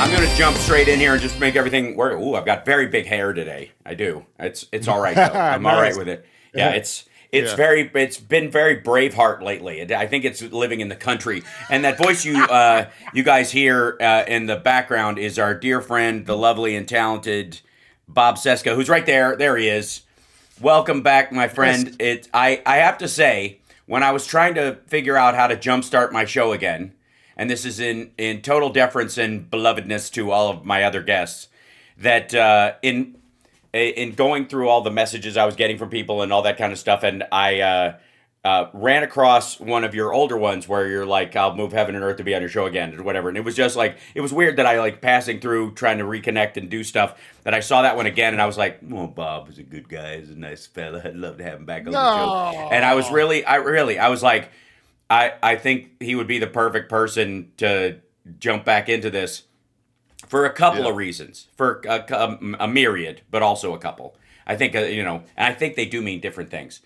I'm going to jump straight in here and just make everything work. Ooh, I've got very big hair today. I do. It's all right though. I'm all right Nice. with it. Yeah, it's Yeah. it's been very Braveheart lately. I think it's living in the country. And that voice you guys hear in the background is our dear friend, the lovely and talented Bob Cesca, who's right there. There he is. Welcome back, my Yes. friend. I have to say, when I was trying to figure out how to jumpstart my show again, and this is in total deference and belovedness to all of my other guests, that in going through all the messages I was getting from people and all that kind of stuff, and I ran across one of your older ones where you're like, "I'll move heaven and earth to be on your show again," or whatever, and it was just like it was weird that I like passing through trying to reconnect and do stuff that I saw that one again, and I was like, "Oh, Bob is a good guy, he's a nice fella. I'd love to have him back on the show." And I was No. I was like, I think he would be the perfect person to jump back into this for a couple Yeah. of reasons, for a myriad, but also a couple. I think and I think they do mean different things.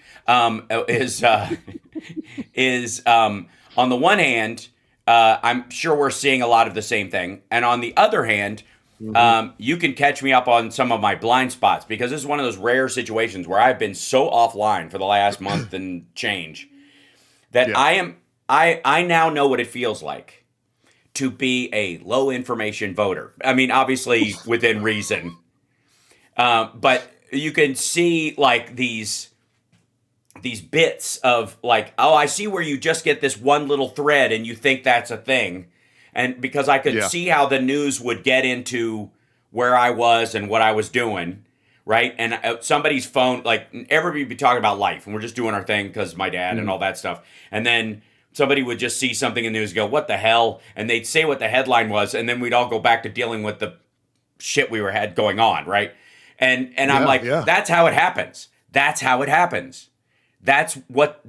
Is on the one hand, I'm sure we're seeing a lot of the same thing, and on the other hand, Hmm. you can catch me up on some of my blind spots because this is one of those rare situations where I've been so offline for the last month and change that Yeah. I now know what it feels like to be a low information voter. I mean, obviously within reason, but you can see like these bits of like, oh, I see where you just get this one little thread and you think that's a thing, and because I could Yeah. see how the news would get into where I was and what I was doing. Right, and somebody's phone, like everybody would be talking about life, and we're just doing our thing because my dad and Mhm. all that stuff, and then somebody would just see something in the news, and go, "What the hell?" And they'd say what the headline was, and then we'd all go back to dealing with the shit we were had going on, right? And I'm Yeah. like, Yeah. that's how it happens. That's how it happens. That's what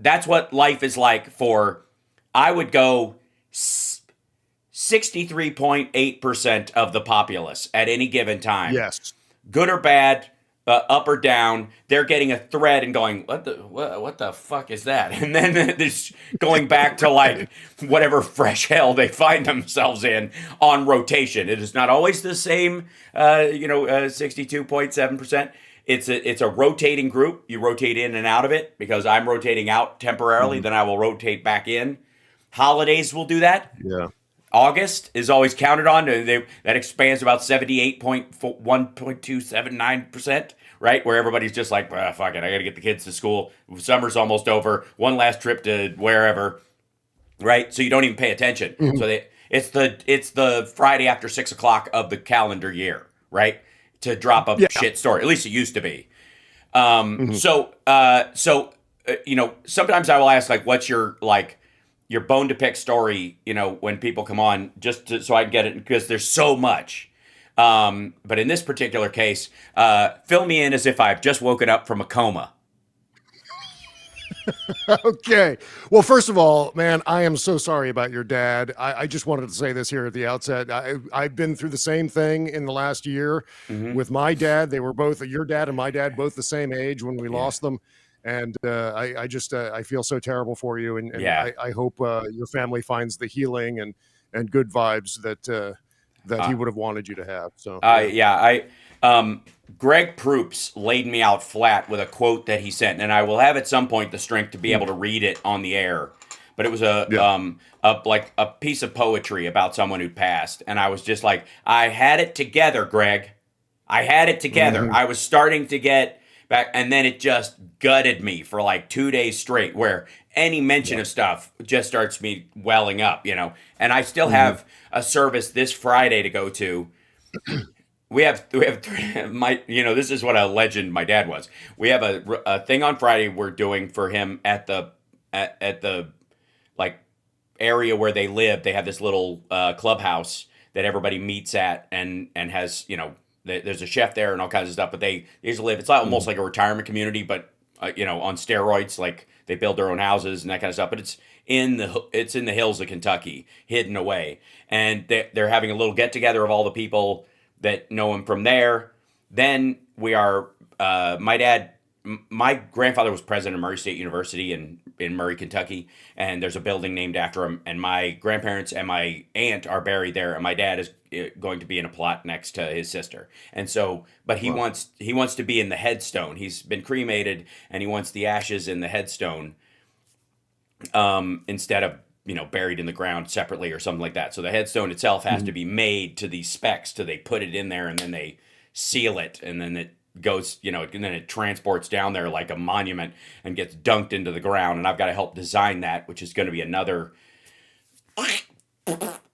life is like for. I would go 63.8% of the populace at any given time, Yes. good or bad, up or down, they're getting a thread and going, what the fuck is that? And then they're just going back to like whatever fresh hell they find themselves in on rotation. It is not always the same, 62.7%. It's a rotating group. You rotate in and out of it because I'm rotating out temporarily, Hmm. then I will rotate back in. Holidays will do that. Yeah. August is always counted on. That expands about 78.1.279%, right? Where everybody's just like, "Ah, fuck it, I got to get the kids to school. Summer's almost over. One last trip to wherever, right?" So you don't even pay attention. Mhm. It's the Friday after 6 o'clock of the calendar year, right? To drop a Yeah. shit story. At least it used to be. Hmm. Sometimes I will ask like, "What's your bone to pick story?" When people come on, so I can get it because there's so much. But in this particular case, fill me in as if I've just woken up from a coma. Okay. Well, first of all, man, I am so sorry about your dad. I just wanted to say this here at the outset. I've been through the same thing in the last year Hmm. with my dad. They were both, your dad and my dad, both the same age when we Yeah, lost them. And I just, I feel so terrible for you. And yeah. I hope your family finds the healing and good vibes that he Uh, would have wanted you to have. So, yeah. yeah. Greg Proops laid me out flat with a quote that he sent, and I will have at some point the strength to be able Mm. to read it on the air. But it was a Yeah. like a piece of poetry about someone who passed, and I was just like, I had it together, Greg. I had it together. Hmm. I was starting to get back, and then it just gutted me for like 2 days straight, where any mention Yeah. of stuff just starts me welling up. And I still Hmm. have a service this Friday to go to. We have this is what a legend my dad was. We have a thing on Friday we're doing for him at the like area where they live. They have this little clubhouse that everybody meets at, and has there's a chef there and all kinds of stuff. But they used to live. It's like, Hmm. almost like a retirement community, but on steroids. Like they build their own houses and that kind of stuff. But it's in the hills of Kentucky, hidden away, and they're having a little get together of all the people that know him from there. Then we are my dad my grandfather was president of Murray State University in Murray, Kentucky, and there's a building named after him. And my grandparents and my aunt are buried there, and my dad is going to be in a plot next to his sister. And so, but he wants to be in the headstone. He's been cremated, and he wants the ashes in the headstone, instead of buried in the ground separately or something like that. So the headstone itself has to be made to these specs. So they put it in there, and then they seal it, and then it goes, and then it transports down there like a monument and gets dunked into the ground. And I've got to help design that, which is going to be another.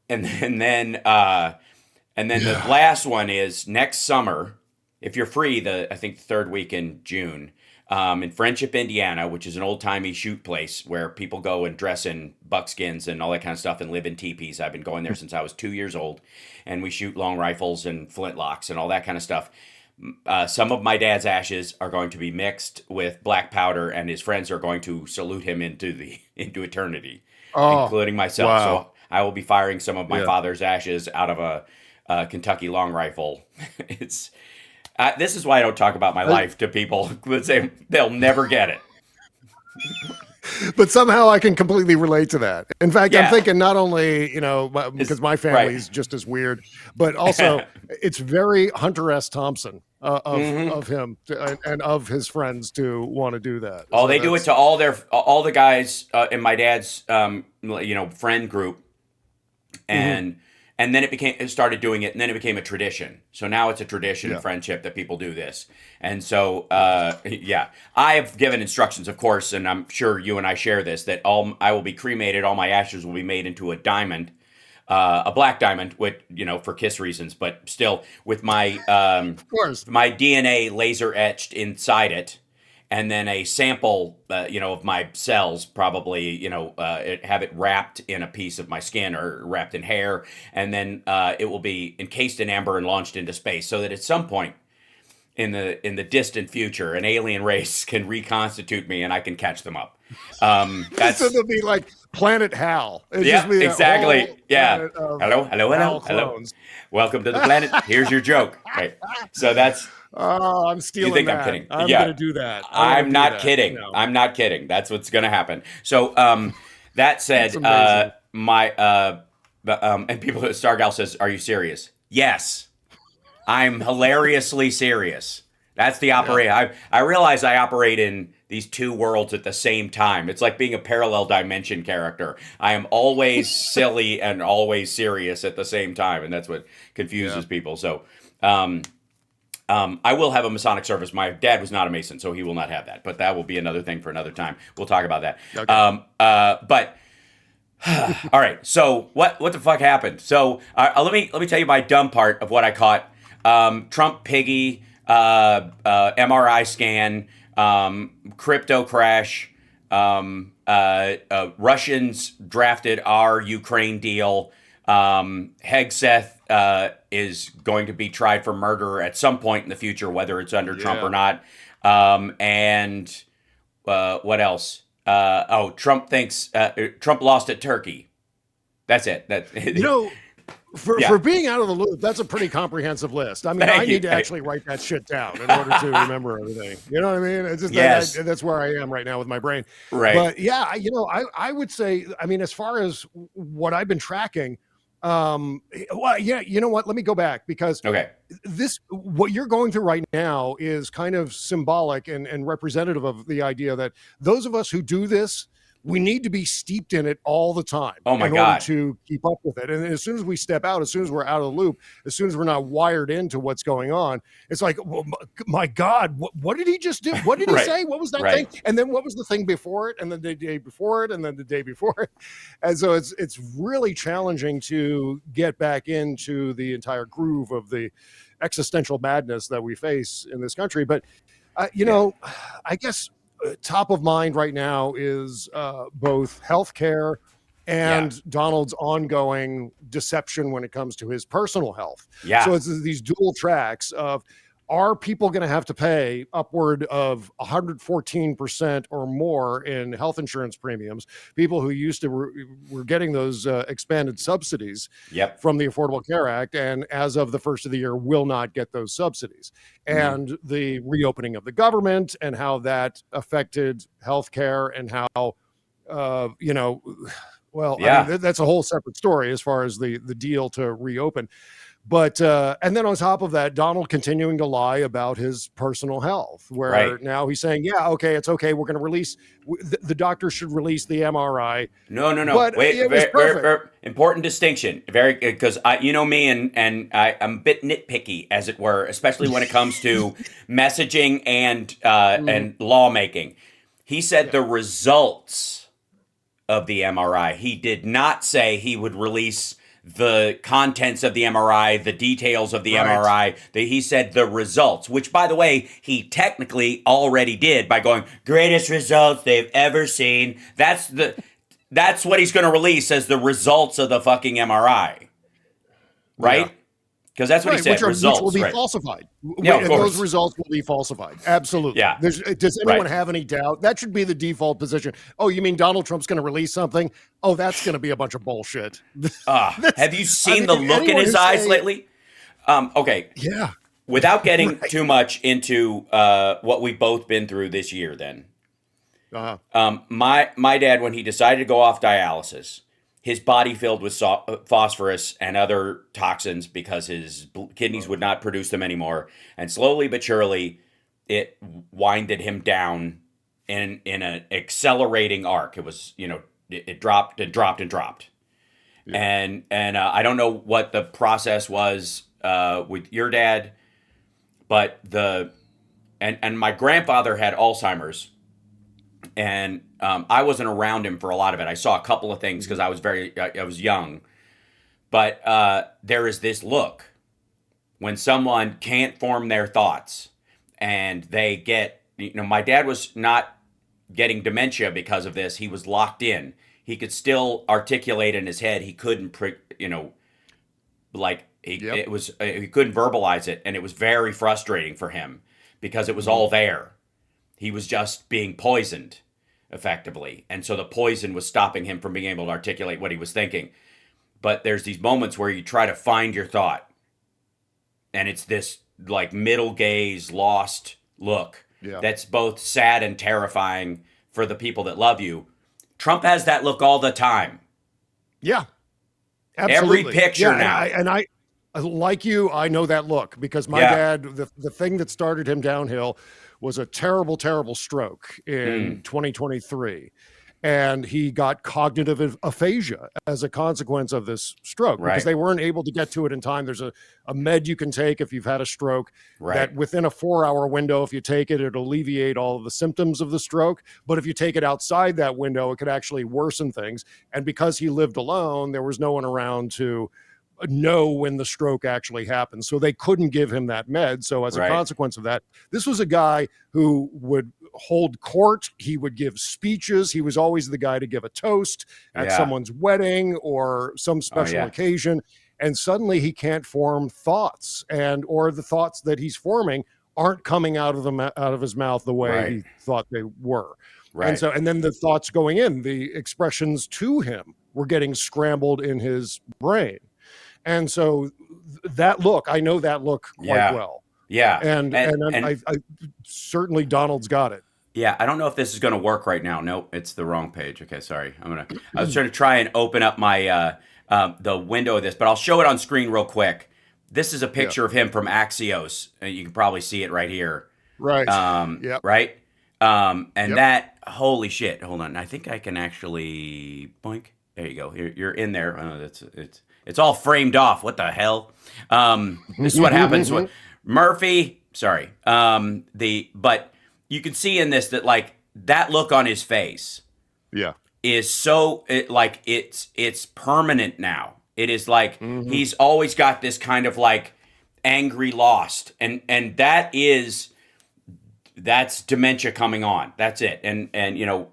And then the last one is next summer, if you're free, I think the third week in June, in Friendship, Indiana, which is an old timey shoot place where people go and dress in buckskins and all that kind of stuff and live in teepees. I've been going there since I was 2 years old, and we shoot long rifles and flintlocks and all that kind of stuff. Some of my dad's ashes are going to be mixed with black powder, and his friends are going to salute him into eternity, including myself. Wow. So I will be firing some of my father's ashes out of a Kentucky long rifle. It's this is why I don't talk about my life to people. They'll never get it. But somehow I can completely relate to that. In fact, I'm thinking not only, because my family is just as weird, but also it's very Hunter S. Thompson of him and of his friends to want to do that. Oh, so they do it to all the guys in my dad's friend group, and then it started doing it, and then it became a tradition. So now it's a tradition in friendship that people do this. And so, I have given instructions, of course, and I'm sure you and I share this, that I will be cremated, all my ashes will be made into a diamond, a black diamond, with, for kiss reasons, but still with my, of course, my DNA laser etched inside it. And then a sample, of my cells, probably, have it wrapped in a piece of my skin or wrapped in hair. And then it will be encased in amber and launched into space, so that at some point in the distant future, an alien race can reconstitute me and I can catch them up. That's so it'll be like Planet Hal. Exactly. Yeah. Hello. Welcome to the planet. Here's your joke. Right. So that's. Oh, I'm stealing. You think that. I'm kidding? I'm going to do that. I'm not kidding. No. I'm not kidding. That's what's going to happen. So, that said, and people, Stargal says, "Are you serious?" Yes, I'm hilariously serious. That's the operate. Yeah. I realize I operate in these two worlds at the same time. It's like being a parallel dimension character. I am always silly and always serious at the same time, and that's what confuses people. So. I will have a Masonic service. My dad was not a Mason, so he will not have that. But that will be another thing for another time. We'll talk about that. Okay. But all right. So what the fuck happened? So let me tell you my dumb part of what I caught. Trump piggy, MRI scan, crypto crash. Russians drafted our Ukraine deal. Hegseth is going to be tried for murder at some point in the future, whether it's under Trump or not. And what else? Trump thinks Trump lost at Turkey. That's it. For being out of the loop, that's a pretty comprehensive list. I mean, I need to actually write that shit down in order to remember everything. You know what I mean? It's just that's where I am right now with my brain. Right. But yeah, I would say, I mean, as far as what I've been tracking, you know what? Let me go back, because what you're going through right now is kind of symbolic and representative of the idea that those of us who do this, we need to be steeped in it all the time. Oh my God. In order to keep up with it. And as soon as we step out, as soon as we're out of the loop, as soon as we're not wired into what's going on, it's like, well, my God, what did he just do? What did he say? What was that thing? And then what was the thing before it? And then the day before it? And then the day before it? And so it's really challenging to get back into the entire groove of the existential madness that we face in this country. But, I guess top of mind right now is both healthcare and Donald's ongoing deception when it comes to his personal health. Yeah. So it's these dual tracks of, are people going to have to pay upward of 114% or more in health insurance premiums? People who used to were getting those expanded subsidies Yep. from the Affordable Care Act, and as of the first of the year, will not get those subsidies. And the reopening of the government and how that affected healthcare and how, you know, well, I mean, that's a whole separate story as far as the deal to reopen. But and then on top of that, Donald continuing to lie about his personal health, where now he's saying, yeah, okay, it's okay. We're going to release, the doctor should release the MRI. No. But Wait, it was perfect. very important distinction. Very, because you know me, and I'm a bit nitpicky, as it were, especially when it comes to messaging and lawmaking. He said the results of the MRI. He did not say he would release the contents of the MRI, the details of the MRI. He said the results, which, by the way, he technically already did by going, greatest results they've ever seen. That's what he's going to release as the results of the fucking MRI. Right? Because that's what he said, results. Which will be falsified. Yeah, and those results will be falsified. Absolutely. Yeah. Does anyone have any doubt? That should be the default position. Oh, you mean Donald Trump's going to release something? Oh, that's going to be a bunch of bullshit. Have you seen the look in his eyes lately? Okay. Yeah. Without getting too much into what we've both been through this year, then. My dad, when he decided to go off dialysis, his body filled with phosphorus and other toxins because his kidneys would not produce them anymore. And slowly but surely, it winded him down in an accelerating arc. It was, it dropped and dropped and dropped. Yeah. And I don't know what the process was with your dad, but and my grandfather had Alzheimer's. And I wasn't around him for a lot of it. I saw a couple of things because I was young. But there is this look when someone can't form their thoughts and they get, my dad was not getting dementia because of this. He was locked in. He could still articulate in his head. He couldn't, he couldn't verbalize it. And it was very frustrating for him because it was all there. He was just being poisoned, effectively. And so the poison was stopping him from being able to articulate what he was thinking. But there's these moments where you try to find your thought. And it's this like middle gaze, lost look that's both sad and terrifying for the people that love you. Trump has that look all the time. Yeah, absolutely. Every picture now. And I like you, I know that look because my dad, the thing that started him downhill was a terrible, terrible stroke in 2023. And he got cognitive aphasia as a consequence of this stroke because they weren't able to get to it in time. There's a med you can take if you've had a stroke that within a 4-hour window, if you take it, it'll alleviate all of the symptoms of the stroke. But if you take it outside that window, it could actually worsen things. And because he lived alone, there was no one around to know when the stroke actually happened. So they couldn't give him that med. So as a consequence of that, this was a guy who would hold court. He would give speeches. He was always the guy to give a toast at someone's wedding or some special occasion. And suddenly he can't form thoughts, or the thoughts that he's forming aren't coming out of his mouth the way he thought they were. Right. And then the thoughts going in, the expressions to him were getting scrambled in his brain. And so that look, I know that look quite well. Yeah. And I certainly Donald's got it. Yeah. I don't know if this is going to work right now. Nope. It's the wrong page. Okay. Sorry. I was trying to try and open up my, the window of this, but I'll show it on screen real quick. This is a picture of him from Axios. You can probably see it right here. Right. Right. That, holy shit. Hold on. I think I can actually boink. There you go. You're in there. It's all framed off. What the hell? This is what happens when Murphy. Sorry. But you can see in this that like that look on his face. Is so it's permanent now. It is like he's always got this kind of like angry lost, and that's dementia coming on. That's it. And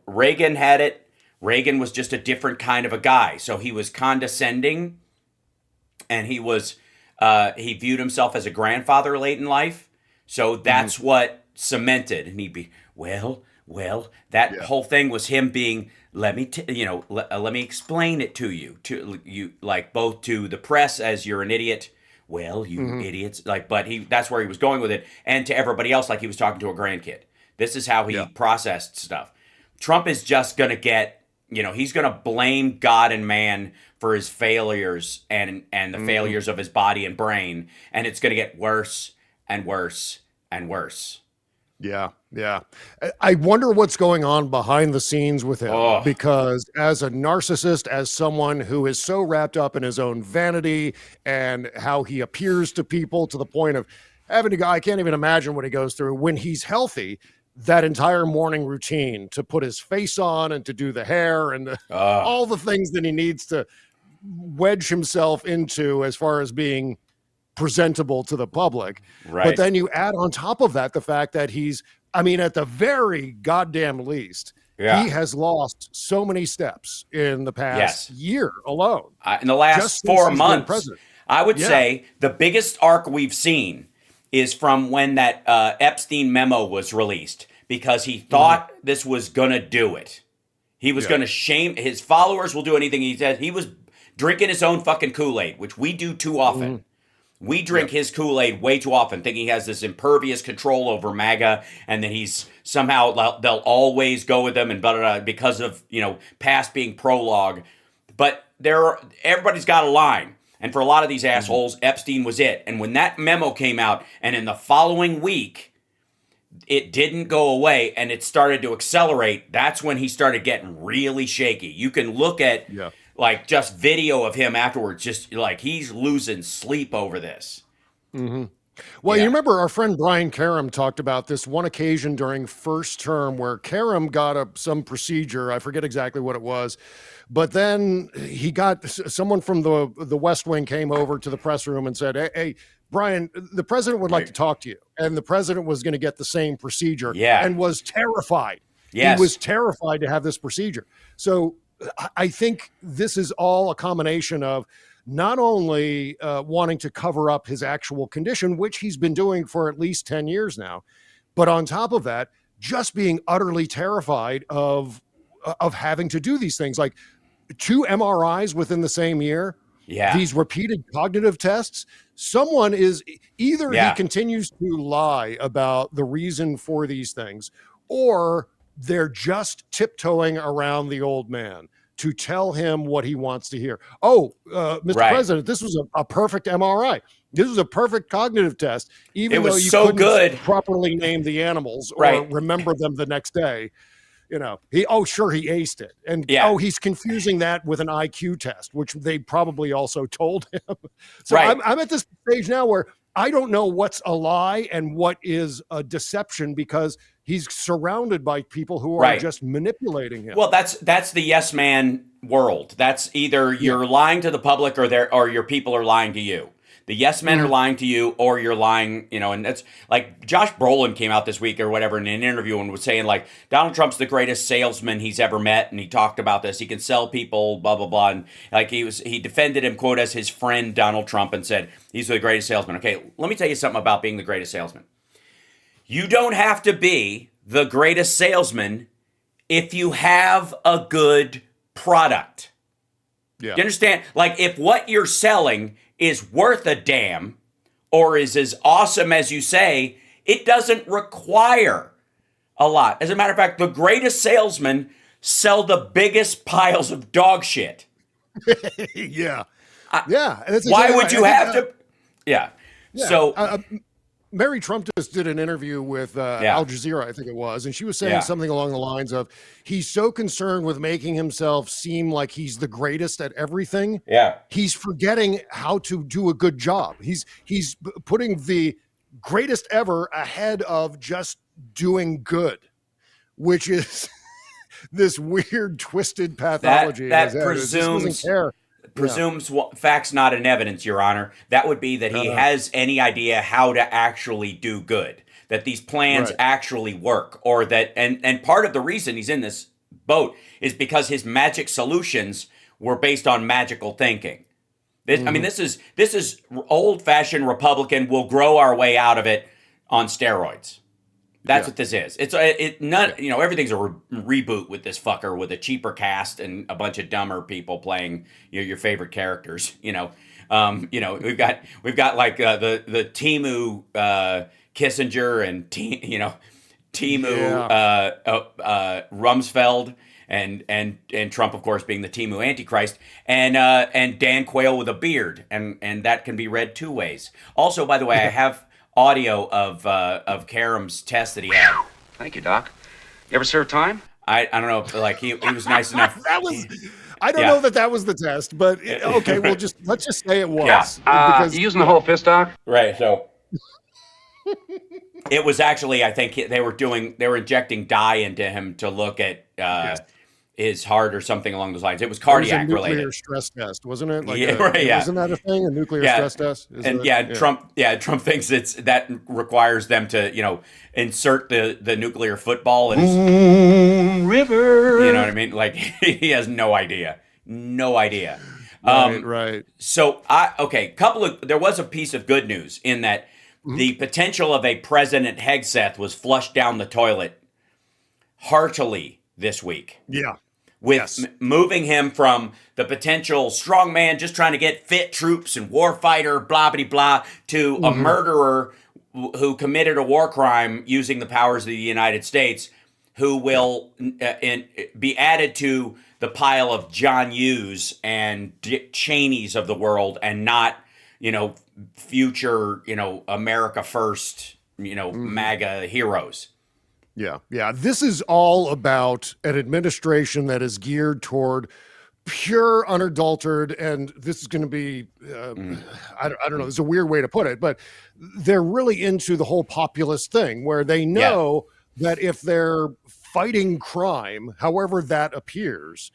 Reagan had it. Reagan was just a different kind of a guy. So he was condescending. And he viewed himself as a grandfather late in life. So that's what cemented. And he'd be, well, that whole thing was him being, let me explain it to you, like both to the press as you're an idiot. Well, you idiots, but that's where he was going with it, and to everybody else, like he was talking to a grandkid. This is how he processed stuff. Trump is just going to get, he's going to blame God and man for his failures and the failures of his body and brain, and it's going to get worse and worse and worse. Yeah. I wonder what's going on behind the scenes with him, because as a narcissist, as someone who is so wrapped up in his own vanity and how he appears to people to the point of having to go, I can't even imagine what he goes through when he's healthy. That entire morning routine to put his face on and to do the hair and all the things that he needs to wedge himself into as far as being presentable to the public. Right. But then you add on top of that the fact that at the very goddamn least, he has lost so many steps in the past year alone. In the last 4 months, I would say the biggest arc we've seen is from when that Epstein memo was released, because he thought this was going to do it. He was going to shame his followers, will do anything he said. He was drinking his own fucking Kool-Aid, which we do too often. We drink his Kool-Aid way too often, thinking he has this impervious control over MAGA, and that he's somehow, they'll always go with him and blah, blah, blah, because of, past being prologue. But everybody's got a line. And for a lot of these assholes, Epstein was it. And when that memo came out, and in the following week, it didn't go away and it started to accelerate, that's when he started getting really shaky. You can look at just video of him afterwards, just like he's losing sleep over this. Well, you remember our friend Brian Karam talked about this one occasion during first term where Karam got some procedure. I forget exactly what it was. But then he got someone from the West Wing came over to the press room and said, hey, Brian, the president would like to talk to you. And the president was going to get the same procedure and was terrified. He was terrified to have this procedure. So I think this is all a combination of not only wanting to cover up his actual condition, which he's been doing for at least 10 years now, but on top of that, just being utterly terrified of having to do these things, like 2 MRIs within the same year. These repeated cognitive tests. Someone is either he continues to lie about the reason for these things, or they're just tiptoeing around the old man to tell him what he wants to hear. Mr. President, this was a perfect MRI. This was a perfect cognitive test, even though you couldn't properly name the animals or remember them the next day. He aced it. And he's confusing that with an IQ test, which they probably also told him. So I'm at this stage now where I don't know what's a lie and what is a deception, because he's surrounded by people who are just manipulating him. Well, that's the yes man world. That's either you're lying to the public or your people are lying to you. The yes men are lying to you, or you're lying, and that's like Josh Brolin came out this week or whatever in an interview and was saying, like, Donald Trump's the greatest salesman he's ever met. And he talked about this. He can sell people, blah, blah, blah. And like he defended him, quote, as his friend, Donald Trump, and said, he's the greatest salesman. Okay, let me tell you something about being the greatest salesman. You don't have to be the greatest salesman if you have a good product. Yeah. You understand? Like, if what you're selling is worth a damn or is as awesome as you say, it doesn't require a lot. As a matter of fact, the greatest salesmen sell the biggest piles of dog shit. Yeah. Why would you have to? Yeah. So Mary Trump just did an interview with Al Jazeera, I think it was, and she was saying something along the lines of, he's so concerned with making himself seem like he's the greatest at everything. Yeah. He's forgetting how to do a good job. He's putting the greatest ever ahead of just doing good, which is this weird, twisted pathology. That presumes facts not in evidence, Your Honor. That would be that he has any idea how to actually do good, that these plans actually work, or that and part of the reason he's in this boat is because his magic solutions were based on magical thinking. I mean, this is old-fashioned Republican. We'll grow our way out of it on steroids. That's what this is. It's everything's a reboot with this fucker with a cheaper cast and a bunch of dumber people playing your favorite characters. We've got like the Timu Kissinger and Timu Rumsfeld and Trump, of course, being the Timu Antichrist, and Dan Quayle with a beard, and that can be read two ways. Also, by the way, I have audio of Karam's test that he had. Thank you, Doc. You ever serve time? I don't know if he was nice enough. I don't know that was the test, but okay, let's just say it was. Yeah. Because you using the whole fist, Doc? Right. So it was actually, I think they were injecting dye into him to look at his heart or something along those lines. It was cardiac related. It was a nuclear stress test, wasn't it? Isn't that a thing? A nuclear stress test? Trump thinks that requires them to, insert the nuclear football in his river. You know what I mean? Like he has no idea. No idea. Right. So there was a piece of good news in that the potential of a President Hegseth was flushed down the toilet heartily this week. Yeah. With moving him from the potential strong man just trying to get fit troops and war fighter, blah, blah, blah, to a murderer who committed a war crime using the powers of the United States, who will be added to the pile of John Hughes and Dick Cheneys of the world, and not, future, America first, MAGA heroes. Yeah. This is all about an administration that is geared toward pure, unadulterated, and this is going to be, I don't know, it's a weird way to put it, but they're really into the whole populist thing where they know that if they're fighting crime, however that appears,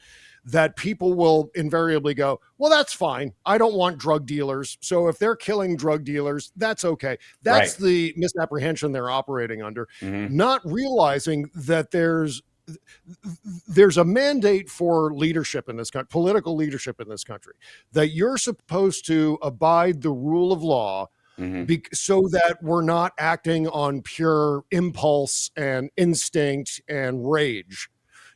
that people will invariably go, well, that's fine. I don't want drug dealers. So if they're killing drug dealers, that's okay. That's the misapprehension they're operating under, not realizing that there's a mandate for leadership in this country, political leadership in this country, that you're supposed to abide the rule of law so that we're not acting on pure impulse and instinct and rage.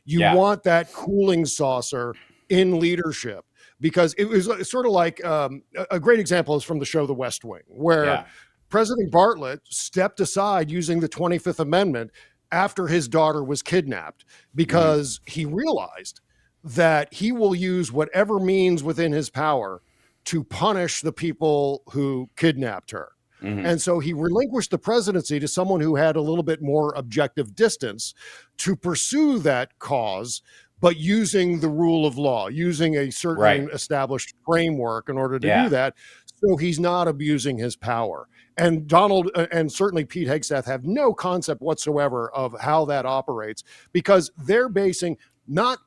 You want that cooling saucer in leadership, because it was sort of like a great example is from the show The West Wing, where President Bartlett stepped aside using the 25th Amendment after his daughter was kidnapped, because he realized that he will use whatever means within his power to punish the people who kidnapped her. And so he relinquished the presidency to someone who had a little bit more objective distance to pursue that cause, but using the rule of law, using a certain established framework in order to do that. So he's not abusing his power. And Donald and certainly Pete Hegseth have no concept whatsoever of how that operates, because they're basing not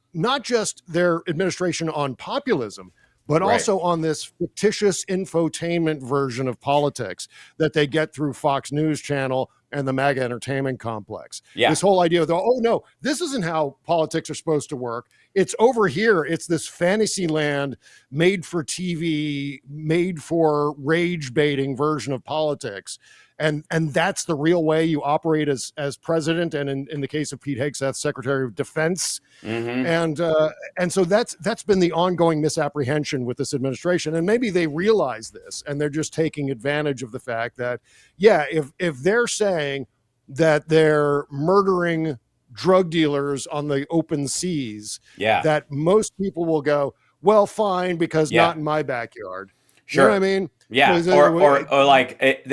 just their administration on populism, but also on this fictitious infotainment version of politics that they get through Fox News Channel and the MAGA entertainment complex. This whole idea of, oh no, this isn't how politics are supposed to work. It's over here. It's this fantasy land made for TV, made for rage baiting version of politics. And that's the real way you operate as president, and in the case of Pete Hegseth, Secretary of Defense. And so that's been the ongoing misapprehension with this administration. And maybe they realize this, and they're just taking advantage of the fact that, if they're saying that they're murdering drug dealers on the open seas, that most people will go, well, fine, because not in my backyard. Sure. You know what I mean? Yeah. Or like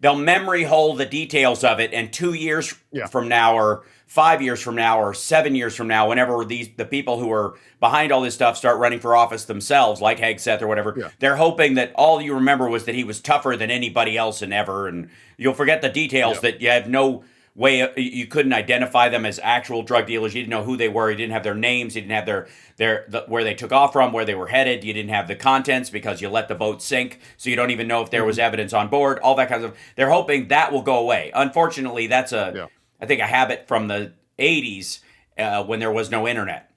they'll memory hole the details of it, and 2 years from now, or 5 years from now, or 7 years from now, whenever the people who are behind all this stuff start running for office themselves, like Hegseth or whatever, they're hoping that all you remember was that he was tougher than anybody else in ever, and you'll forget the details that you have no way, you couldn't identify them as actual drug dealers. You didn't know who they were. You didn't have their names. You didn't have their where they took off from, where they were headed. You didn't have the contents because you let the boat sink, so you don't even know if there was evidence on board. All that kind of. They're hoping that will go away. Unfortunately, that's I think a habit from the '80s when there was no internet.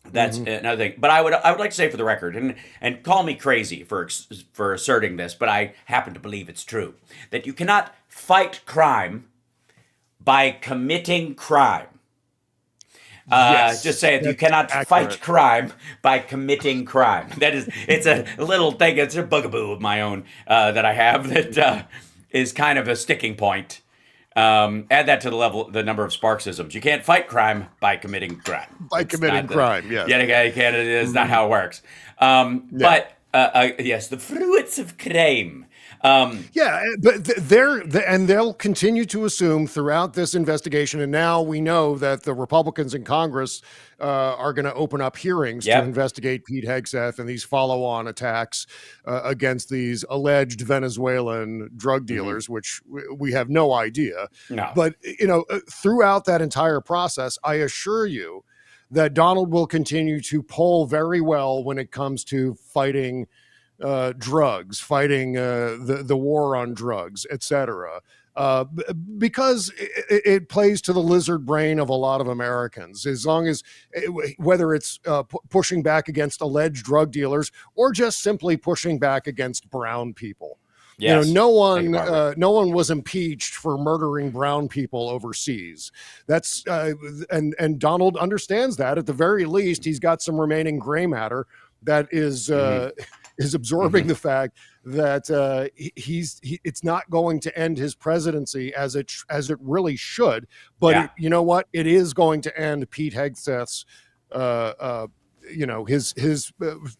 That's another thing. But I would like to say for the record, and call me crazy for asserting this, but I happen to believe it's true, that you cannot fight crime by committing crime. Yes, just say it. You cannot fight crime by committing crime. It's a little thing. It's a bugaboo of my own that I have that is kind of a sticking point. Add that to the number of Sparksisms. You can't fight crime by committing crime. Yes. Yeah, you can't. It's not how it works. But yes, the fruits of crime. But they'll continue to assume throughout this investigation, and now we know that the Republicans in Congress are going to open up hearings to investigate Pete Hegseth and these follow-on attacks against these alleged Venezuelan drug dealers, which we have no idea. No. But throughout that entire process, I assure you that Donald will continue to poll very well when it comes to fighting drugs, fighting the war on drugs, etc. Because it plays to the lizard brain of a lot of Americans. As long as, whether it's pushing back against alleged drug dealers or just simply pushing back against brown people. Yes. No one was impeached for murdering brown people overseas. That's and Donald understands that. At the very least, he's got some remaining gray matter that is absorbing the fact that it's not going to end his presidency as it really should. But you know what? It is going to end Pete Hegseth's his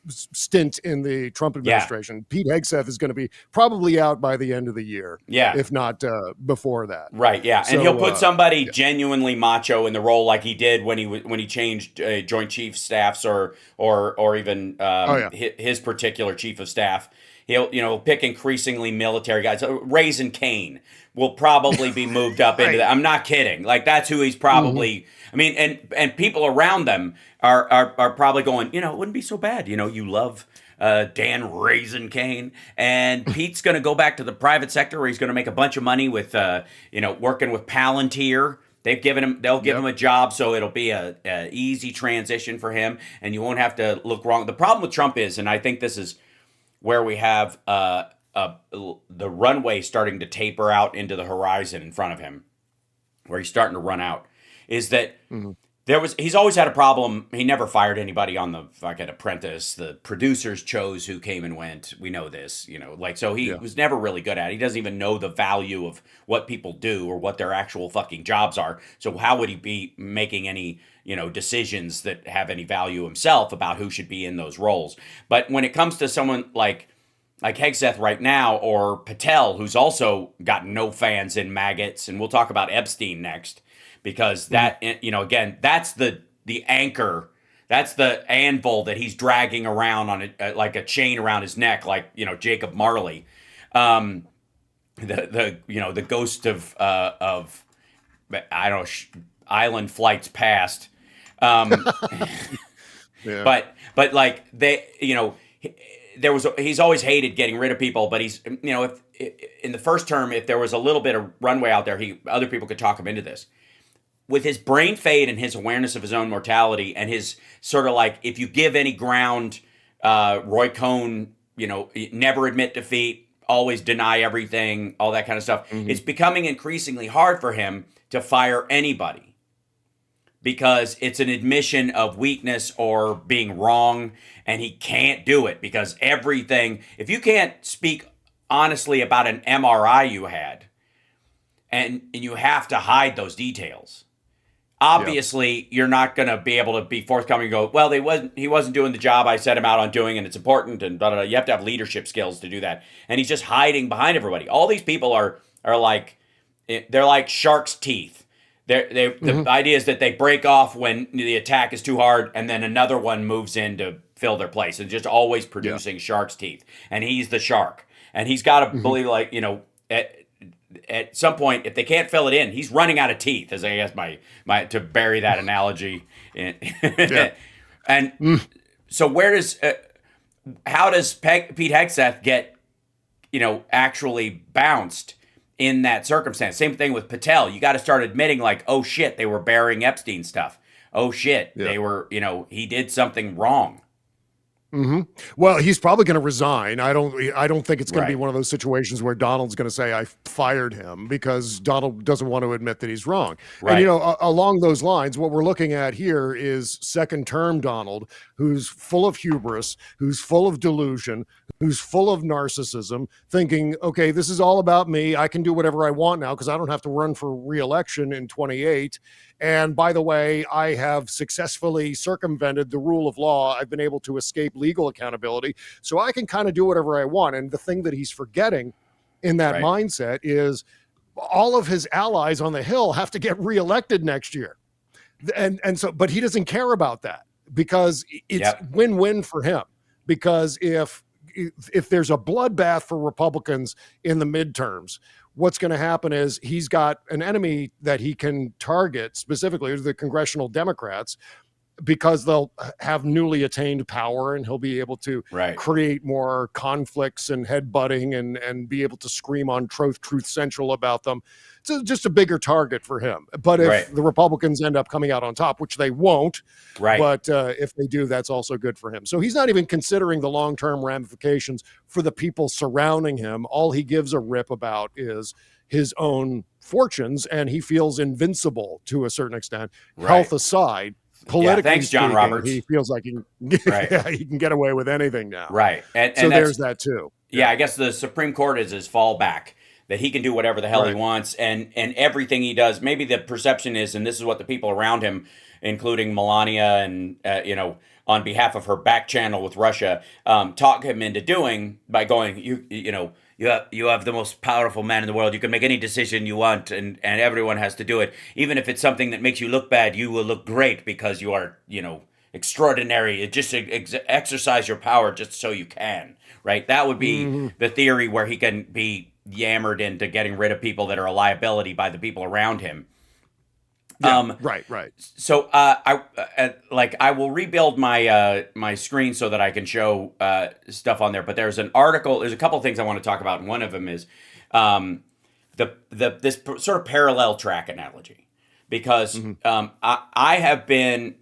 stint in the Trump administration. Yeah. Pete Hegseth is going to be probably out by the end of the year. Yeah. If not before that. Right. Yeah. So, and he'll put somebody genuinely macho in the role, like he did when he changed Joint Chief Staffs or even his particular chief of staff. He'll pick increasingly military guys. Raisin Kane will probably be moved up into that. I'm not kidding. Like, that's who he's probably. I mean, and people around them are probably going, it wouldn't be so bad. You love Dan Raisin Kane, and Pete's going to go back to the private sector where he's going to make a bunch of money with working with Palantir. They'll give him a job, so it'll be a easy transition for him, and you won't have to look wrong. The problem with Trump is, and I think this is where we have the runway starting to taper out into the horizon in front of him, where he's starting to run out, is that he's always had a problem. He never fired anybody on the fucking Apprentice. The producers chose who came and went. We know this, so he was never really good at it. He doesn't even know the value of what people do or what their actual fucking jobs are. So how would he be making any decisions that have any value himself about who should be in those roles? But when it comes to someone like Hegseth right now, or Patel, who's also got no fans in maggots, and we'll talk about Epstein next, because that, again, that's the anchor, that's the anvil that he's dragging around on it like a chain around his neck, like Jacob Marley, the ghost of I don't know, island flights past. But like they, he's always hated getting rid of people, but he's, if in the first term, if there was a little bit of runway out there, other people could talk him into this. With his brain fade and his awareness of his own mortality and his sort of like, if you give any ground, Roy Cohn, never admit defeat, always deny everything, all that kind of stuff. It's becoming increasingly hard for him to fire anybody, because it's an admission of weakness or being wrong, and he can't do it because everything, if you can't speak honestly about an MRI you had, and you have to hide those details, obviously you're not going to be able to be forthcoming and go, well, he wasn't doing the job I set him out on doing, and it's important, and blah, blah, blah. You have to have leadership skills to do that. And he's just hiding behind everybody. All these people are like, they're like shark's teeth. The idea is that they break off when the attack is too hard, and then another one moves in to fill their place, and just always producing shark's teeth. And he's the shark. And he's got to believe, like, at some point, if they can't fill it in, he's running out of teeth, as I guess my to bury that analogy. And so how does Pete Hegseth get, actually bounced in that circumstance? Same thing with Patel. You got to start admitting, like, oh shit, they were burying Epstein stuff. oh shit, Yeah. they were, he did something wrong. Mm-hmm. Well, he's probably going to resign. I don't think it's going to be Right. one of those situations where Donald's going to say I fired him, because Donald doesn't want to admit that he's wrong. Right. And along those lines, what we're looking at here is second term Donald, who's full of hubris, who's full of delusion, who's full of narcissism, thinking, okay, this is all about me. I can do whatever I want now because I don't have to run for re-election in 28. And by the way, I have successfully circumvented the rule of law. I've been able to escape legal accountability. So I can kind of do whatever I want. And the thing that he's forgetting in that mindset is all of his allies on the Hill have to get reelected next year. But he doesn't care about that, because it's win-win for him. Because if there's a bloodbath for Republicans in the midterms, what's going to happen is he's got an enemy that he can target, specifically the congressional Democrats, because they'll have newly attained power, and he'll be able to create more conflicts and headbutting and be able to scream on Truth Central about them. It's just a bigger target for him. But if the Republicans end up coming out on top, which they won't, but if they do, that's also good for him. So he's not even considering the long-term ramifications for the people surrounding him. All he gives a rip about is his own fortunes, and he feels invincible to a certain extent. Health aside, politically, thanks, John speaking, Roberts. he feels like he can get away with anything now. Right. And so there's that too. Yeah, I guess the Supreme Court is his fallback, that he can do whatever the hell he wants, and everything he does. Maybe the perception is, and this is what the people around him, including Melania and, on behalf of her back channel with Russia, talk him into doing by going, you have the most powerful man in the world. You can make any decision you want, and everyone has to do it. Even if it's something that makes you look bad, you will look great because you are, extraordinary. Just exercise your power just so you can, right? That would be the theory where he can be yammered into getting rid of people that are a liability by the people around him. Right. So I will rebuild my my screen so that I can show stuff on there. But there's an article. There's a couple of things I want to talk about, and one of them is this sort of parallel track analogy, because I have been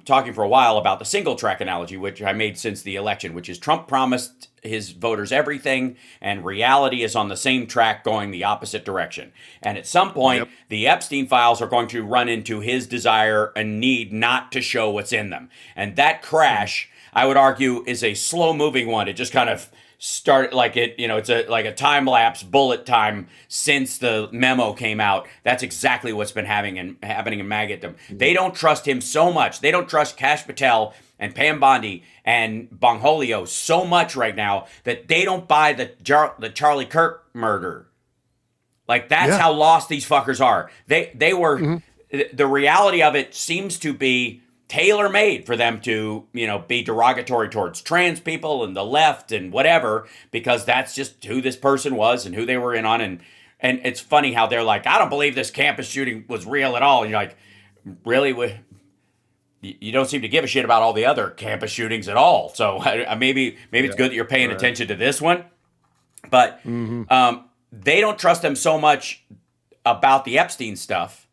talking for a while about the single track analogy, which I made since the election, which is Trump promised his voters everything, and reality is on the same track going the opposite direction. And at some point, the Epstein files are going to run into his desire and need not to show what's in them. And that crash, I would argue, is a slow moving one. It just kind of started it's like a time lapse bullet time since the memo came out. That's exactly what's been happening in MAGA. They don't trust him so much. They don't trust Kash Patel and Pam Bondi and Bongholio so much right now that they don't buy the Charlie Kirk murder. Like, that's how lost these fuckers are. They were the reality of it seems to be tailor-made for them to, be derogatory towards trans people and the left and whatever, because that's just who this person was and who they were in on. And it's funny how they're like, I don't believe this campus shooting was real at all. And you're like, really? You don't seem to give a shit about all the other campus shootings at all. So maybe it's good that you're paying attention to this one. But they don't trust them so much about the Epstein stuff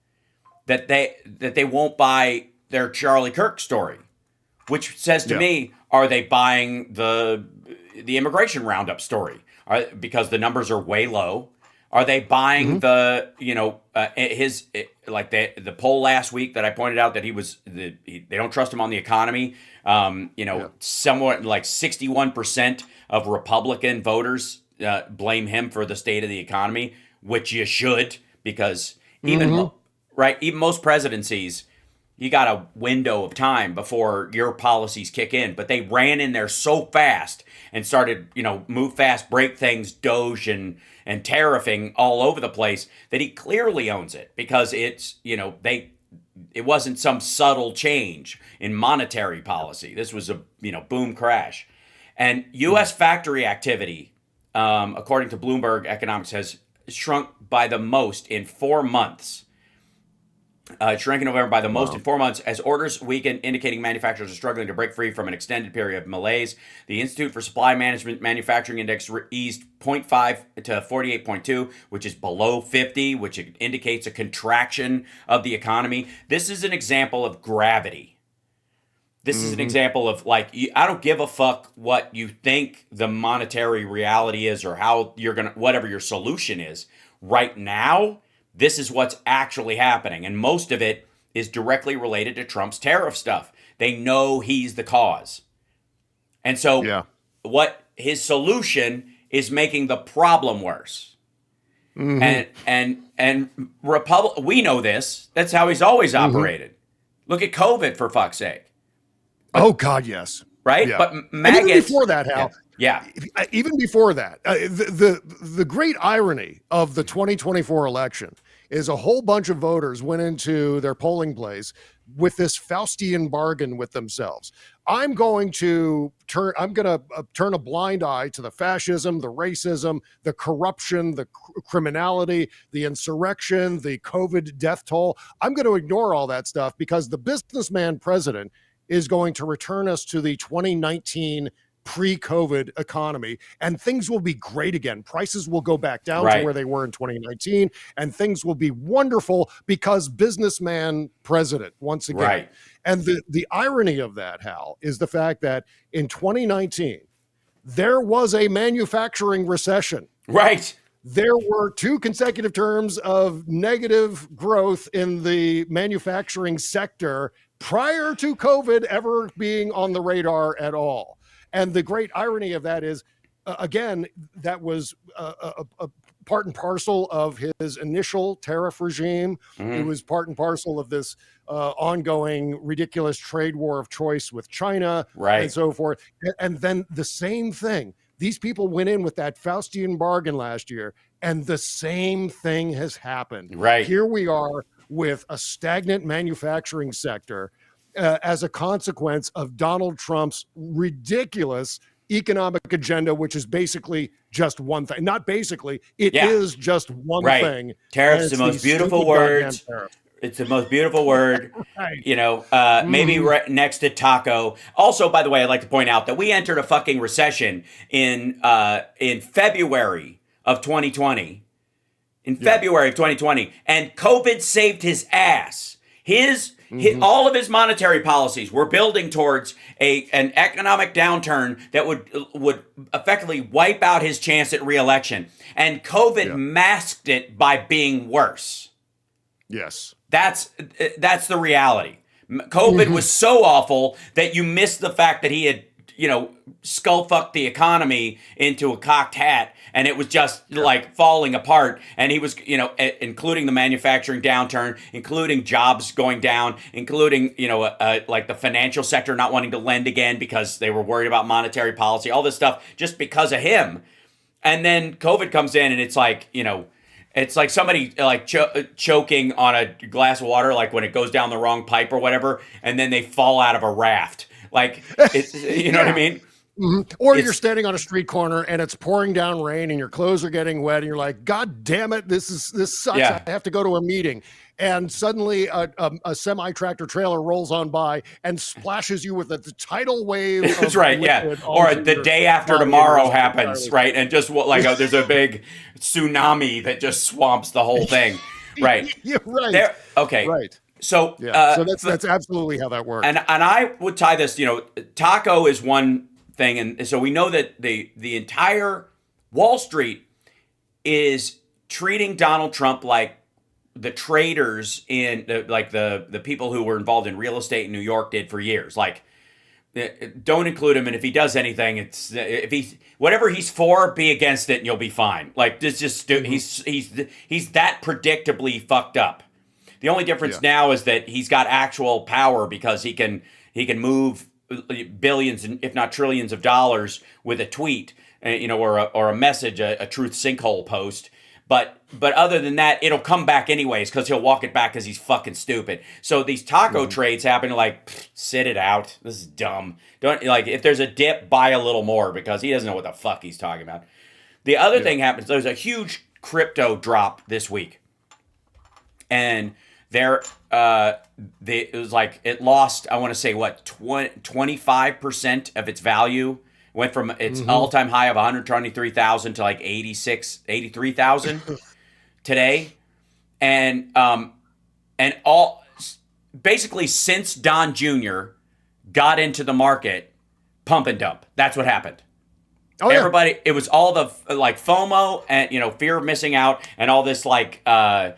that they won't buy their Charlie Kirk story, which says to me, are they buying the immigration roundup story? Because the numbers are way low. Are they buying the poll last week that I pointed out that they don't trust him on the economy? Somewhat like 61% of Republican voters blame him for the state of the economy, which you should, because even most presidencies, you got a window of time before your policies kick in, but they ran in there so fast and started, move fast, break things, Doge and tariffing all over the place, that he clearly owns it, because it's, it wasn't some subtle change in monetary policy. This was a, boom crash. And U.S. factory activity, according to Bloomberg Economics, has shrunk by the most in 4 months. Shrank in November by the most in 4 months as orders weaken, indicating manufacturers are struggling to break free from an extended period of malaise. The Institute for Supply Management Manufacturing Index eased 0.5 to 48.2, which is below 50, which indicates a contraction of the economy. This is an example of gravity. This is an example of, like, I don't give a fuck what you think the monetary reality is or how you're going to, whatever your solution is. Right now, this is what's actually happening. And most of it is directly related to Trump's tariff stuff. They know he's the cause. And so what his solution is making the problem worse. And we know this. That's how he's always operated. Look at COVID, for fuck's sake. Oh, God, yes. Right? Yeah. But MAGA, even before that, Hal. Yeah. Even before that, the great irony of the 2024 election is a whole bunch of voters went into their polling place with this Faustian bargain with themselves. I'm going to turn a blind eye to the fascism, the racism, the corruption, the criminality, the insurrection, the COVID death toll. I'm going to ignore all that stuff because the businessman president is going to return us to the 2019 pre-COVID economy, and things will be great again. Prices will go back down to where they were in 2019, and things will be wonderful because businessman president once again. Right. And the irony of that, Hal, is the fact that in 2019, there was a manufacturing recession. Right. There were 2 consecutive terms of negative growth in the manufacturing sector prior to COVID ever being on the radar at all. And the great irony of that is, again, that was a part and parcel of his initial tariff regime. It was part and parcel of this ongoing ridiculous trade war of choice with China and so forth. And then the same thing. These people went in with that Faustian bargain last year, and the same thing has happened. Right. Here we are with a stagnant manufacturing sector as a consequence of Donald Trump's ridiculous economic agenda, which is basically just one thing. Not basically, it is just one thing. Tariffs, the most beautiful word. It's the most beautiful word, you know, maybe right next to taco. Also, by the way, I'd like to point out that we entered a fucking recession in February of 2020. In February of 2020. And COVID saved his ass. All of his monetary policies were building towards an economic downturn that would effectively wipe out his chance at re-election. And COVID masked it by being worse. Yes. That's the reality. COVID was so awful that you missed the fact that he had, skull fucked the economy into a cocked hat, and it was just like falling apart. And he was, including the manufacturing downturn, including jobs going down, including, like the financial sector not wanting to lend again because they were worried about monetary policy, all this stuff just because of him. And then COVID comes in, and it's like, it's like somebody like choking on a glass of water, like when it goes down the wrong pipe or whatever, and then they fall out of a raft. Like, it's, you know what I mean? Or you're standing on a street corner and it's pouring down rain and your clothes are getting wet and you're like, God damn it, this sucks. I have to go to a meeting. And suddenly a semi-tractor trailer rolls on by and splashes you with a tidal wave. That's right, yeah. Or the day after tomorrow happens, right? And just there's a big tsunami that just swamps the whole thing. Right. You're right. Okay. Right. So, so that's absolutely how that works. And I would tie this, taco is one thing. And so we know that the entire Wall Street is treating Donald Trump like the traders in the people who were involved in real estate in New York did for years. Like, don't include him. And if he does anything, whatever he's for, be against it and you'll be fine. Like, this just, he's that predictably fucked up. The only difference now is that he's got actual power because he can move billions, if not trillions of dollars with a tweet, or a message, a truth sinkhole post. But other than that, it'll come back anyways because he'll walk it back because he's fucking stupid. So these taco trades happen sit it out. This is dumb. Don't if there's a dip, buy a little more because he doesn't know what the fuck he's talking about. The other thing happens. There's a huge crypto drop this week, and it was like it lost, I want to say, what, 25% of its value. Went from its all-time high of 123,000 to like 83,000 today. And all basically since Don Jr. got into the market, pump and dump. That's what happened. Oh, everybody, yeah. It was all the like FOMO and fear of missing out and all this like greater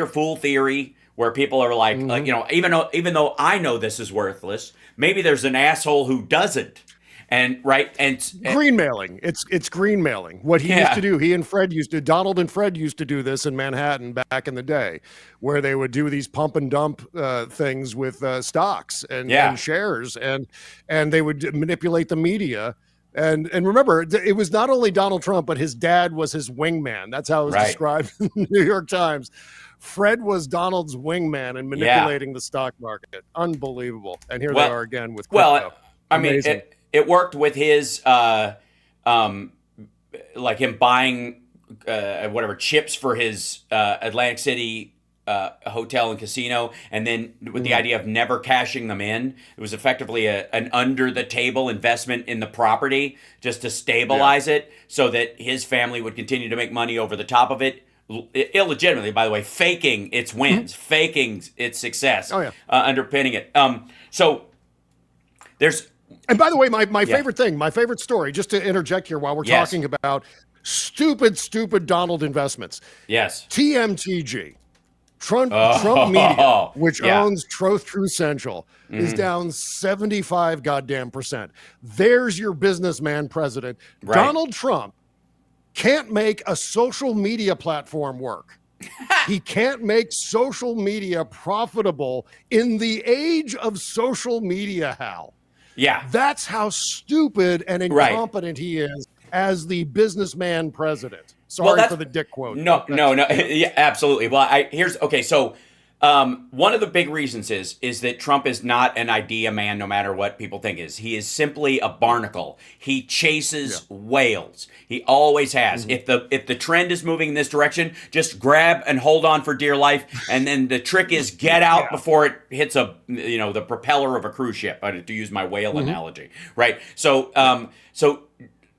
fool theory where people are like, even though I know this is worthless, maybe there's an asshole who doesn't. And green mailing. It's green mailing. What he used to do, Donald and Fred used to do this in Manhattan back in the day, where they would do these pump and dump things with stocks and shares, and they would manipulate the media. And remember, it was not only Donald Trump, but his dad was his wingman. That's how it was described in the New York Times. Fred was Donald's wingman and manipulating the stock market. Unbelievable. And here they are again with crypto. Well, I mean, it worked with his like him buying chips for his Atlantic City hotel and casino, and then with the idea of never cashing them in. It was effectively an under the table investment in the property just to stabilize it so that his family would continue to make money over the top of it. Illegitimately, by the way, faking its wins, faking its success, underpinning it. So there's. And by the way, my favorite thing, my favorite story, just to interject here while we're talking about stupid Donald investments. Yes. TMTG, Trump Media, which owns Truth Central, is down 75 goddamn %. There's your businessman president. Right. Donald Trump can't make a social media platform work. He can't make social media profitable in the age of social media, Hal. Yeah. That's how stupid and incompetent he is as the businessman president. Sorry for the dick quote. No. Yeah, absolutely. Well, so one of the big reasons is that Trump is not an idea man, no matter what people think is. He is simply a barnacle. He chases whales. He always has. If the trend is moving in this direction, just grab and hold on for dear life. And then the trick is get out before it hits the propeller of a cruise ship, to use my whale analogy, right? So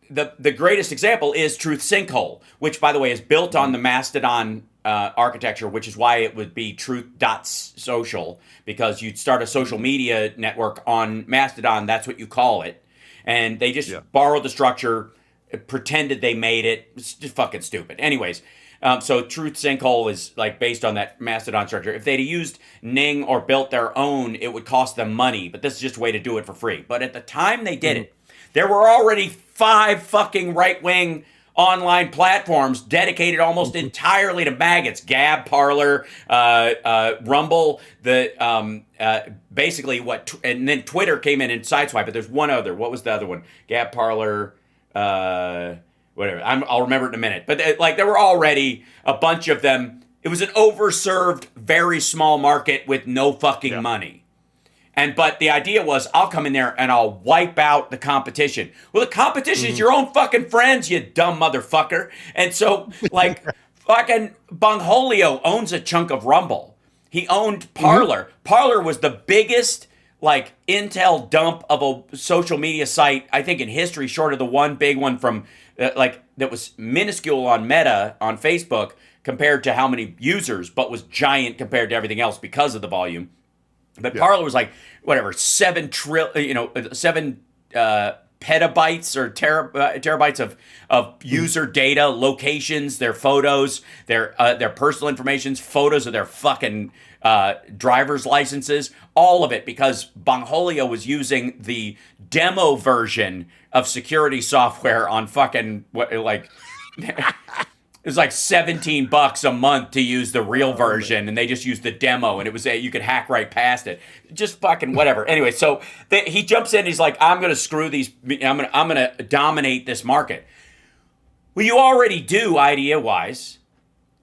the greatest example is Truth Sinkhole, which, by the way, is built on the Mastodon architecture, which is why it would be truth.social, because you'd start a social media network on Mastodon. That's what you call it. And they just borrowed the structure, pretended they made it. It's just fucking stupid. Anyways, so Truth Sinkhole is like based on that Mastodon structure. If they'd used Ning or built their own, it would cost them money, but this is just a way to do it for free. But at the time they did it, there were already 5 fucking right-wing online platforms dedicated almost entirely to maggots. Gab, Parler, Rumble, basically and then Twitter came in and sideswiped, but there's one other. What was the other one? Gab, Parler, whatever. I'll remember it in a minute. But there were already a bunch of them. It was an overserved, very small market with no fucking money. But the idea was, I'll come in there and I'll wipe out the competition. Well, the competition is your own fucking friends, you dumb motherfucker. And so, fucking Bongholio owns a chunk of Rumble. He owned Parler. Parler was the biggest, intel dump of a social media site, I think, in history, short of the one big one from, that was minuscule on Meta on Facebook compared to how many users, but was giant compared to everything else because of the volume. But Parler was 7 petabytes or terabytes of user data, locations, their photos, their personal information, photos of their fucking driver's licenses, all of it, because Bongholio was using the demo version of security software on fucking it was $17 a month to use the real version, and they just used the demo, and it was you could hack right past it. Just fucking whatever. Anyway, so he jumps in. He's like, "I'm gonna screw these. I'm gonna dominate this market." Well, you already do, idea-wise.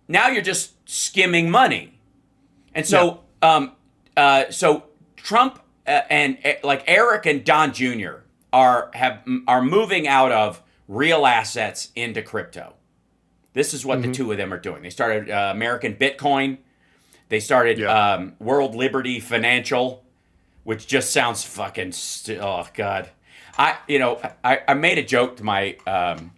Now you're just skimming money, and so so Trump and Eric and Don Jr. are moving out of real assets into crypto. This is what the two of them are doing. They started American Bitcoin, They started World Liberty Financial, which just sounds fucking. Oh God, I made a joke to my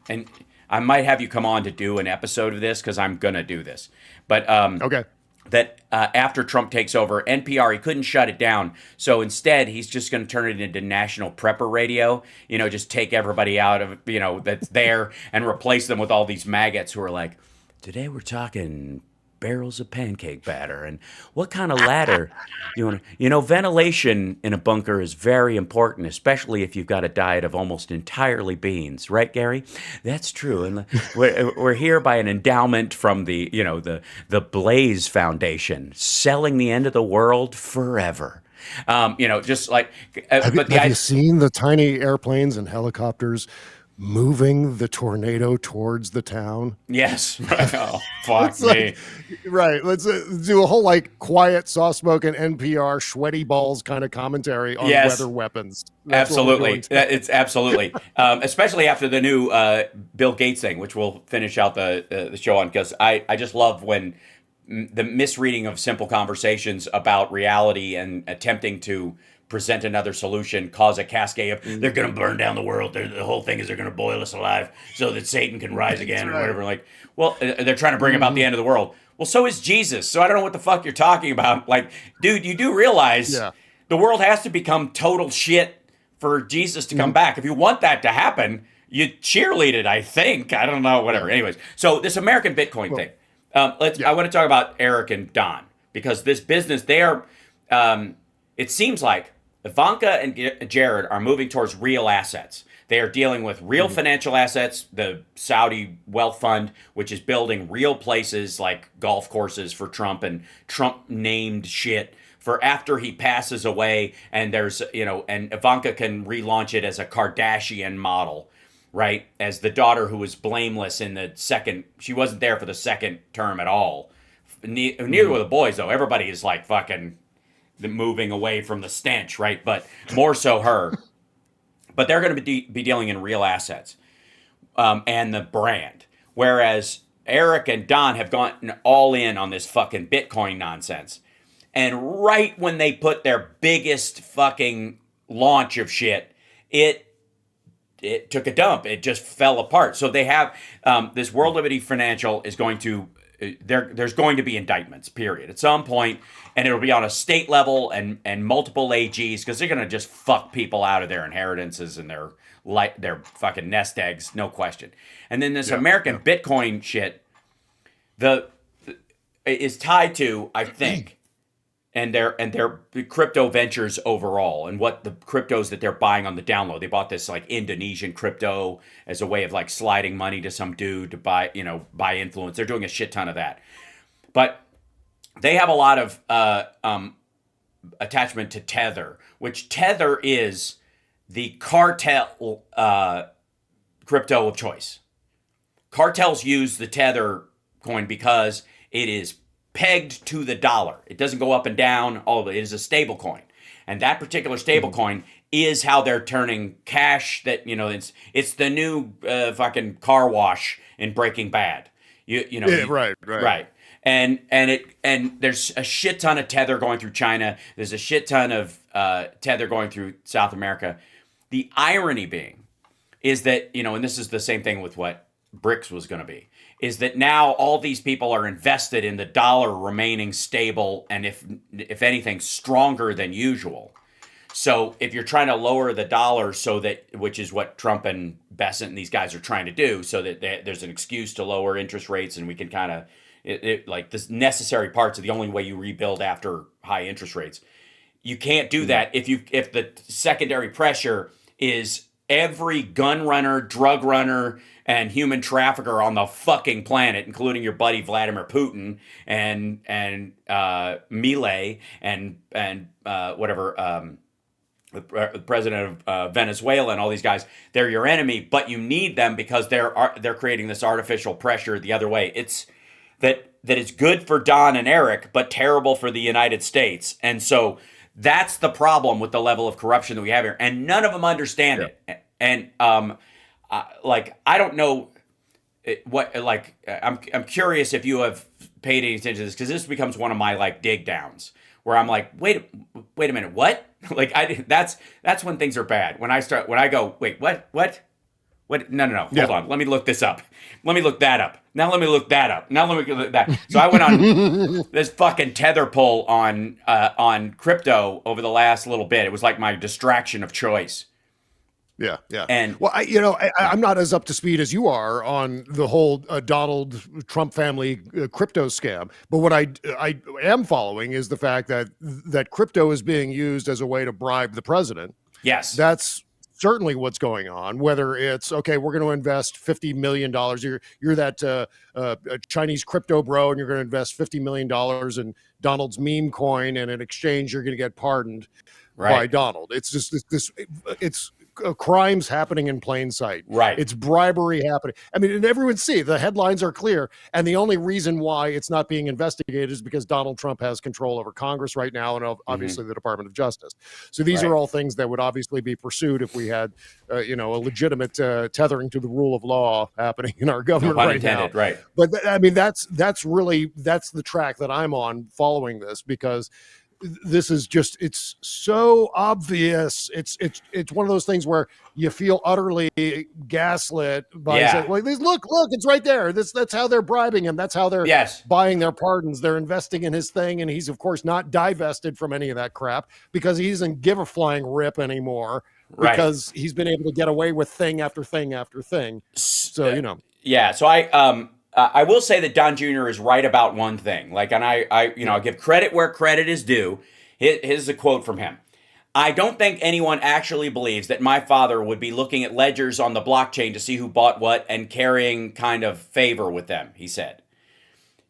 and I might have you come on to do an episode of this because I'm gonna do this, but Okay. that after Trump takes over, NPR, he couldn't shut it down. So instead, he's just going to turn it into national prepper radio, just take everybody out of, that's there and replace them with all these maggots who are like, today we're talking barrels of pancake batter and what kind of ladder you want to, ventilation in a bunker is very important, especially if you've got a diet of almost entirely beans, right, Gary? That's true. And we're here by an endowment from the Blaze Foundation, selling the end of the world forever. Just like have you seen the tiny airplanes and helicopters moving the tornado towards the town? Yes. Oh, fuck me. Right. Let's do a whole quiet, soft spoken NPR sweaty balls kind of commentary on weather weapons. Absolutely. It's absolutely. Especially after the new Bill Gates thing, which we'll finish out the show on, because I just love when the misreading of simple conversations about reality and attempting to present another solution cause a cascade of they're going to burn down the world. The whole thing is they're going to boil us alive so that Satan can rise again or whatever. Like, well, they're trying to bring about the end of the world. Well, so is Jesus. So I don't know what the fuck you're talking about. Like, dude, you do realize the world has to become total shit for Jesus to come back. If you want that to happen, you cheerlead it, I think. I don't know, whatever. Anyways, so this American Bitcoin thing. I want to talk about Eric and Don, because this business, they are, it seems like Ivanka and Jared are moving towards real assets. They are dealing with real financial assets, the Saudi wealth fund, which is building real places like golf courses for Trump and Trump named shit for after he passes away. And there's, and Ivanka can relaunch it as a Kardashian model, right? As the daughter who was blameless in the second, she wasn't there for the second term at all. Neither were the boys, though. Everybody is like fucking moving away from the stench, right? But more so her. But they're going to be dealing in real assets and the brand. Whereas Eric and Don have gotten all in on this fucking Bitcoin nonsense. And right when they put their biggest fucking launch of shit, it took a dump. It just fell apart. So they have this World Liberty Financial is going to, there's going to be indictments, period, at some point, and it'll be on a state level and multiple AGs, because they're going to just fuck people out of their inheritances and their fucking nest eggs, no question. And then this American Bitcoin shit, is tied to, I think, and their crypto ventures overall, and what the cryptos that they're buying on the download. They bought this Indonesian crypto as a way of sliding money to some dude to buy influence. They're doing a shit ton of that, but they have a lot of attachment to Tether, which Tether is the cartel crypto of choice. Cartels use the Tether coin because it is pegged to the dollar. It doesn't go up and down. All of it is a stable coin. And that particular stable coin is how they're turning cash that, it's the new fucking car wash in Breaking Bad. Right. And there's a shit ton of Tether going through China. There's a shit ton of Tether going through South America. The irony being is that, and this is the same thing with what BRICS was going to be, is that now all these people are invested in the dollar remaining stable and if anything stronger than usual. So if you're trying to lower the dollar which is what Trump and Bessent and these guys are trying to do, so that there's an excuse to lower interest rates and we can kind of this necessary parts are the only way you rebuild after high interest rates. You can't do that if the secondary pressure is every gun runner, drug runner, and human trafficker on the fucking planet, including your buddy Vladimir Putin and Milei and the president of Venezuela and all these guys. They're your enemy, but you need them because they're creating this artificial pressure the other way. It's that is good for Don and Eric, but terrible for the United States. And so that's the problem with the level of corruption that we have here, and none of them understand it. And I don't know. I'm curious if you have paid any attention to this, because this becomes one of my like dig downs where I'm like, wait a minute, what? Like that's when things are bad. When I go, wait, what? No. Hold on. Let me look this up. Let me look that up. Now let me look that up. Now let me look that. So I went on this fucking tether pull on crypto over the last little bit. It was like my distraction of choice. Yeah. And well, I'm not as up to speed as you are on the whole Donald Trump family crypto scam. But what I am following is the fact that crypto is being used as a way to bribe the president. Yes, that's certainly what's going on. Whether it's okay, we're going to invest $50 million. You're that Chinese crypto bro, and you're going to invest $50 million in Donald's meme coin, and in exchange, you're going to get pardoned by Donald. It's just it's crimes happening in plain sight. Right. It's bribery happening. I mean, and everyone see the headlines are clear. And the only reason why it's not being investigated is because Donald Trump has control over Congress right now, and obviously the Department of Justice. So these are all things that would obviously be pursued if we had, a legitimate tethering to the rule of law happening in our government right now. Right. But I mean, that's the track that I'm on following this, because this is just, it's so obvious. It's one of those things where you feel utterly gaslit by saying, well, look, it's right there. That's how they're bribing him. That's how they're buying their pardons. They're investing in his thing. And he's of course not divested from any of that crap, because he doesn't give a flying rip anymore, because he's been able to get away with thing after thing after thing. So, Yeah. So I will say that Don Jr. is right about one thing. Like, and I give credit where credit is due. Here's a quote from him. I don't think anyone actually believes that my father would be looking at ledgers on the blockchain to see who bought what and carrying kind of favor with them, he said.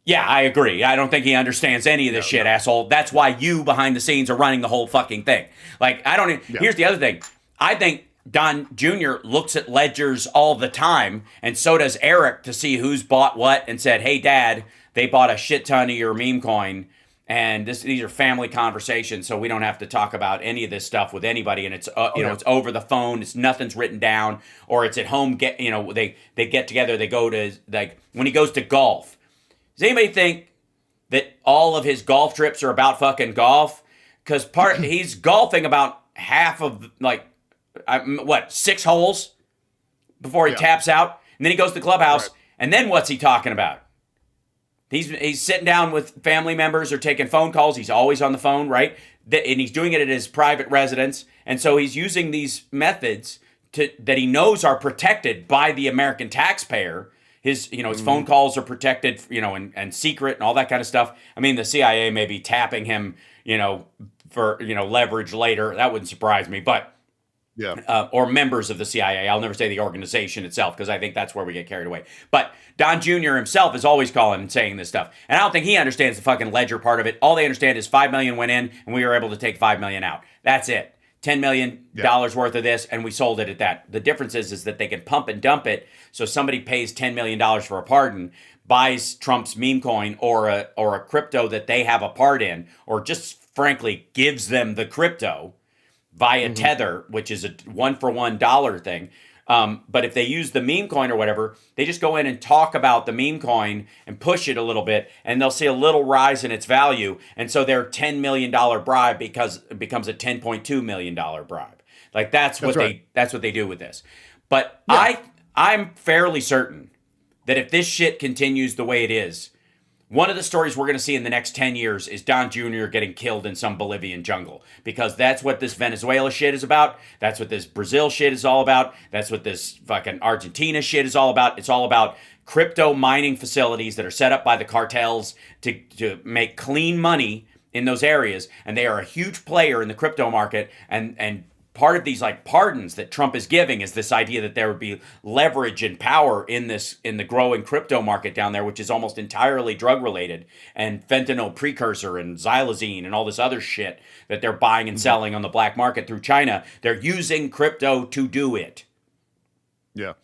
Yeah, I agree. I don't think he understands any of this shit, asshole. That's why you behind the scenes are running the whole fucking thing. Like, here's the other thing. I think Don Jr. looks at ledgers all the time, and so does Eric, to see who's bought what and said, hey, Dad, they bought a shit ton of your meme coin, and these are family conversations, so we don't have to talk about any of this stuff with anybody, and it's it's over the phone, nothing's written down, or it's at home. They get together, they go to, like, when he goes to golf. Does anybody think that all of his golf trips are about fucking golf? Because he's golfing about half of, like, 6 holes before he taps out, and then he goes to the clubhouse, and then what's he talking about? He's sitting down with family members or taking phone calls. He's always on the phone, right? And he's doing it at his private residence, and so he's using these methods that he knows are protected by the American taxpayer. His phone calls are protected, and secret and all that kind of stuff. I mean, the CIA may be tapping him, for leverage later. That wouldn't surprise me, but. Or members of the CIA. I'll never say the organization itself, because I think that's where we get carried away. But Don Jr. himself is always calling and saying this stuff. And I don't think he understands the fucking ledger part of it. All they understand is $5 million went in, and we were able to take $5 million out. That's it. $10 million worth of this, and we sold it at that. The difference is that they can pump and dump it. So somebody pays $10 million for a pardon, buys Trump's meme coin or a crypto that they have a part in, or just frankly gives them the crypto via Tether, which is a $1-for-$1 thing. But if they use the meme coin or whatever, they just go in and talk about the meme coin and push it a little bit, and they'll see a little rise in its value. And so their $10 million bribe becomes a $10.2 million bribe. Like that's what they do with this. But I'm fairly certain that if this shit continues the way it is, one of the stories we're going to see in the next 10 years is Don Jr. getting killed in some Bolivian jungle, because that's what this Venezuela shit is about. That's what this Brazil shit is all about. That's what this fucking Argentina shit is all about. It's all about crypto mining facilities that are set up by the cartels to make clean money in those areas. And they are a huge player in the crypto market. And part of these like pardons that Trump is giving is this idea that there would be leverage and power in the growing crypto market down there, which is almost entirely drug related, and fentanyl precursor and xylazine and all this other shit that they're buying and selling on the black market through China. They're using crypto to do it. Yeah.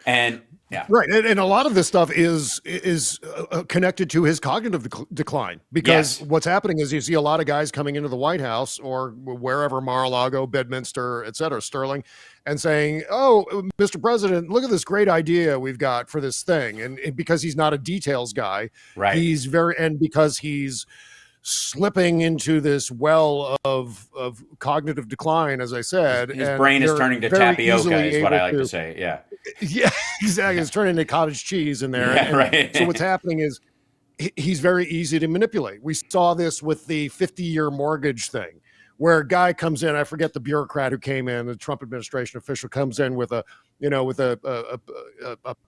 And yeah. Right. And a lot of this stuff is connected to his cognitive decline, because what's happening is you see a lot of guys coming into the White House or wherever, Mar-a-Lago, Bedminster, et cetera, Sterling, and saying, oh, Mr. President, look at this great idea we've got for this thing. And because he's not a details guy, right. and because he's slipping into this well of cognitive decline, as I said. His brain is turning to tapioca, is what I like to say. Yeah. Yeah, exactly. It's turning into cottage cheese in there. Yeah, right. So what's happening is he's very easy to manipulate. We saw this with the 50-year mortgage thing, where a guy comes in, I forget the bureaucrat who came in, the Trump administration official comes in with a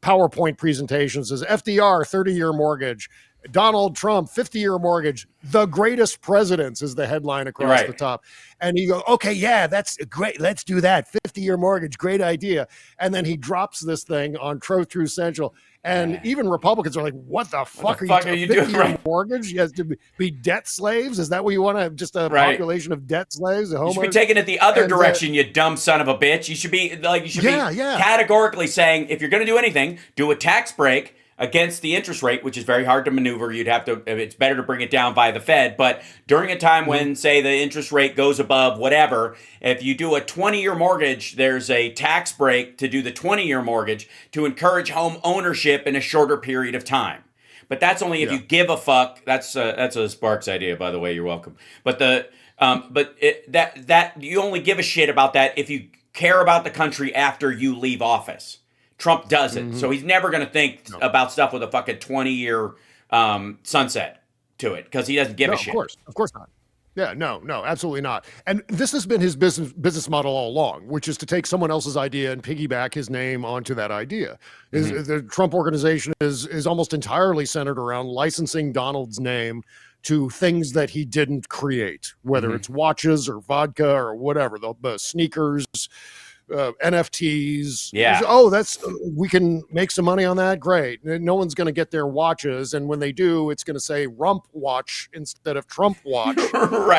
PowerPoint presentation, says FDR 30-year mortgage, Donald Trump 50-year mortgage, the greatest presidents is the headline across the top. And he goes, okay, yeah, that's great. Let's do that. 50-year mortgage, great idea. And then he drops this thing on Truth Central. And even Republicans are like, what the fuck are you doing? 50-year mortgage? You have to be debt slaves? Is that what you want to, just a population of debt slaves? You should be taking it the other direction, you dumb son of a bitch. You should be categorically saying, if you're going to do anything, do a tax break against the interest rate, which is very hard to maneuver. You'd have to, it's better to bring it down by the Fed. But during a time when, say, the interest rate goes above whatever, if you do a 20-year mortgage, there's a tax break to do the 20-year mortgage to encourage home ownership in a shorter period of time. But that's only if you give a fuck. That's a Sparks idea, by the way. You're welcome. But that you only give a shit about that if you care about the country after you leave office. Trump doesn't. So he's never going to think about stuff with a fucking 20-year sunset to it, because he doesn't give a shit. Of course not. Yeah, no, absolutely not. And this has been his business model all along, which is to take someone else's idea and piggyback his name onto that idea. The Trump organization is almost entirely centered around licensing Donald's name to things that he didn't create, whether it's watches or vodka or whatever, the sneakers, NFTs. We can make some money on that. Great. No one's going to get their watches, and when they do, it's going to say Rump Watch instead of Trump Watch,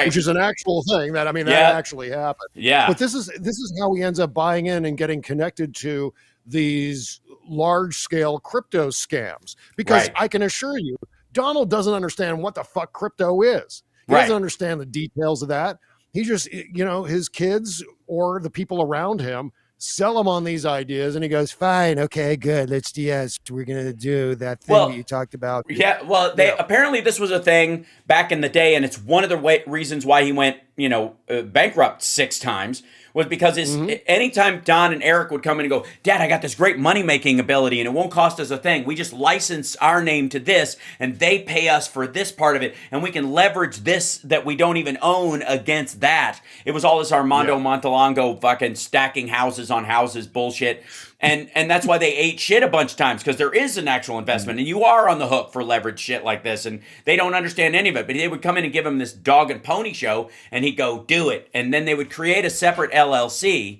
which is an actual thing. That actually happened. Yeah. But this is how he ends up buying in and getting connected to these large scale crypto scams, because I can assure you, Donald doesn't understand what the fuck crypto is. He doesn't understand the details of that. He just, his kids or the people around him sell him on these ideas, and he goes, fine, okay, good, we're going to do that thing that you talked about. Yeah, well, apparently this was a thing back in the day, and it's one of the reasons why he went, bankrupt 6 times, was because anytime Don and Eric would come in and go, Dad, I got this great money-making ability, and it won't cost us a thing. We just license our name to this, and they pay us for this part of it, and we can leverage this that we don't even own against that. It was all this Armando Montalongo fucking stacking houses on houses bullshit. And that's why they ate shit a bunch of times, because there is an actual investment, and you are on the hook for leverage shit like this, and they don't understand any of it. But they would come in and give him this dog and pony show, and he'd go, do it. And then they would create a separate LLC,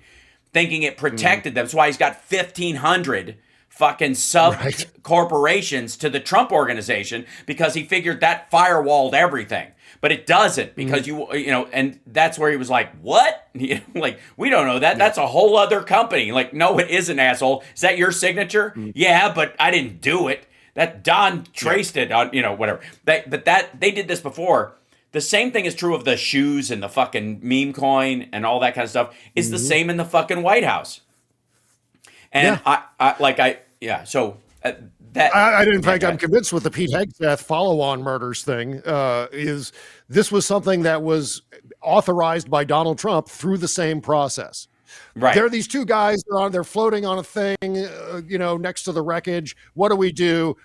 thinking it protected them. That's why he's got 1,500 fucking corporations to the Trump organization, because he figured that firewalled everything. But it doesn't, because and that's where he was like, what? Like, we don't know that. That's a whole other company. Like, no, it isn't, asshole. Is that your signature? Yeah, but I didn't do it. That Don traced it on, whatever. They did this before. The same thing is true of the shoes and the fucking meme coin and all that kind of stuff. It's the same in the fucking White House. And in fact, I'm convinced with the Pete Hegseth follow-on murders thing, is this was something that was authorized by Donald Trump through the same process. Right. There are these two guys, they're floating on a thing, next to the wreckage. What do we do?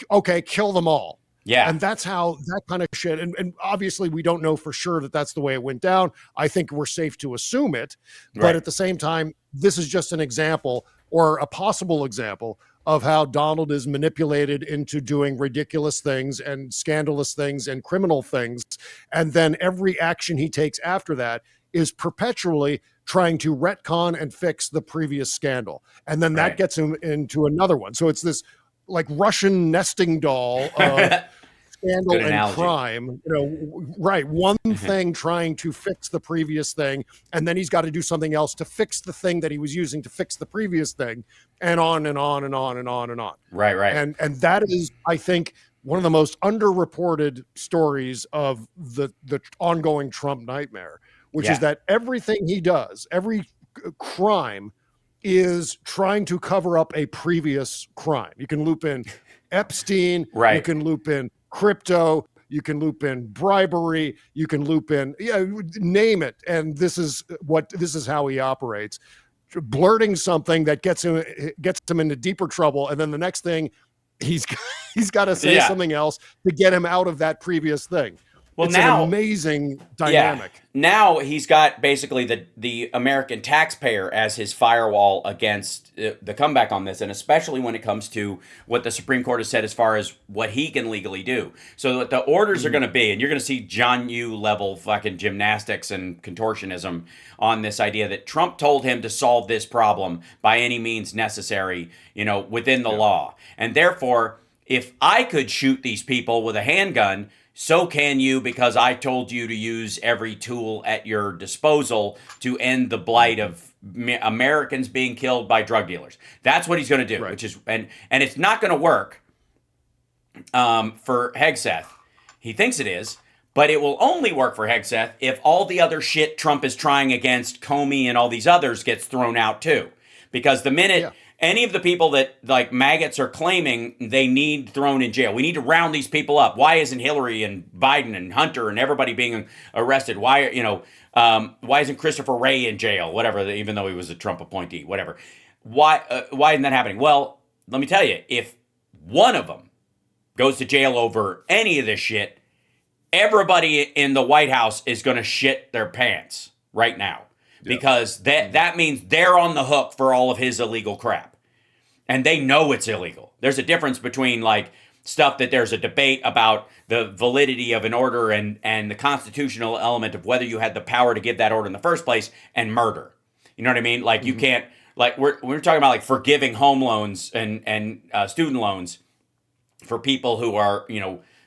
Okay, kill them all. Yeah. And that's how that kind of shit. And obviously we don't know for sure that that's the way it went down. I think we're safe to assume it. But at the same time, this is just an example, or a possible example, of how Donald is manipulated into doing ridiculous things and scandalous things and criminal things. And then every action he takes after that is perpetually trying to retcon and fix the previous scandal. And then that gets him into another one. So it's this like Russian nesting doll of scandal and crime, right. One thing trying to fix the previous thing, and then he's got to do something else to fix the thing that he was using to fix the previous thing, and on and on and on and on and on. Right. And that is, I think, one of the most underreported stories of the ongoing Trump nightmare, which is that everything he does, every crime, is trying to cover up a previous crime. You can loop in Epstein, you can loop in crypto, you can loop in bribery, you can loop in, name it. And this is how he operates. Blurting something that gets him into deeper trouble, and then the next thing he's got to say something else to get him out of that previous thing. Well, it's an amazing dynamic. Yeah. Now he's got basically the American taxpayer as his firewall against the comeback on this, and especially when it comes to what the Supreme Court has said as far as what he can legally do. So what the orders are going to be, and you're going to see John Yoo level fucking gymnastics and contortionism on this idea that Trump told him to solve this problem by any means necessary, within the law. And therefore, if I could shoot these people with a handgun, so can you, because I told you to use every tool at your disposal to end the blight of Americans being killed by drug dealers. That's what he's going to do, which is, and it's not going to work for Hegseth. He thinks it is, but it will only work for Hegseth if all the other shit Trump is trying against Comey and all these others gets thrown out too. Because the minute any of the people that like maggots are claiming they need thrown in jail, we need to round these people up. Why isn't Hillary and Biden and Hunter and everybody being arrested? Why isn't Christopher Wray in jail? Whatever, even though he was a Trump appointee, whatever. Why isn't that happening? Well, let me tell you, if one of them goes to jail over any of this shit, everybody in the White House is going to shit their pants right now. Because that means they're on the hook for all of his illegal crap. And they know it's illegal. There's a difference between like stuff that there's a debate about the validity of an order and the constitutional element of whether you had the power to give that order in the first place, and murder. You know what I mean? Like you can't, like we're talking about like forgiving home loans and student loans for people who are,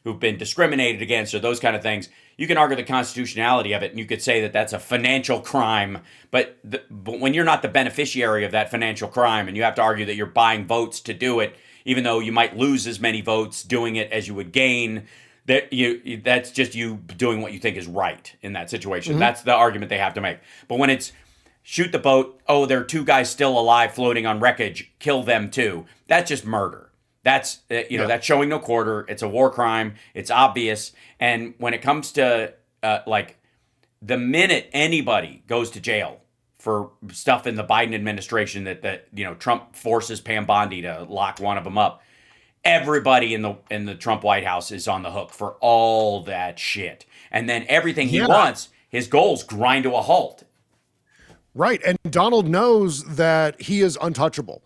who've been discriminated against or those kind of things. You can argue the constitutionality of it, and you could say that that's a financial crime, but when you're not the beneficiary of that financial crime, and you have to argue that you're buying votes to do it, even though you might lose as many votes doing it as you would gain, that's just you doing what you think is right in that situation. That's the argument they have to make. But when it's shoot the boat, oh, there are two guys still alive floating on wreckage, kill them too, that's just murder. That's, that's showing no quarter. It's a war crime. It's obvious. And when it comes to, the minute anybody goes to jail for stuff in the Biden administration that Trump forces Pam Bondi to lock one of them up, everybody in the Trump White House is on the hook for all that shit. And then everything he wants, his goals grind to a halt. Right. And Donald knows that he is untouchable.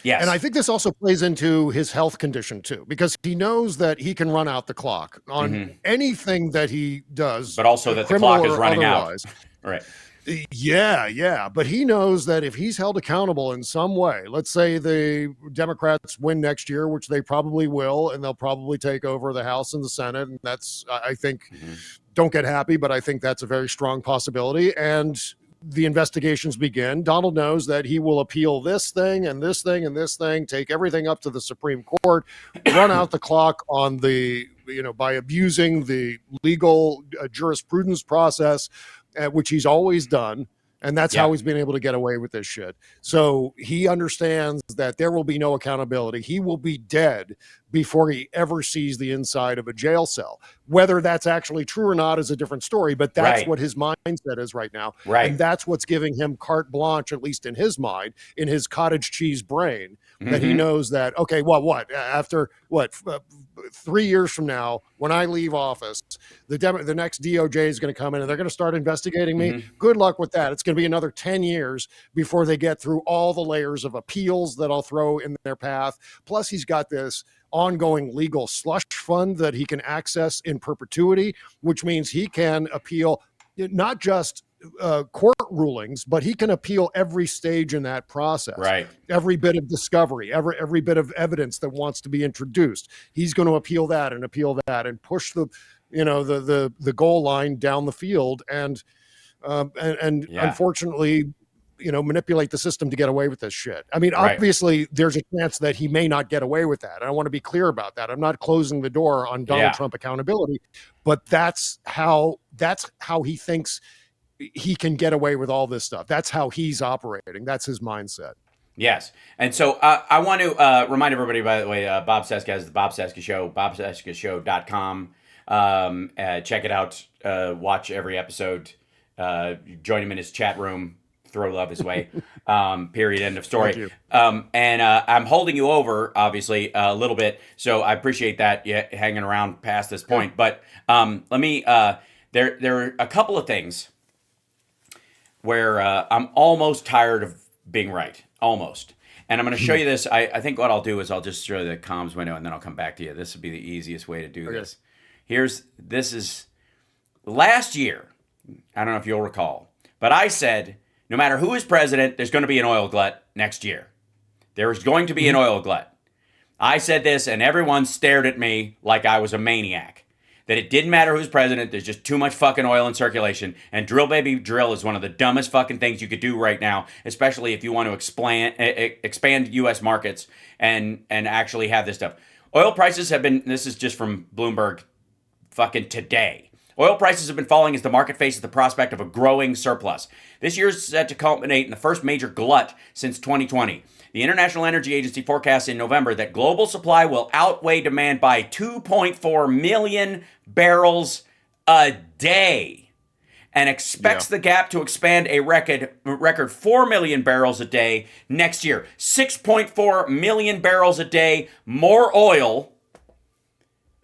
Yes. And I think this also plays into his health condition too, because he knows that he can run out the clock on anything that he does. But also that the clock is running out. Right. Yeah. But he knows that if he's held accountable in some way, let's say the Democrats win next year, which they probably will, and they'll probably take over the House and the Senate. And that's, I think, don't get happy, but I think that's a very strong possibility. And the investigations begin. Donald knows that he will appeal this thing and this thing and this thing, take everything up to the Supreme Court, run out the clock on by abusing the legal jurisprudence process, which he's always done. And that's how he's been able to get away with this shit. So he understands that there will be no accountability. He will be dead before he ever sees the inside of a jail cell. Whether that's actually true or not is a different story, but that's what his mindset is right now. Right. And that's what's giving him carte blanche, at least in his mind, in his cottage cheese brain, that he knows that, okay, after 3 years from now, when I leave office, the next DOJ is going to come in and they're going to start investigating me. Good luck with that. It's going to be another 10 years before they get through all the layers of appeals that I'll throw in their path. Plus, he's got this ongoing legal slush fund that he can access in perpetuity, which means he can appeal not just court rulings, but he can appeal every stage in that process. Right. Every bit of discovery, every bit of evidence that wants to be introduced, he's going to appeal that and push the goal line down the field and unfortunately, manipulate the system to get away with this shit. I mean, obviously, there's a chance that he may not get away with that. And I want to be clear about that. I'm not closing the door on Donald Trump accountability, but that's how he thinks he can get away with all this stuff. That's how he's operating. That's his mindset. Yes. And so I want to remind everybody, by the way, Bob Cesca has the Bob Cesca Show, bobcescashow.com. Check it out. Watch every episode. Join him in his chat room. Throw love his way. Period. End of story. And I'm holding you over, obviously, a little bit. So I appreciate that you hanging around past this point. But let me, there are a couple of things where I'm almost tired of being right. Almost. And I'm going to show you this. I think what I'll do is I'll just show the comms window and then I'll come back to you. This would be the easiest way to do this. This is last year. I don't know if you'll recall, but I said, no matter who is president, there's going to be an oil glut next year. There's going to be an oil glut. I said this and everyone stared at me like I was a maniac. That it didn't matter who's president, there's just too much fucking oil in circulation. And drill baby drill is one of the dumbest fucking things you could do right now, especially if you want to expand U.S. markets and actually have this stuff. Oil prices have been, this is just from Bloomberg fucking today. Oil prices have been falling as the market faces the prospect of a growing surplus. This year is set to culminate in the first major glut since 2020. The International Energy Agency forecasts in November that global supply will outweigh demand by 2.4 million barrels a day and expects the gap to expand a record 4 million barrels a day next year. 6.4 million barrels a day more oil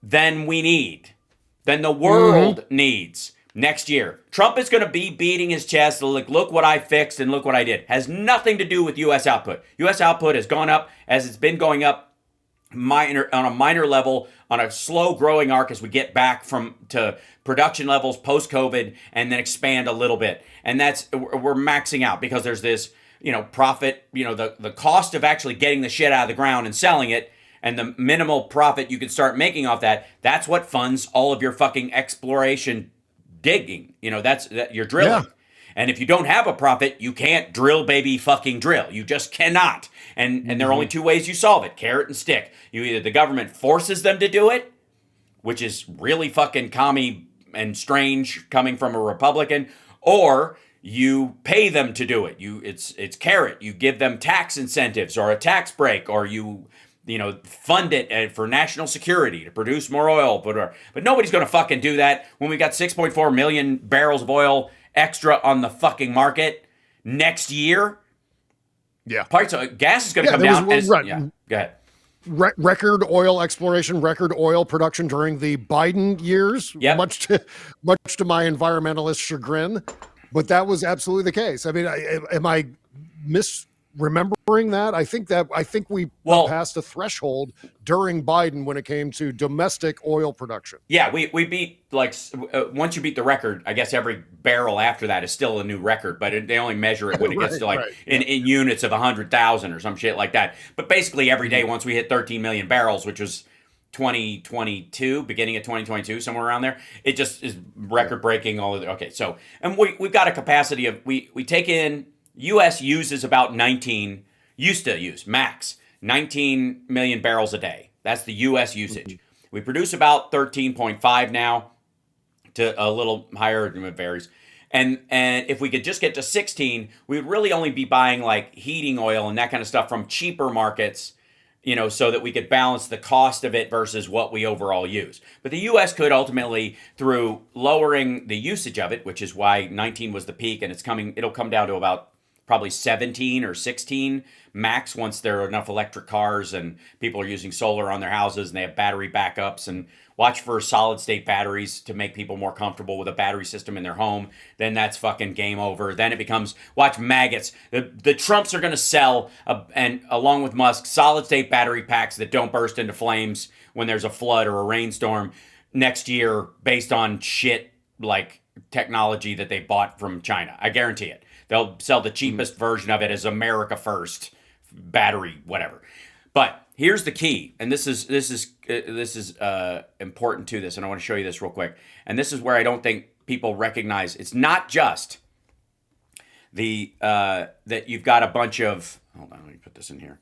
than we need, than the world needs next year. Trump is going to be beating his chest, like, look what I fixed and look what I did. Has nothing to do with U.S. output. U.S. output has gone up as it's been going up on a minor level, on a slow growing arc as we get back to production levels post-COVID and then expand a little bit. And we're maxing out because there's this, profit, the cost of actually getting the shit out of the ground and selling it and the minimal profit you can start making off that. That's what funds all of your fucking exploration digging. That's you're drilling. Yeah. And if you don't have a profit, you can't drill, baby, fucking drill. You just cannot. And there are only two ways you solve it, carrot and stick. Either the government forces them to do it, which is really fucking commie and strange coming from a Republican, or you pay them to do it. It's carrot. You give them tax incentives or a tax break, or you fund it for national security to produce more oil. But nobody's going to fucking do that when we got 6.4 million barrels of oil extra on the fucking market next year. Yeah. Gas is going to come down. Go ahead. Record oil exploration, record oil production during the Biden years, much to my environmentalist chagrin. But that was absolutely the case. I mean, am I misremembering that? I think we passed a threshold during Biden when it came to domestic oil production. Yeah, we beat, once you beat the record, I guess every barrel after that is still a new record, but they only measure it when it gets to in units of 100,000 or some shit like that. But basically every day once we hit 13 million barrels, which was 2022, beginning of 2022, somewhere around there, it just is record breaking all of the, okay. So, and we've got a capacity of, we take in, U.S. uses about 19 million barrels a day. That's the U.S. usage. We produce about 13.5 now, to a little higher, it varies. And if we could just get to 16, we would really only be buying like heating oil and that kind of stuff from cheaper markets, so that we could balance the cost of it versus what we overall use. But the U.S. could ultimately, through lowering the usage of it, which is why 19 was the peak, and it'll come down to about probably 17 or 16 max once there are enough electric cars and people are using solar on their houses and they have battery backups, and watch for solid state batteries to make people more comfortable with a battery system in their home. Then that's fucking game over. Then it becomes, watch maggots. The Trumps are going to sell, and along with Musk, solid state battery packs that don't burst into flames when there's a flood or a rainstorm next year based on shit like technology that they bought from China. I guarantee it. They'll sell the cheapest version of it as America First battery, whatever. But here's the key, and this is important to this, and I want to show you this real quick. And this is where I don't think people recognize it's not just the that you've got a bunch of. Hold on, let me put this in here.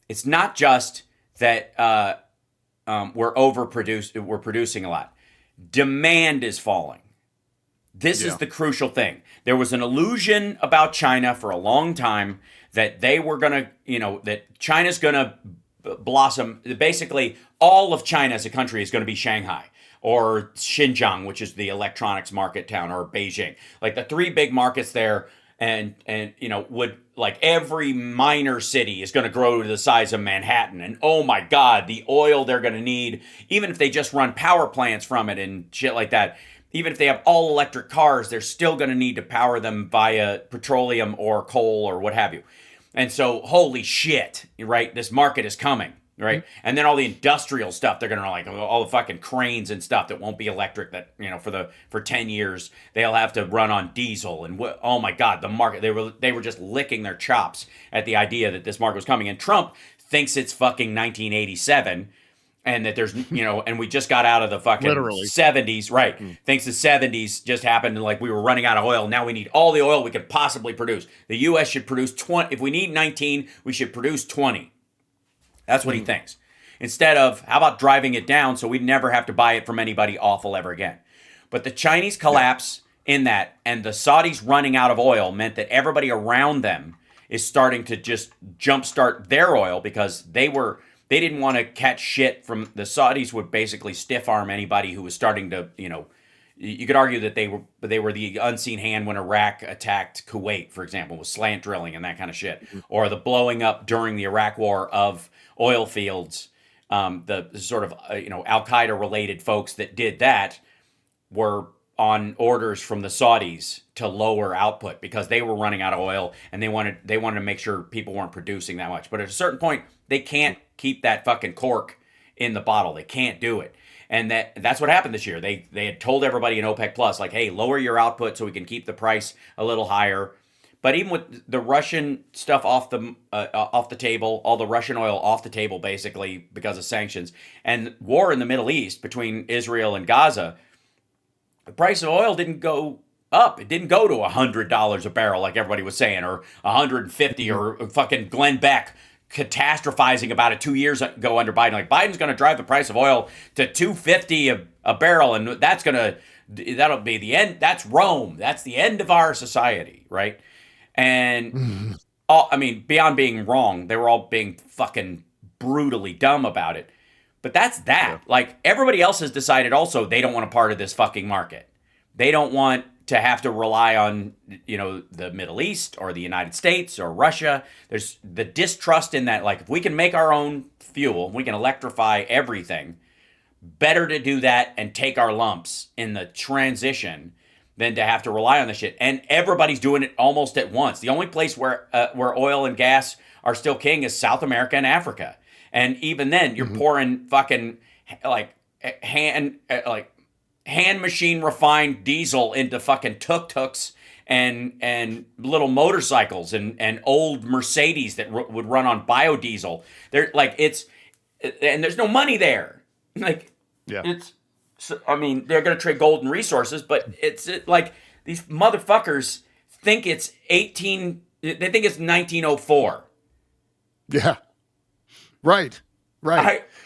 It's not just that we're producing a lot. Demand is falling. This is the crucial thing. There was an illusion about China for a long time that they were going to, that China's going to blossom. Basically, all of China as a country is going to be Shanghai or Xinjiang, which is the electronics market town, or Beijing. Like the three big markets there, and would like every minor city is going to grow to the size of Manhattan. And oh my God, the oil they're going to need, even if they just run power plants from it and shit like that. Even if they have all electric cars, they're still going to need to power them via petroleum or coal or what have you. And so, holy shit, right? This market is coming, right? Mm-hmm. And then all the industrial stuff, they're going to like all the fucking cranes and stuff that won't be electric that, for 10 years, they'll have to run on diesel. And oh my God, the market, they were just licking their chops at the idea that this market was coming. And Trump thinks it's fucking 1987. And that there's, and we just got out of the fucking 70s, right? Thinks the 70s just happened and like we were running out of oil. Now we need all the oil we could possibly produce. The U.S. should produce 20. If we need 19, we should produce 20. That's what he thinks. Instead of, how about driving it down so we never have to buy it from anybody awful ever again? But the Chinese collapse in that and the Saudis running out of oil meant that everybody around them is starting to just jumpstart their oil because they didn't want to catch shit from the Saudis. Would basically stiff arm anybody who was starting to, you could argue that they were the unseen hand when Iraq attacked Kuwait, for example, with slant drilling and that kind of shit, or the blowing up during the Iraq War of oil fields. The sort of Al-Qaeda related folks that did that were on orders from the Saudis to lower output because they were running out of oil and they wanted to make sure people weren't producing that much. But at a certain point, they can't keep that fucking cork in the bottle. They can't do it. And that's what happened this year. They had told everybody in OPEC Plus, like, hey, lower your output so we can keep the price a little higher. But even with the Russian stuff off the table, all the Russian oil off the table, basically because of sanctions, and war in the Middle East between Israel and Gaza, the price of oil didn't go up. It didn't go to $100 a barrel like everybody was saying, or $150, or fucking Glenn Beck catastrophizing about it 2 years ago under Biden. Like, Biden's going to drive the price of oil to $250 a barrel, and that'll be the end. That's Rome. That's the end of our society, right? And beyond being wrong, they were all being fucking brutally dumb about it. But that's that. Yeah. Like, everybody else has decided also they don't want a part of this fucking market. They don't want to have to rely on, the Middle East or the United States or Russia. There's the distrust in that, like, if we can make our own fuel, we can electrify everything, better to do that and take our lumps in the transition than to have to rely on the shit. And everybody's doing it almost at once. The only place where oil and gas are still king is South America and Africa. And even then, you're pouring fucking hand machine refined diesel into fucking tuk-tuks and little motorcycles and old Mercedes that would run on biodiesel. They're like, and there's no money there. Like, they're going to trade golden resources, but it's like these motherfuckers think it's 1904. Yeah. Right.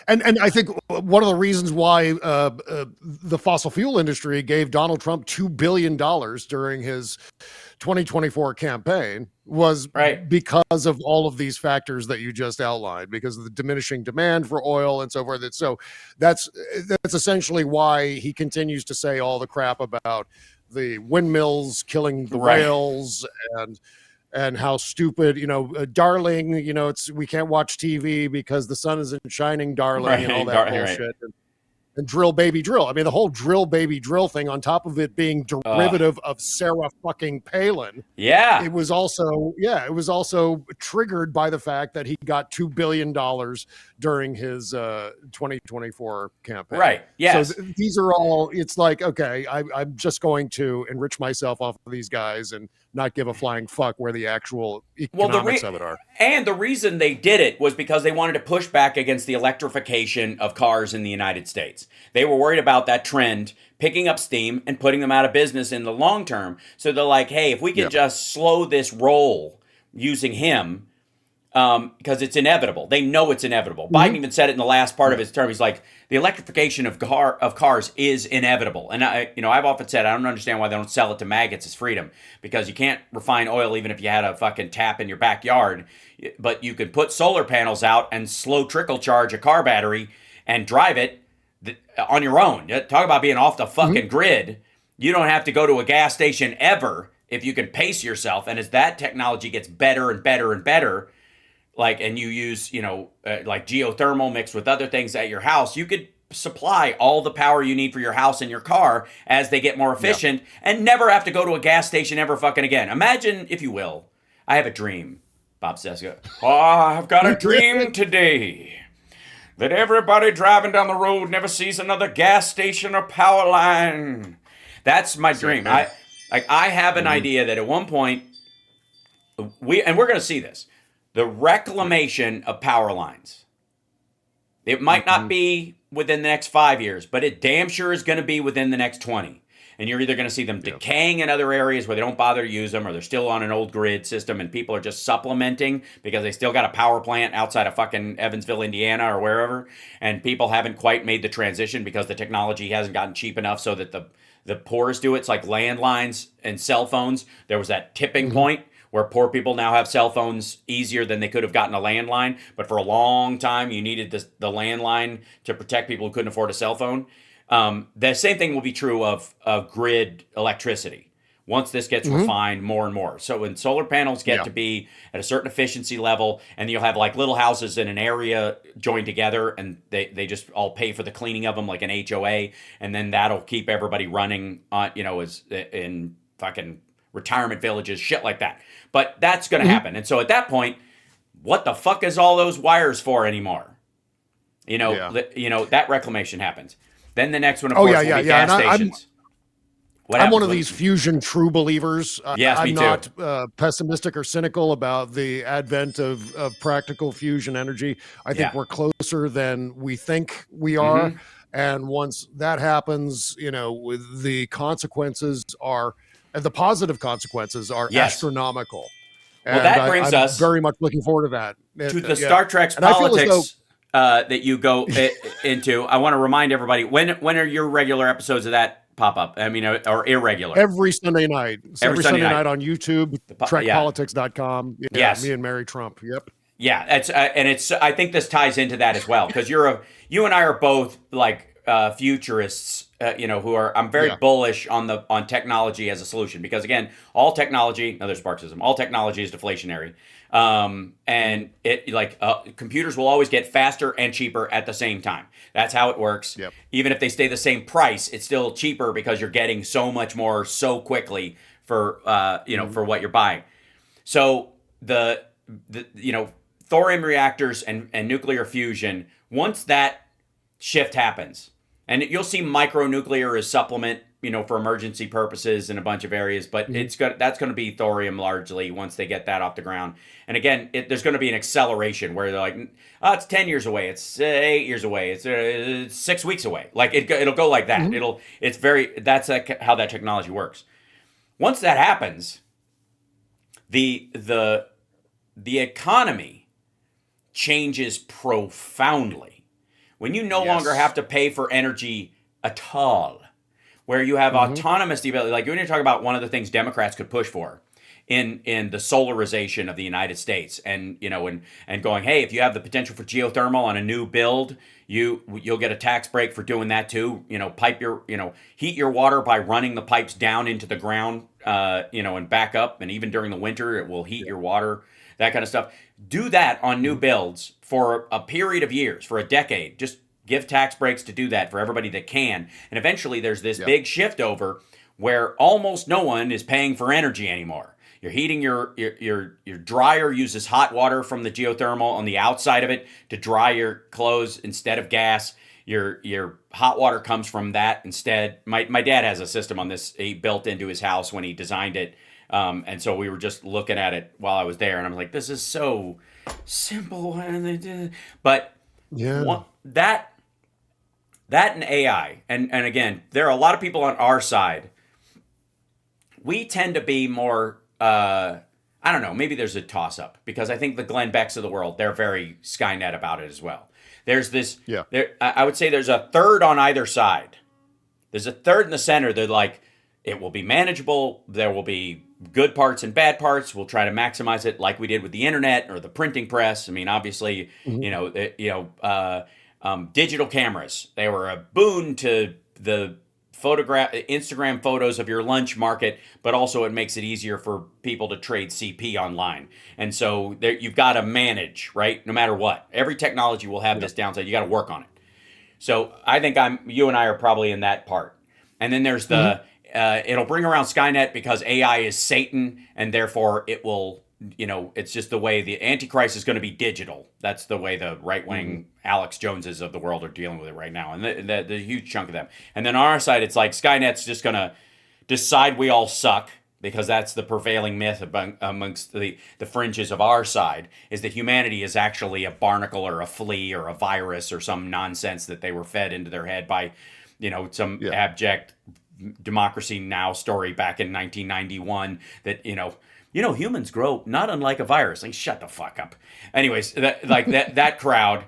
And I think one of the reasons why the fossil fuel industry gave Donald Trump $2 billion during his 2024 campaign was because of all of these factors that you just outlined, because of the diminishing demand for oil and so forth. So that's essentially why he continues to say all the crap about the windmills killing the whales and how stupid, darling, we can't watch TV because the sun isn't shining, darling, and all that bullshit. and drill baby drill. I mean, the whole drill baby drill thing, on top of it being derivative of Sarah fucking Palin. Yeah. It was also triggered by the fact that he got $2 billion during his 2024 campaign. Right. Yes. So these are all, it's like, okay, I'm just going to enrich myself off of these guys and not give a flying fuck where the actual economics of it are. And the reason they did it was because they wanted to push back against the electrification of cars in the United States. They were worried about that trend picking up steam and putting them out of business in the long term. So they're like, hey, if we can just slow this roll using him, because it's inevitable. They know it's inevitable. Biden even said it in the last part of his term. He's like, the electrification of cars is inevitable. And I've often said, I don't understand why they don't sell it to maggots as freedom, because you can't refine oil even if you had a fucking tap in your backyard. But you can put solar panels out and slow trickle charge a car battery and drive it on your own. Talk about being off the fucking grid. You don't have to go to a gas station ever if you can pace yourself. And as that technology gets better and better and better, and you use, like geothermal mixed with other things at your house, you could supply all the power you need for your house and your car as they get more efficient and never have to go to a gas station ever fucking again. Imagine, if you will, I have a dream, Bob Cesca. Oh, I've got a dream today that everybody driving down the road never sees another gas station or power line. That's my dream. I have an idea that at one point, we're going to see this. The reclamation of power lines. It might not be within the next 5 years, but it damn sure is going to be within the next 20. And you're either going to see them decaying in other areas where they don't bother to use them, or they're still on an old grid system and people are just supplementing because they still got a power plant outside of fucking Evansville, Indiana or wherever. And people haven't quite made the transition because the technology hasn't gotten cheap enough so that the poorest do it. It's like landlines and cell phones. There was that tipping point where poor people now have cell phones easier than they could have gotten a landline. But for a long time, you needed the landline to protect people who couldn't afford a cell phone. The same thing will be true of grid electricity once this gets refined more and more. So when solar panels get to be at a certain efficiency level, and you'll have like little houses in an area joined together, and they just all pay for the cleaning of them like an HOA, and then that'll keep everybody running on, as in fucking retirement villages, shit like that. But that's going to happen. And so at that point, what the fuck is all those wires for anymore? That reclamation happens. Then the next one, of course, will be gas stations. I'm one of these fusion true believers. Yes, I'm me too. not pessimistic or cynical about the advent of practical fusion energy. I think we're closer than we think we are. And once that happens, with the consequences are... And the positive consequences are astronomical. Well, and that brings us very much looking forward to that. To the Star Trek's politics that you go into. I want to remind everybody, when are your regular episodes of that pop up? I mean, or irregular? Every Sunday night. Every Sunday night on YouTube, trekpolitics.com. Yes. Me and Mary Trump. Yep. Yeah, it's I think this ties into that as well, because you and I are both like futurists. I'm very bullish on technology as a solution, because again, all technology, another Sparksism, all technology is deflationary. And it computers will always get faster and cheaper at the same time. That's how it works. Yep. Even if they stay the same price, it's still cheaper because you're getting so much more so quickly for for what you're buying. So the thorium reactors and nuclear fusion, once that shift happens, and you'll see micronuclear as supplement, for emergency purposes in a bunch of areas, but that's going to be thorium largely once they get that off the ground. And again, there's going to be an acceleration where they're like, it's 10 years away, it's 8 years away, it's 6 weeks away. Like it'll go like that. That's how that technology works. Once that happens, the economy changes profoundly. When you no longer have to pay for energy at all, where you have autonomous ability, like when you're talking about one of the things Democrats could push for in the solarization of the United States, and and going, hey, if you have the potential for geothermal on a new build, you'll get a tax break for doing that too. Heat your water by running the pipes down into the ground, and back up, and even during the winter it will heat your water. That kind of stuff. Do that on new builds for a period of years, for a decade. Just give tax breaks to do that for everybody that can. And eventually there's this big shift over where almost no one is paying for energy anymore. You're heating your dryer uses hot water from the geothermal on the outside of it to dry your clothes instead of gas. Your hot water comes from that instead. My dad has a system on this he built into his house when he designed it. And so we were just looking at it while I was there, and I'm like, this is so simple. But that and AI, and again, there are a lot of people on our side. We tend to be more, I don't know, maybe there's a toss-up, because I think the Glenn Becks of the world, they're very Skynet about it as well. There's this, I would say there's a third on either side. There's a third in the center. They're like, it will be manageable. There will be good parts and bad parts. We'll try to maximize it like we did with the internet or the printing press. I mean, obviously, digital cameras, they were a boon to the Instagram photos of your lunch market, but also it makes it easier for people to trade CP online. And so you've got to manage, right? No matter what, every technology will have this downside. You got to work on it. So I think you and I are probably in that part. And then there's the, it'll bring around Skynet because AI is Satan, and therefore it will, it's just the way the Antichrist is going to be digital. That's the way the right-wing Alex Joneses of the world are dealing with it right now. And the huge chunk of them. And then on our side, it's like Skynet's just going to decide we all suck, because that's the prevailing myth amongst the fringes of our side, is that humanity is actually a barnacle or a flea or a virus or some nonsense that they were fed into their head by, some abject Democracy Now! Story back in 1991 that, humans grow not unlike a virus. Like, shut the fuck up. Anyways, that crowd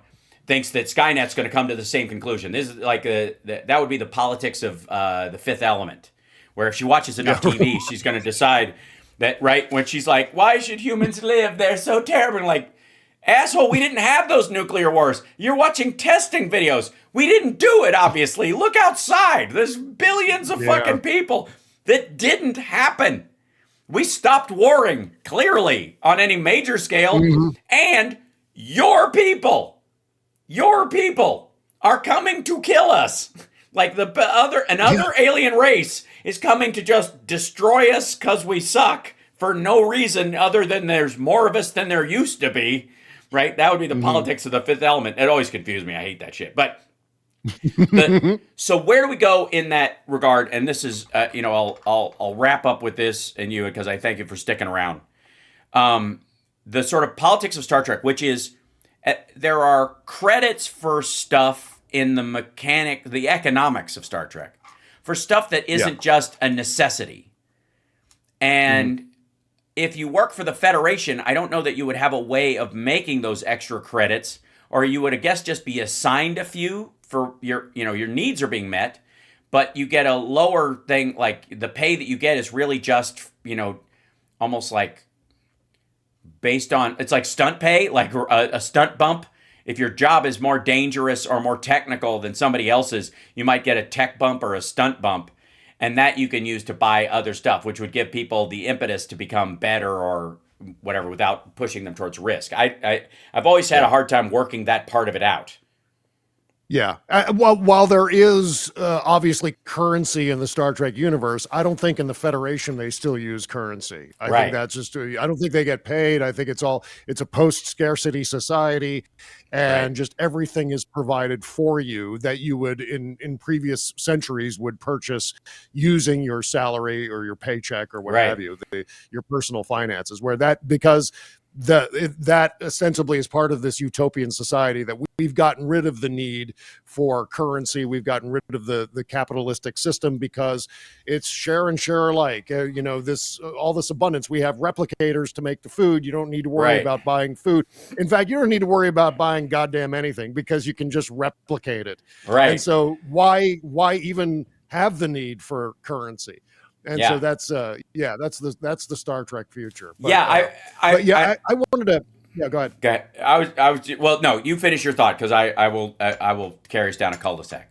thinks that Skynet's going to come to the same conclusion. This is like that would be the politics of the Fifth Element, where if she watches enough TV, she's going to decide that, right, when she's like, why should humans live? They're so terrible. And like, asshole, we didn't have those nuclear wars. You're watching testing videos. We didn't do it, obviously. Look outside. There's billions of fucking people. That didn't happen. We stopped warring, clearly, on any major scale. And your people are coming to kill us. Like another alien race is coming to just destroy us because we suck for no reason other than there's more of us than there used to be, right? That would be the politics of the Fifth Element. It always confused me. I hate that shit. But so where do we go in that regard? And this is, I'll wrap up with this, and you, because I thank you for sticking around. The sort of politics of Star Trek, which is there are credits for stuff in the economics of Star Trek, for stuff that isn't just a necessity. And if you work for the Federation, I don't know that you would have a way of making those extra credits, or you would, I guess, just be assigned a few for your needs are being met, but you get a lower thing. Like the pay that you get is really just, almost like based on, it's like stunt pay, like a stunt bump. If your job is more dangerous or more technical than somebody else's, you might get a tech bump or a stunt bump. And that you can use to buy other stuff, which would give people the impetus to become better or whatever without pushing them towards risk. I've always had a hard time working that part of it out. Yeah. While there is obviously currency in the Star Trek universe, I don't think in the Federation they still use currency. I think that's just, I don't think they get paid. I think it's a post-scarcity society, and just everything is provided for you that you would in previous centuries would purchase using your salary or your paycheck or what have you, your personal finances, because that ostensibly is part of this utopian society that we've gotten rid of the need for currency. We've gotten rid of the capitalistic system because it's share and share alike. All this abundance. We have replicators to make the food. You don't need to worry about buying food. In fact, you don't need to worry about buying goddamn anything because you can just replicate it. Right. And so why even have the need for currency? And so that's the Star Trek future. But, I wanted to. Yeah, go ahead. Okay. I was. Well, no, you finish your thought, because I will carry us down a cul-de-sac.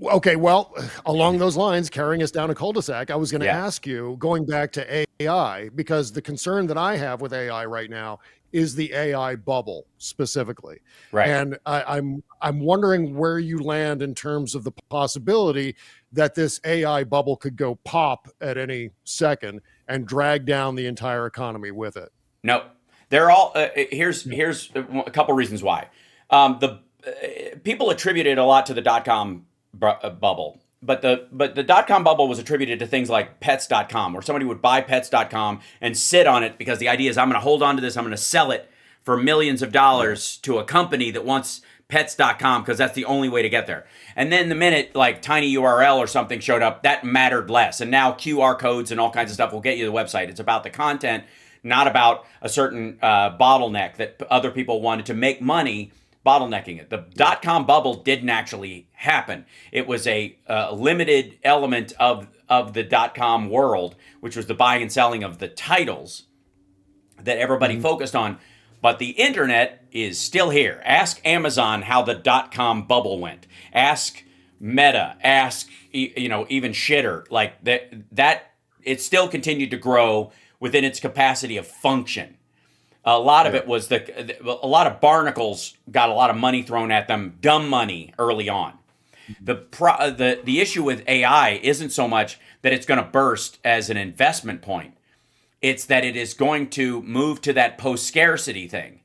Okay, well, along those lines, carrying us down a cul-de-sac, I was going to ask you, going back to AI, because the concern that I have with AI right now is the AI bubble specifically. Right. And I'm wondering where you land in terms of the possibility that this AI bubble could go pop at any second and drag down the entire economy with it. No, they're all. Here's a couple reasons why. The people attributed a lot to the dot-com bubble, but the dot-com bubble was attributed to things like pets.com, where somebody would buy pets.com and sit on it because the idea is I'm going to hold on to this, I'm going to sell it for millions of dollars to a company that wants pets.com because that's the only way to get there. And then the minute like tiny URL or something showed up, that mattered less. And now QR codes and all kinds of stuff will get you to the website. It's about the content, not about a certain bottleneck that other people wanted to make money bottlenecking it. The dot-com bubble didn't actually happen. It was a limited element of the dot-com world, which was the buying and selling of the titles that everybody focused on. But the internet is still here. Ask Amazon how the dot-com bubble went. Ask Meta. Ask, even Shitter. Like that it still continued to grow within its capacity of function. A lot of it was a lot of barnacles got a lot of money thrown at them, dumb money early on. The issue with AI isn't so much that it's going to burst as an investment point. It's that it is going to move to that post-scarcity thing.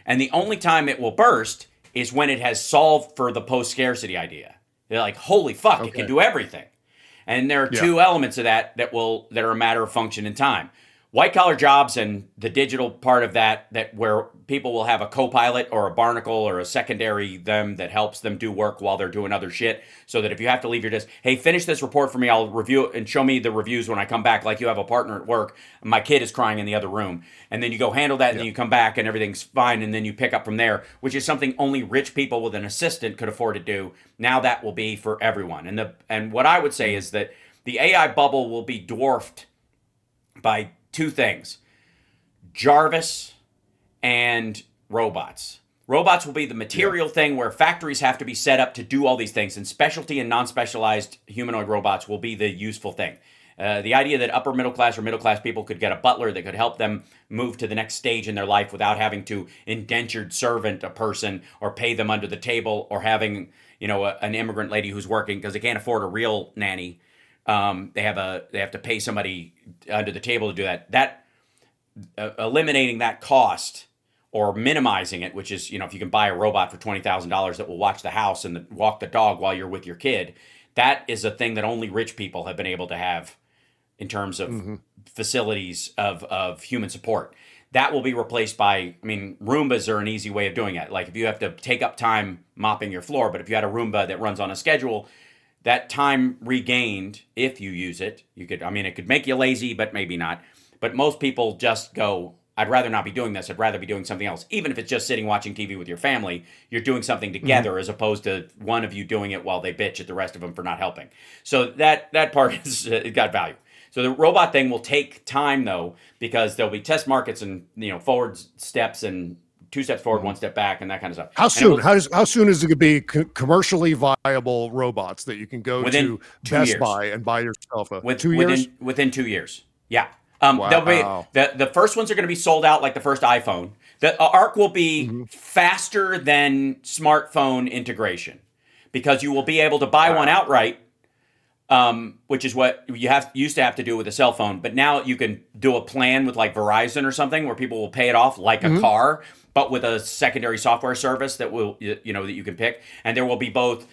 And the only time it will burst is when it has solved for the post-scarcity idea. They're like, holy fuck, it can do everything. And there are two elements of that are a matter of function and time. White collar jobs and the digital part of that where people will have a co-pilot or a barnacle or a secondary them that helps them do work while they're doing other shit. So that if you have to leave your desk, hey, finish this report for me, I'll review it and show me the reviews when I come back. Like you have a partner at work, my kid is crying in the other room. And then you go handle that and then you come back and everything's fine. And then you pick up from there, which is something only rich people with an assistant could afford to do. Now that will be for everyone. And what I would say is that the AI bubble will be dwarfed by two things: Jarvis and robots. Robots will be the material thing where factories have to be set up to do all these things, and specialty and non-specialized humanoid robots will be the useful thing. The idea that upper middle class or middle class people could get a butler that could help them move to the next stage in their life without having to indentured servant a person or pay them under the table, or having an immigrant lady who's working because they can't afford a real nanny. They have to pay somebody under the table to do that. Eliminating that cost or minimizing it, which is, if you can buy a robot for $20,000 that will watch the house and walk the dog while you're with your kid, that is a thing that only rich people have been able to have in terms of facilities of human support. That will be replaced by, Roombas are an easy way of doing it. Like if you have to take up time mopping your floor, but if you had a Roomba that runs on a schedule, that time regained, if you use it, it could make you lazy, but maybe not. But most people just go, I'd rather not be doing this. I'd rather be doing something else. Even if it's just sitting watching TV with your family, you're doing something together as opposed to one of you doing it while they bitch at the rest of them for not helping. So that part it got value. So the robot thing will take time though, because there'll be test markets and forward steps and 2 steps forward, 1 step back, and that kind of stuff. How soon? How soon is it going to be commercially viable robots that you can go to Best Buy and buy yourself a 2 years? Within 2 years, yeah. Wow. They'll be the first ones are going to be sold out like the first iPhone. The ARC will be faster than smartphone integration because you will be able to buy one outright, which is what you used to have to do with a cell phone. But now you can do a plan with like Verizon or something where people will pay it off like a car, but with a secondary software service that will that you can pick. And there will be both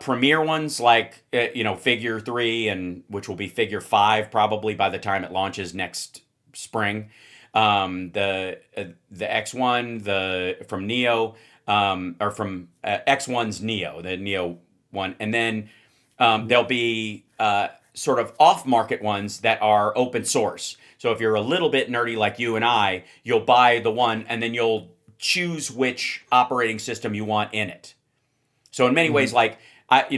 premier ones like Figure 3 and which will be Figure 5 probably by the time it launches next spring. The X1 from Neo or from X1's Neo, the Neo one, and then there'll be sort of off-market ones that are open source. So if you're a little bit nerdy like you and I, you'll buy the one and then you'll choose which operating system you want in it. So in many ways, like I've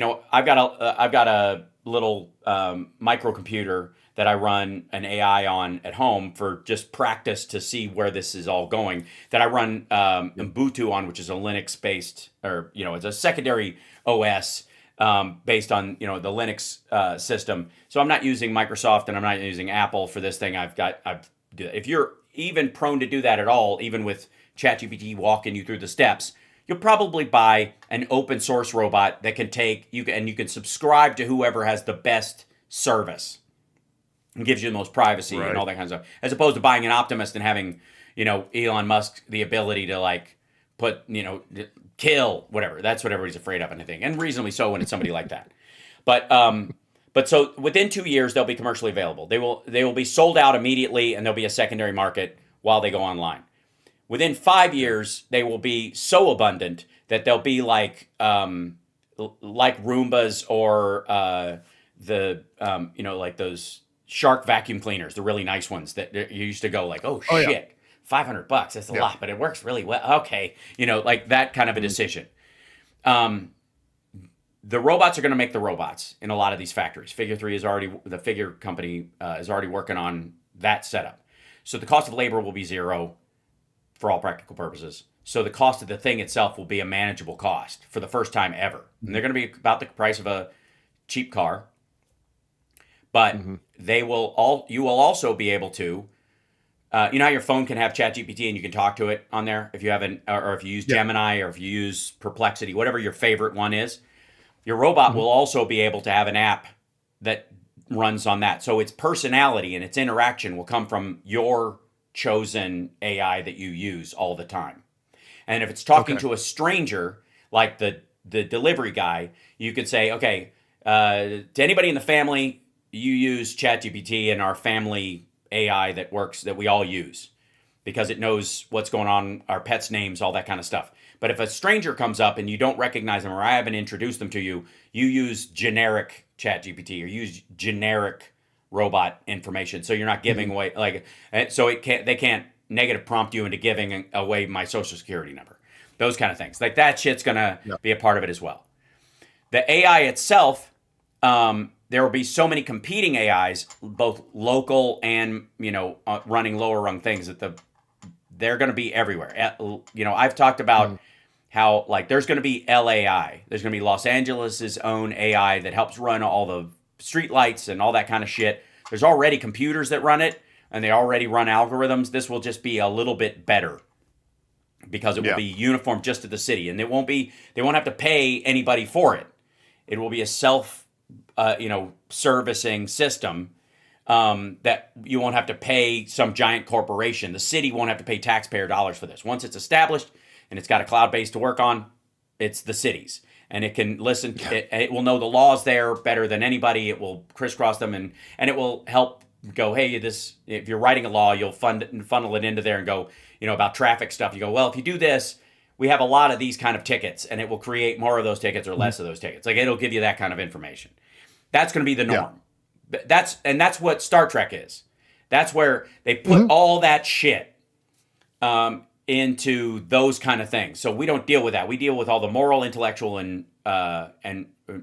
got a little microcomputer that I run an AI on at home for just practice to see where this is all going. That I run Ubuntu on, which is a Linux-based, or it's a secondary OS based on the Linux system. So I'm not using Microsoft and I'm not using Apple for this thing. If you're even prone to do that at all, even with ChatGPT walking you through the steps, you'll probably buy an open source robot that can take you, and you can subscribe to whoever has the best service and gives you the most privacy and all that kind of stuff, as opposed to buying an Optimist and having, Elon Musk the ability to like put, kill whatever. That's what everybody's afraid of, I think, and reasonably so when it's somebody like that. But so within 2 years they'll be commercially available. They will be sold out immediately, and there'll be a secondary market while they go online. Within 5 years, they will be so abundant that they'll be like Roombas or like those Shark vacuum cleaners, the really nice ones that you used to go like, oh shit, yeah. $500, that's a lot, but it works really well. Okay, like that kind of a decision. The robots are going to make the robots in a lot of these factories. Figure 3 the Figure company is already working on that setup. So the cost of labor will be zero for all practical purposes. So the cost of the thing itself will be a manageable cost for the first time ever. And they're going to be about the price of a cheap car. But you will also be able to, how your phone can have ChatGPT and you can talk to it on there if you haven't, or if you use Gemini or if you use Perplexity, whatever your favorite one is. Your robot will also be able to have an app that runs on that. So its personality and its interaction will come from your chosen AI that you use all the time. And if it's talking to a stranger, like the delivery guy, you could say, okay, to anybody in the family, you use ChatGPT and our family AI that we all use because it knows what's going on, our pets' names, all that kind of stuff. But if a stranger comes up and you don't recognize them or I haven't introduced them to you, you use generic ChatGPT or use generic robot information. So you're not giving away they can't negative prompt you into giving away my social security number. Those kind of things. Like that shit's going to be a part of it as well. The AI itself, there will be so many competing AIs, both local and, running lower rung things that they're going to be everywhere. I've talked about how like there's going to be LAI. There's going to be Los Angeles' own AI that helps run all the street lights and all that kind of shit. There's already computers that run it, and they already run algorithms. This will just be a little bit better because it will be uniform just to the city, and they won't have to pay anybody for it. It will be a servicing system that you won't have to pay some giant corporation. The city won't have to pay taxpayer dollars for this. Once it's established and it's got a cloud base to work on, it's the city's. And it can listen, it will know the laws there better than anybody. It will crisscross them and it will help go, hey, if you're writing a law, you'll funnel it into there and go, about traffic stuff. You go, well, if you do this, we have a lot of these kind of tickets, and it will create more of those tickets or less of those tickets. Like it'll give you that kind of information. That's going to be the norm. That's what Star Trek is. That's where they put all that shit into those kind of things. So we don't deal with that. We deal with all the moral, intellectual, and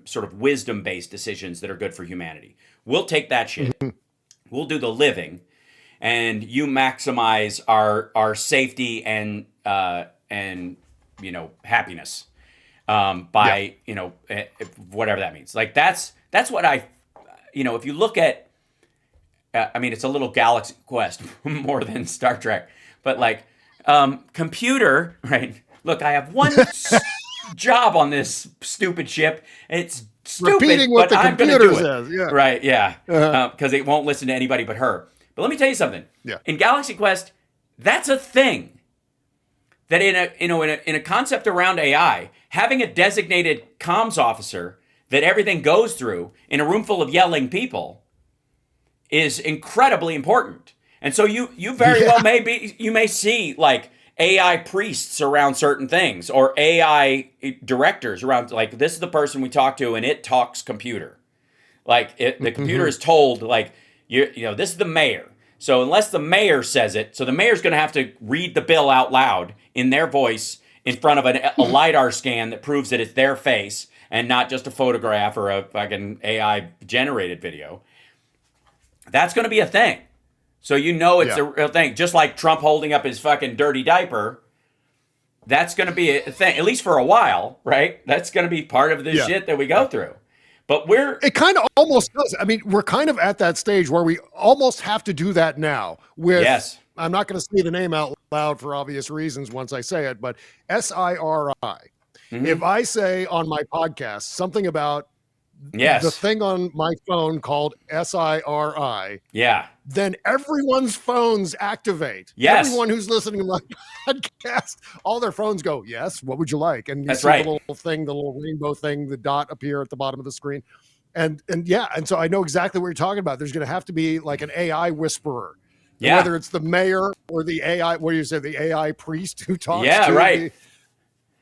sort of wisdom-based decisions that are good for humanity. We'll take that shit. We'll do the living, and you maximize our safety and happiness by whatever that means. Like that's what I, if you look at, it's a little Galaxy Quest more than Star Trek, but like computer, right? Look, I have one job on this stupid ship. It's stupid, repeating what but the I'm going to do says. it. Yeah. Right, yeah. Because it won't listen to anybody but her. But let me tell you something. Yeah. In Galaxy Quest, that's a thing. That in a concept around AI, having a designated comms officer that everything goes through in a room full of yelling people is incredibly important. And so you very well may see like AI priests around certain things or AI directors around, like, this is the person we talk to and it talks computer. Like the computer is told, like, this is the mayor. So unless the mayor says it, so the mayor's going to have to read the bill out loud in their voice in front of a LiDAR scan that proves that it's their face and not just a photograph or a fucking AI generated video. That's going to be a thing. So it's a real thing. Just like Trump holding up his fucking dirty diaper, that's going to be a thing, at least for a while, right? That's going to be part of the shit that we go through. But it kind of almost does. I mean, we're kind of at that stage where we almost have to do that now with I'm not going to say the name out loud for obvious reasons once I say it, but SIRI. Mm-hmm. If I say on my podcast something about yes. the thing on my phone called SIRI, yeah, then everyone's phones activate. Yes. Everyone who's listening to my podcast, all their phones go, yes, what would you like? And you That's see right. the little thing, the little rainbow thing, the dot appear at the bottom of the screen. And yeah, and so I know exactly what you're talking about. There's going to have to be like an AI whisperer. Yeah. Whether it's the mayor or the AI, what do you say, the AI priest who talks yeah, to right.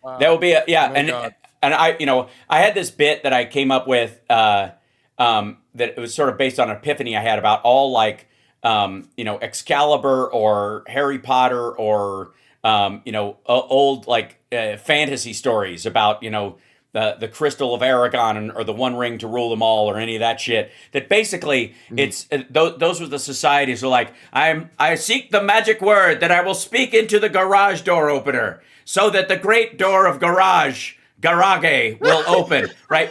That will be and I, I had this bit that I came up with that it was sort of based on an epiphany I had about all like Excalibur or Harry Potter or old like fantasy stories about the crystal of Aragon or the One Ring to rule them all or any of that shit. That basically it's those were the societies who are like I seek the magic word that I will speak into the garage door opener so that the great door of garage will open. Right?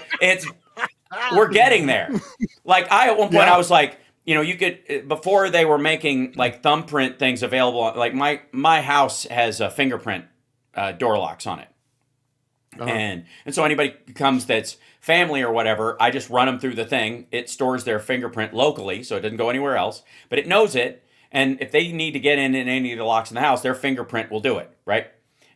We're getting there. Like at one point I was like, you could before they were making like thumbprint things available. Like my house has a fingerprint door locks on it. And so anybody comes that's family or whatever, I just run them through the thing. It stores their fingerprint locally, so it doesn't go anywhere else. But it knows it, and if they need to get in any of the locks in the house, their fingerprint will do it, right?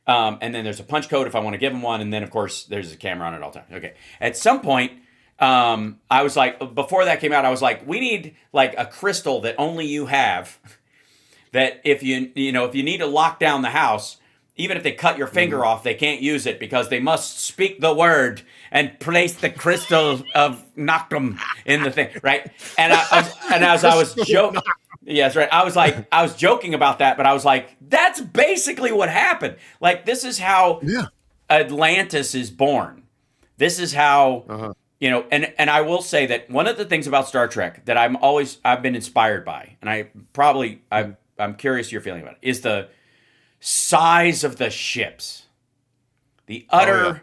And then there's a punch code if I want to give them one, and then of course there's a camera on it all the time. Okay. At some point, I was like, before that came out, I was like, we need like a crystal that only you have. That if you need to lock down the house. Even if they cut your finger off, they can't use it because they must speak the word and place the crystal of Noctum in the thing, right? And I was joking, yes, right. I was joking about that, but I was like, that's basically what happened. Like this is how Atlantis is born. This is how and I will say that one of the things about Star Trek that I've been inspired by, and I'm curious your feeling about it, is the size of the ships, the utter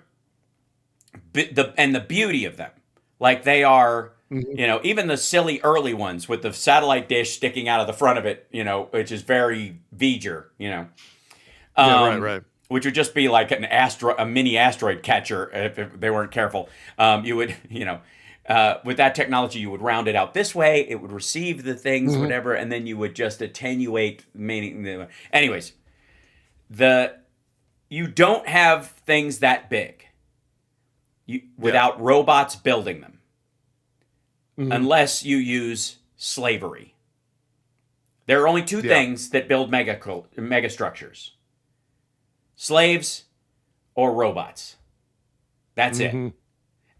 and the beauty of them. Like they are, even the silly early ones with the satellite dish sticking out of the front of it, which is very V'ger, right. Which would just be like a mini asteroid catcher if they weren't careful. You would, with that technology, you would round it out this way. It would receive the things, whatever, and then you would just attenuate. Anyways. You don't have things that big without robots building them unless you use slavery. There are only two things that build mega structures: slaves or robots. That's it.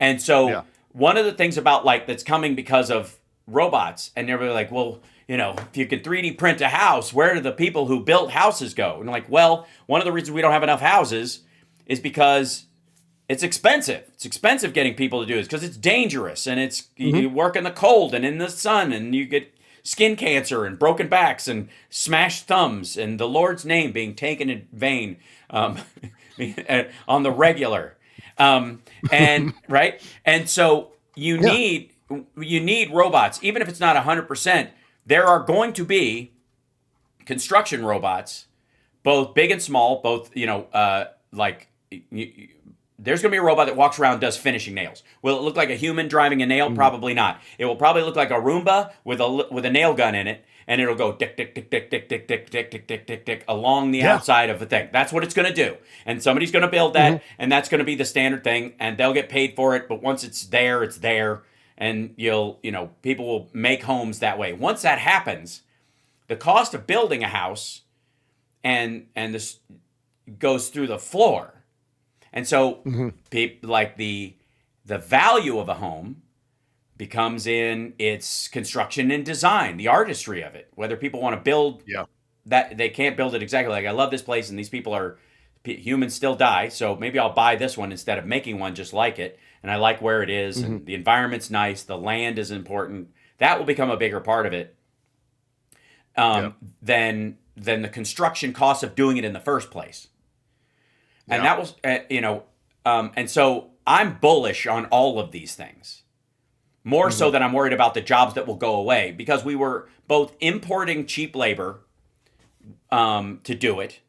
And so one of the things about that's coming because of robots, and everybody's like, well, if you could 3D print a house, where do the people who built houses go? And like, well, one of the reasons we don't have enough houses is because it's expensive. It's expensive getting people to do this because it's dangerous and you work in the cold and in the sun and you get skin cancer and broken backs and smashed thumbs and the Lord's name being taken in vain on the regular. And right. And so you need robots, even if it's not 100%. There are going to be construction robots, both big and small, both, there's going to be a robot that walks around and does finishing nails. Will it look like a human driving a nail? Probably not. It will probably look like a Roomba with a nail gun in it, and it'll go tick, tick, tick, tick, tick, tick, tick, tick, tick, tick, tick, tick, along the outside of the thing. That's what it's going to do. And somebody's going to build that, and that's going to be the standard thing, and they'll get paid for it, but once it's there, it's there. And people will make homes that way. Once that happens, the cost of building a house and this goes through the floor. And so like the value of a home becomes in its construction and design, the artistry of it. Whether people want to build that, they can't build it exactly like I love this place and these humans still die, so maybe I'll buy this one instead of making one just like it. And I like where it is, and the environment's nice, the land is important. That will become a bigger part of it than the construction costs of doing it in the first place. And that was, and so I'm bullish on all of these things. More so than I'm worried about the jobs that will go away, because we were both importing cheap labor to do it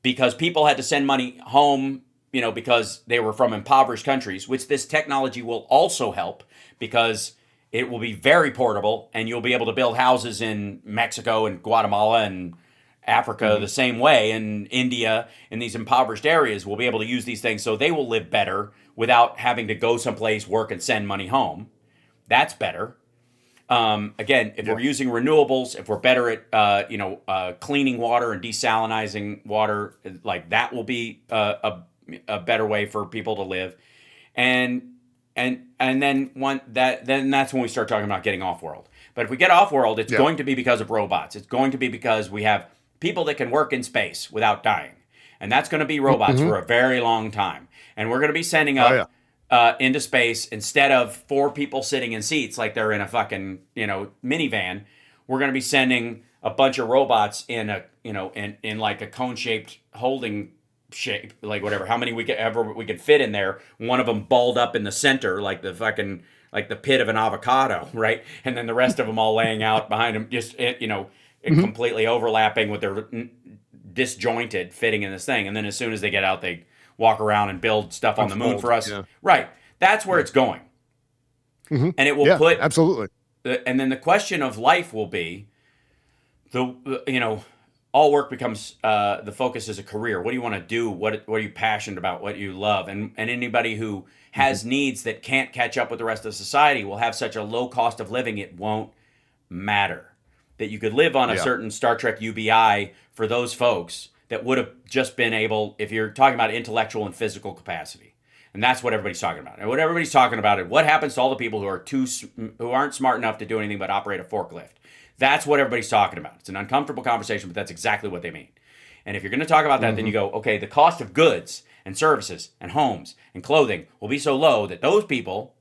because people had to send money home, because they were from impoverished countries, which this technology will also help because it will be very portable and you'll be able to build houses in Mexico and Guatemala and Africa the same way, and India, in these impoverished areas will be able to use these things so they will live better without having to go someplace, work, and send money home. That's better. Again, if we're using renewables, if we're better at cleaning water and desalinizing water, like that will be a better way for people to live, and then that's when we start talking about getting off world. But if we get off world, it's going to be because of robots. It's going to be because we have people that can work in space without dying, and that's going to be robots for a very long time. And we're going to be sending up into space instead of 4 people sitting in seats like they're in a fucking minivan. We're going to be sending a bunch of robots in a in like a cone shaped holding shape, like whatever, how many we could fit in there. One of them balled up in the center like the fucking like the pit of an avocado, right? And then the rest of them all laying out behind them, just completely overlapping with their disjointed fitting in this thing. And then as soon as they get out, they walk around and build stuff on the moon for us. Right. That's where it's going. And it will put absolutely. And then the question of life will be all work becomes the focus is a career. What do you want to do? What are you passionate about? What you love? And anybody who has needs that can't catch up with the rest of society will have such a low cost of living, it won't matter. That you could live on a certain Star Trek UBI for those folks that would have just been able, if you're talking about intellectual and physical capacity. And that's what everybody's talking about. And what everybody's talking about is what happens to all the people who aren't smart enough to do anything but operate a forklift. That's what everybody's talking about. It's an uncomfortable conversation, but that's exactly what they mean. And if you're going to talk about that, then you go, okay, the cost of goods and services and homes and clothing will be so low that those people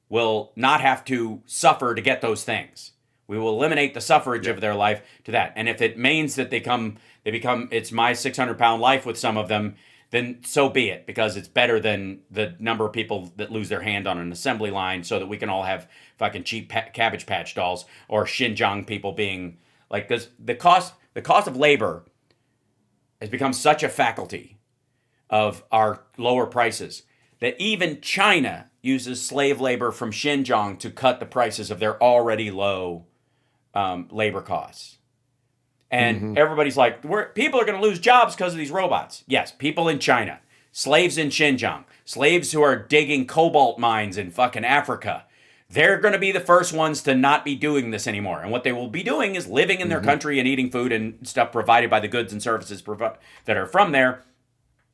will not have to suffer to get those things. We will eliminate the suffrage of their life to that. And if it means that they become, it's my 600-pound life with some of them, then so be it, because it's better than the number of people that lose their hand on an assembly line so that we can all have fucking cheap Cabbage Patch dolls, or Xinjiang people being like this. The cost of labor has become such a faculty of our lower prices that even China uses slave labor from Xinjiang to cut the prices of their already low labor costs. And everybody's like, people are going to lose jobs because of these robots. Yes, people in China, slaves in Xinjiang, slaves who are digging cobalt mines in fucking Africa. They're going to be the first ones to not be doing this anymore. And what they will be doing is living in their country and eating food and stuff provided by the goods and services that are from there,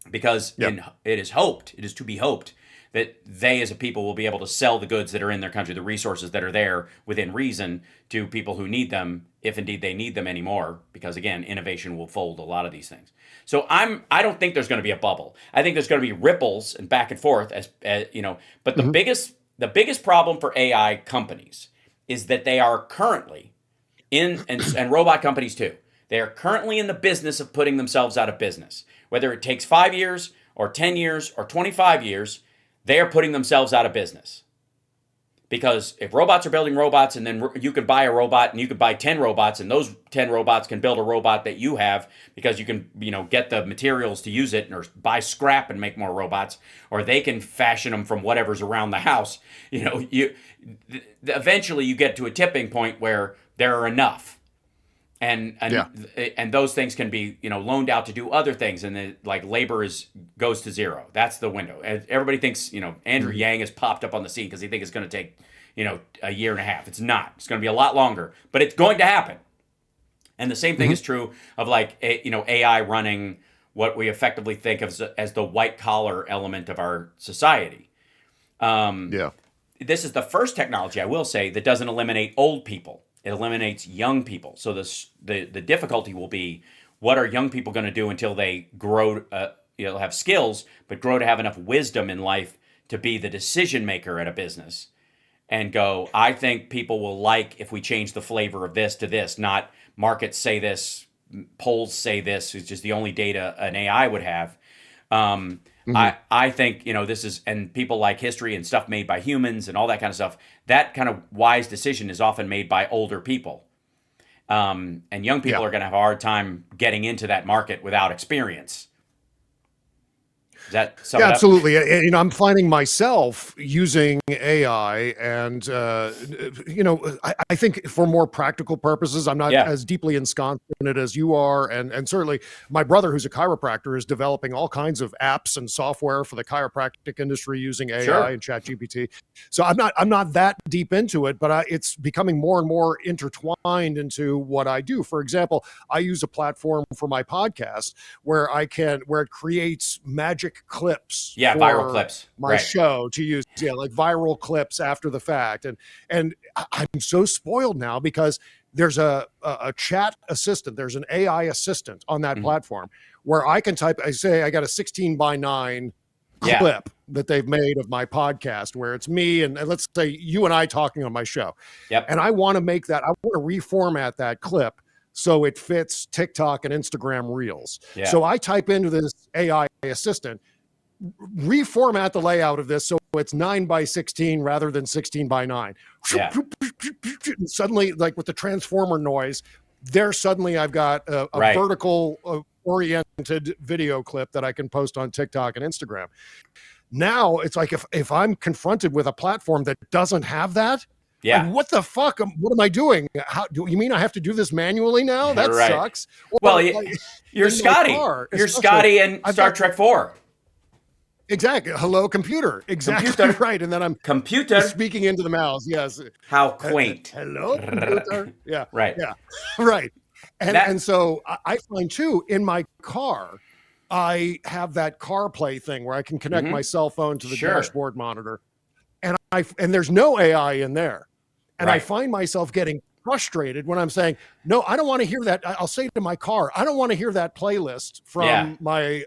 because it is to be hoped that they as a people will be able to sell the goods that are in their country, the resources that are there within reason, to people who need them, if indeed they need them anymore, because again, innovation will fold a lot of these things. So I don't think there's going to be a bubble. I think there's going to be ripples and back and forth as but the biggest problem for AI companies is that they are currently and robot companies too. They are currently in the business of putting themselves out of business. Whether it takes 5 years or 10 years or 25 years, they are putting themselves out of business. Because if robots are building robots, and then you could buy a robot and you could buy 10 robots, and those 10 robots can build a robot that you have because you can, get the materials to use it, or buy scrap and make more robots, or they can fashion them from whatever's around the house. Eventually you get to a tipping point where there are enough. And those things can be loaned out to do other things, and labor goes to zero. That's the window. Everybody thinks Andrew Yang has popped up on the scene because they think it's going to take a year and a half. It's not. It's going to be a lot longer, but it's going to happen. And the same thing is true of AI running what we effectively think of as the white collar element of our society. This is the first technology, I will say, that doesn't eliminate old people. It eliminates young people. So the difficulty will be, what are young people going to do until they grow, have skills, but grow to have enough wisdom in life to be the decision maker at a business, and go, I think people will like if we change the flavor of this to this, not markets say this, polls say this, is just the only data an AI would have. I think, this is, and people like history and stuff made by humans and all that kind of stuff, that kind of wise decision is often made by older people. And young people are going to have a hard time getting into that market without experience. Does that sum it up? Absolutely. I'm finding myself using AI, and I think for more practical purposes. I'm not as deeply ensconced in it as you are, and certainly my brother, who's a chiropractor, is developing all kinds of apps and software for the chiropractic industry using AI and ChatGPT. So I'm not that deep into it, but it's becoming more and more intertwined into what I do. For example, I use a platform for my podcast where it creates magic clips, viral clips, my show to use, like viral clips after the fact, and I'm so spoiled now because there's a chat assistant, there's an AI assistant on that platform where I can type. I say I got a 16:9 clip that they've made of my podcast where it's me and let's say you and I talking on my show, and I want to make that. I want to reformat that clip so it fits TikTok and Instagram Reels. So I type into this AI assistant, reformat the layout of this so it's 9:16 rather than 16:9. And suddenly, like with the transformer noise, suddenly I've got a vertical oriented video clip that I can post on TikTok and Instagram. Now it's like if I'm confronted with a platform that doesn't have that, like, what the fuck? What am I doing? How do you mean I have to do this manually now? That sucks. Well, you're Scotty. You're Scotty in Star Trek 4. Exactly. Hello, computer. Exactly right. And then I'm speaking into the mouse. Yes. How quaint. Hello, computer. Yeah. Right. Yeah. Right. And so I find too in my car, I have that CarPlay thing where I can connect my cell phone to the dashboard monitor, and there's no AI in there. And I find myself getting frustrated when I'm saying, no, I don't want to hear that. I'll say to my car, I don't want to hear that playlist from my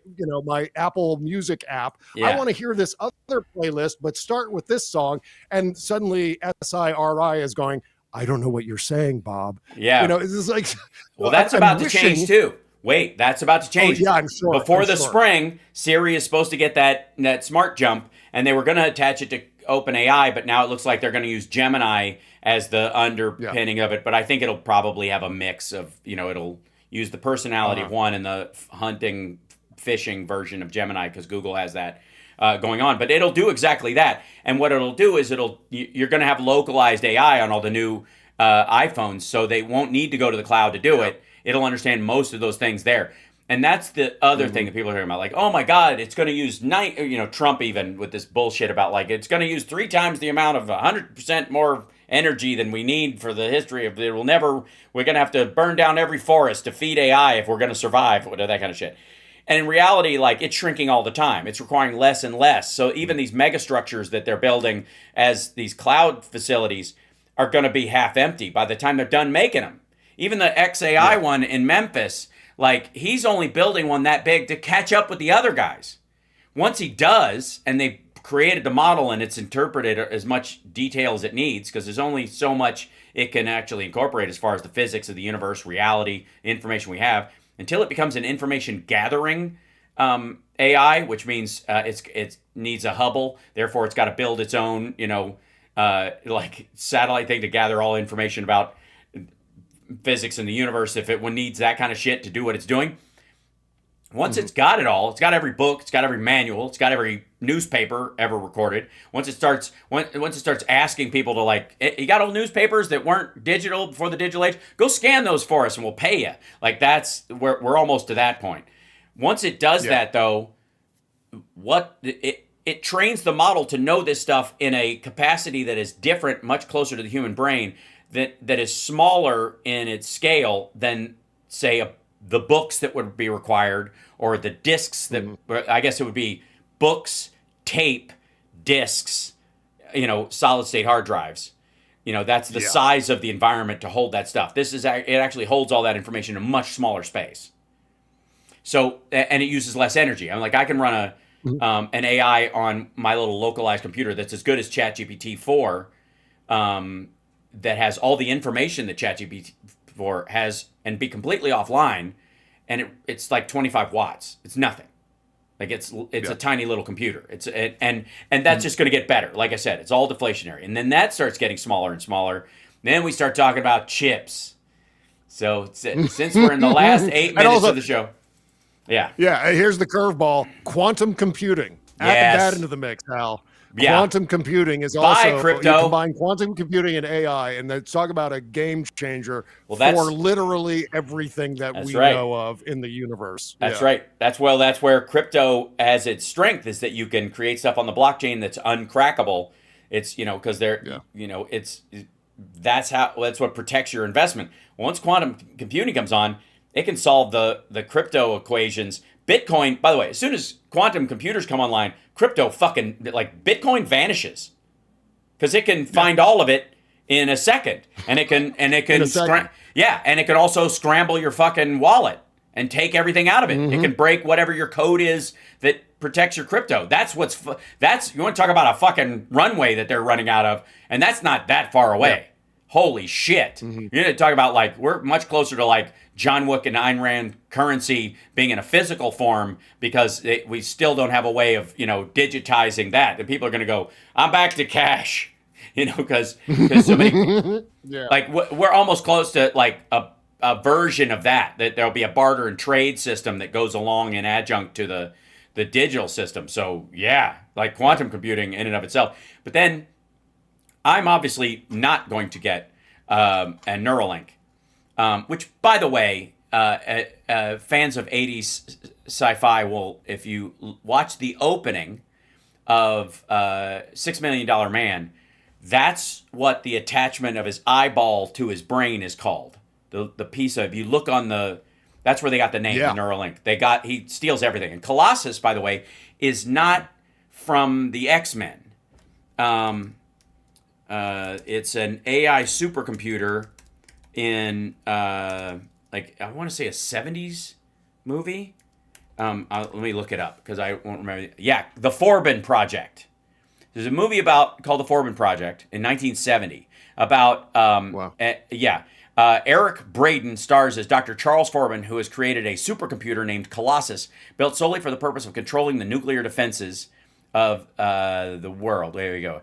Apple Music app. I want to hear this other playlist, but start with this song. And suddenly SIRI is going, I don't know what you're saying, Bob. Yeah. It's like, well, that's about to change too. Wait, that's about to change. I'm sure. Before the spring, Siri is supposed to get that smart jump, and they were going to attach it to OpenAI, but now it looks like they're going to use Gemini as the underpinning of it. But I think it'll probably have a mix of, it'll use the personality of one and the hunting, fishing version of Gemini because Google has that going on. But it'll do exactly that. And what it'll do is you're going to have localized AI on all the new iPhones, so they won't need to go to the cloud to do it. It'll understand most of those things there. And that's the other thing that people are hearing about. Like, oh my God, it's going to use Trump even with this bullshit about like, it's going to use 3 times the amount of 100% more energy than we need for the history of we're going to have to burn down every forest to feed AI if we're going to survive, that kind of shit. And in reality, like, it's shrinking all the time. It's requiring less and less. So even these mega structures that they're building as these cloud facilities are going to be half empty by the time they're done making them. Even the XAI one in Memphis, like, he's only building one that big to catch up with the other guys. Once he does, and they've created the model and it's interpreted as much detail as it needs, because there's only so much it can actually incorporate as far as the physics of the universe, reality, information we have, until it becomes an information gathering AI, which means it needs a Hubble. Therefore, it's got to build its own, like satellite thing to gather all information about physics in the universe if it needs that kind of shit to do what it's doing. Once it's got it all, it's got every book, it's got every manual, it's got every newspaper ever recorded. Once it starts asking people to, like, you got old newspapers that weren't digital before the digital age, go scan those for us and we'll pay you. Like, that's where we're almost to that point. Once it does that, though, it trains the model to know this stuff in a capacity that is different, much closer to the human brain, that is smaller in its scale than, say, the books that would be required, or the discs that, I guess it would be books, tape, discs, solid state hard drives. That's the size of the environment to hold that stuff. It actually holds all that information in a much smaller space. So, and it uses less energy. I'm like, I can run an AI on my little localized computer that's as good as ChatGPT 4, that has all the information that ChatGPT 4 has, and be completely offline, and it's like 25 watts. It's nothing. Like, it's a tiny little computer. And that's just going to get better. Like I said, it's all deflationary. And then that starts getting smaller and smaller. Then we start talking about chips. So since we're in the last 8 minutes of the show, yeah. Here's the curveball: quantum computing. Add that into the mix, Hal. Quantum computing is also crypto. You combine quantum computing and AI, and let's talk about a game changer for literally everything that we know of in the universe. That's right. That's where crypto has its strength, is that you can create stuff on the blockchain that's uncrackable. It's because that's what protects your investment. Once quantum computing comes on, it can solve the crypto equations. Bitcoin, by the way, as soon as quantum computers come online, crypto Bitcoin vanishes, because it can find all of it in a second, and it can and it can also scramble your fucking wallet and take everything out of it. It can break whatever your code is that protects your crypto. That's you want to talk about a fucking runway that they're running out of, and that's not that far away. Yeah. Holy shit. You're going to talk about we're much closer to John Wick and Ayn Rand currency being in a physical form, because we still don't have a way of, digitizing that. And people are going to go, I'm back to cash, because so many, we're almost close to a version of that there'll be a barter and trade system that goes along in adjunct to the digital system. So quantum computing in and of itself. But then I'm obviously not going to get a Neuralink, which, by the way, fans of 80s sci-fi will, if you watch the opening of $6 Million Man, that's what the attachment of his eyeball to his brain is called. The piece of, you look on that's where they got the name, the Neuralink. He steals everything. And Colossus, by the way, is not from the X-Men. It's an AI supercomputer in I want to say a 70s movie. Let me look it up because I won't remember. Yeah, The Forbin Project. There's a movie called The Forbin Project in 1970 about Eric Braeden stars as Dr. Charles Forbin, who has created a supercomputer named Colossus, built solely for the purpose of controlling the nuclear defenses of the world. There you go.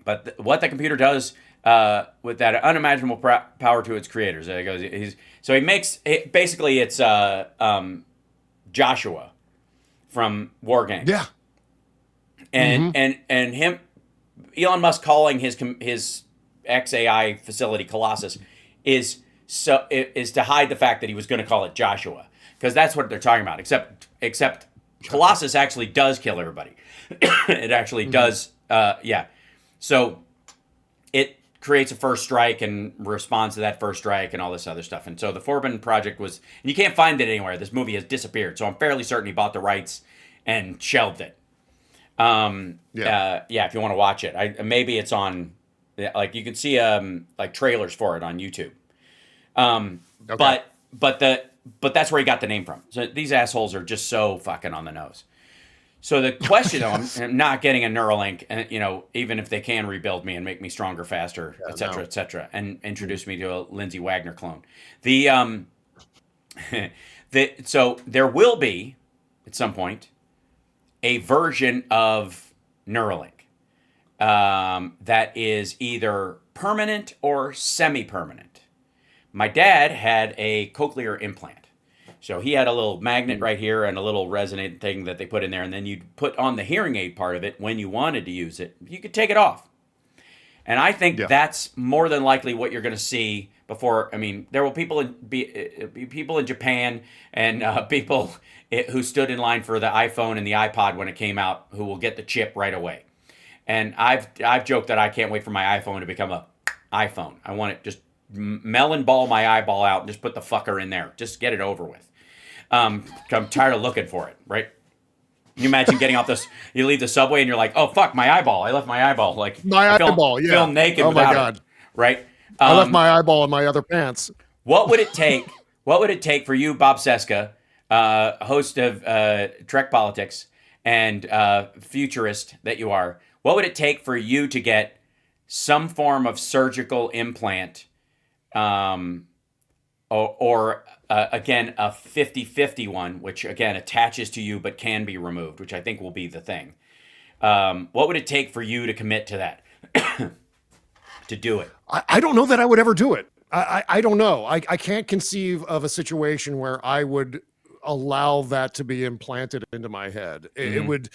But what the computer does with that unimaginable power to its creators, there it goes. He makes it, basically it's Joshua from War Games. Yeah. And him, Elon Musk calling his XAI facility Colossus is to hide the fact that he was going to call it Joshua, because that's what they're talking about. Except Colossus actually does kill everybody. It actually does. So it creates a first strike and responds to that first strike and all this other stuff. And so the Forbin Project and you can't find it anywhere. This movie has disappeared. So I'm fairly certain he bought the rights and shelved it. If you want to watch it, maybe it's on, you can see trailers for it on YouTube. Okay. But that's where he got the name from. So these assholes are just so fucking on the nose. So the question, though, I'm not getting a Neuralink, and even if they can rebuild me and make me stronger, faster, et cetera, and introduce me to a Lindsay Wagner clone. So there will be, at some point, a version of Neuralink that is either permanent or semi-permanent. My dad had a cochlear implant. So he had a little magnet right here and a little resonant thing that they put in there, and then you'd put on the hearing aid part of it when you wanted to use it. You could take it off. And I think that's more than likely what you're going to see before. I mean, there will be people in Japan and people who stood in line for the iPhone and the iPod when it came out who will get the chip right away. And I've joked that I can't wait for my iPhone to become a iPhone. I want it just melon ball my eyeball out and just put the fucker in there. Just get it over with. I'm tired of looking for it, right? You imagine getting off you leave the subway and you're like, oh fuck, my eyeball. I left my eyeball. Feel naked without it, right? I left my eyeball in my other pants. What would it take? What would it take for you, Bob Cesca, host of Trek Politics and futurist that you are? What would it take for you to get some form of surgical implant, or again, a 50-50 one, which again attaches to you but can be removed, which I think will be the thing. What would it take for you to commit to that, to do it? I don't know that I would ever do it. I don't know. I can't conceive of a situation where I would allow that to be implanted into my head. It would,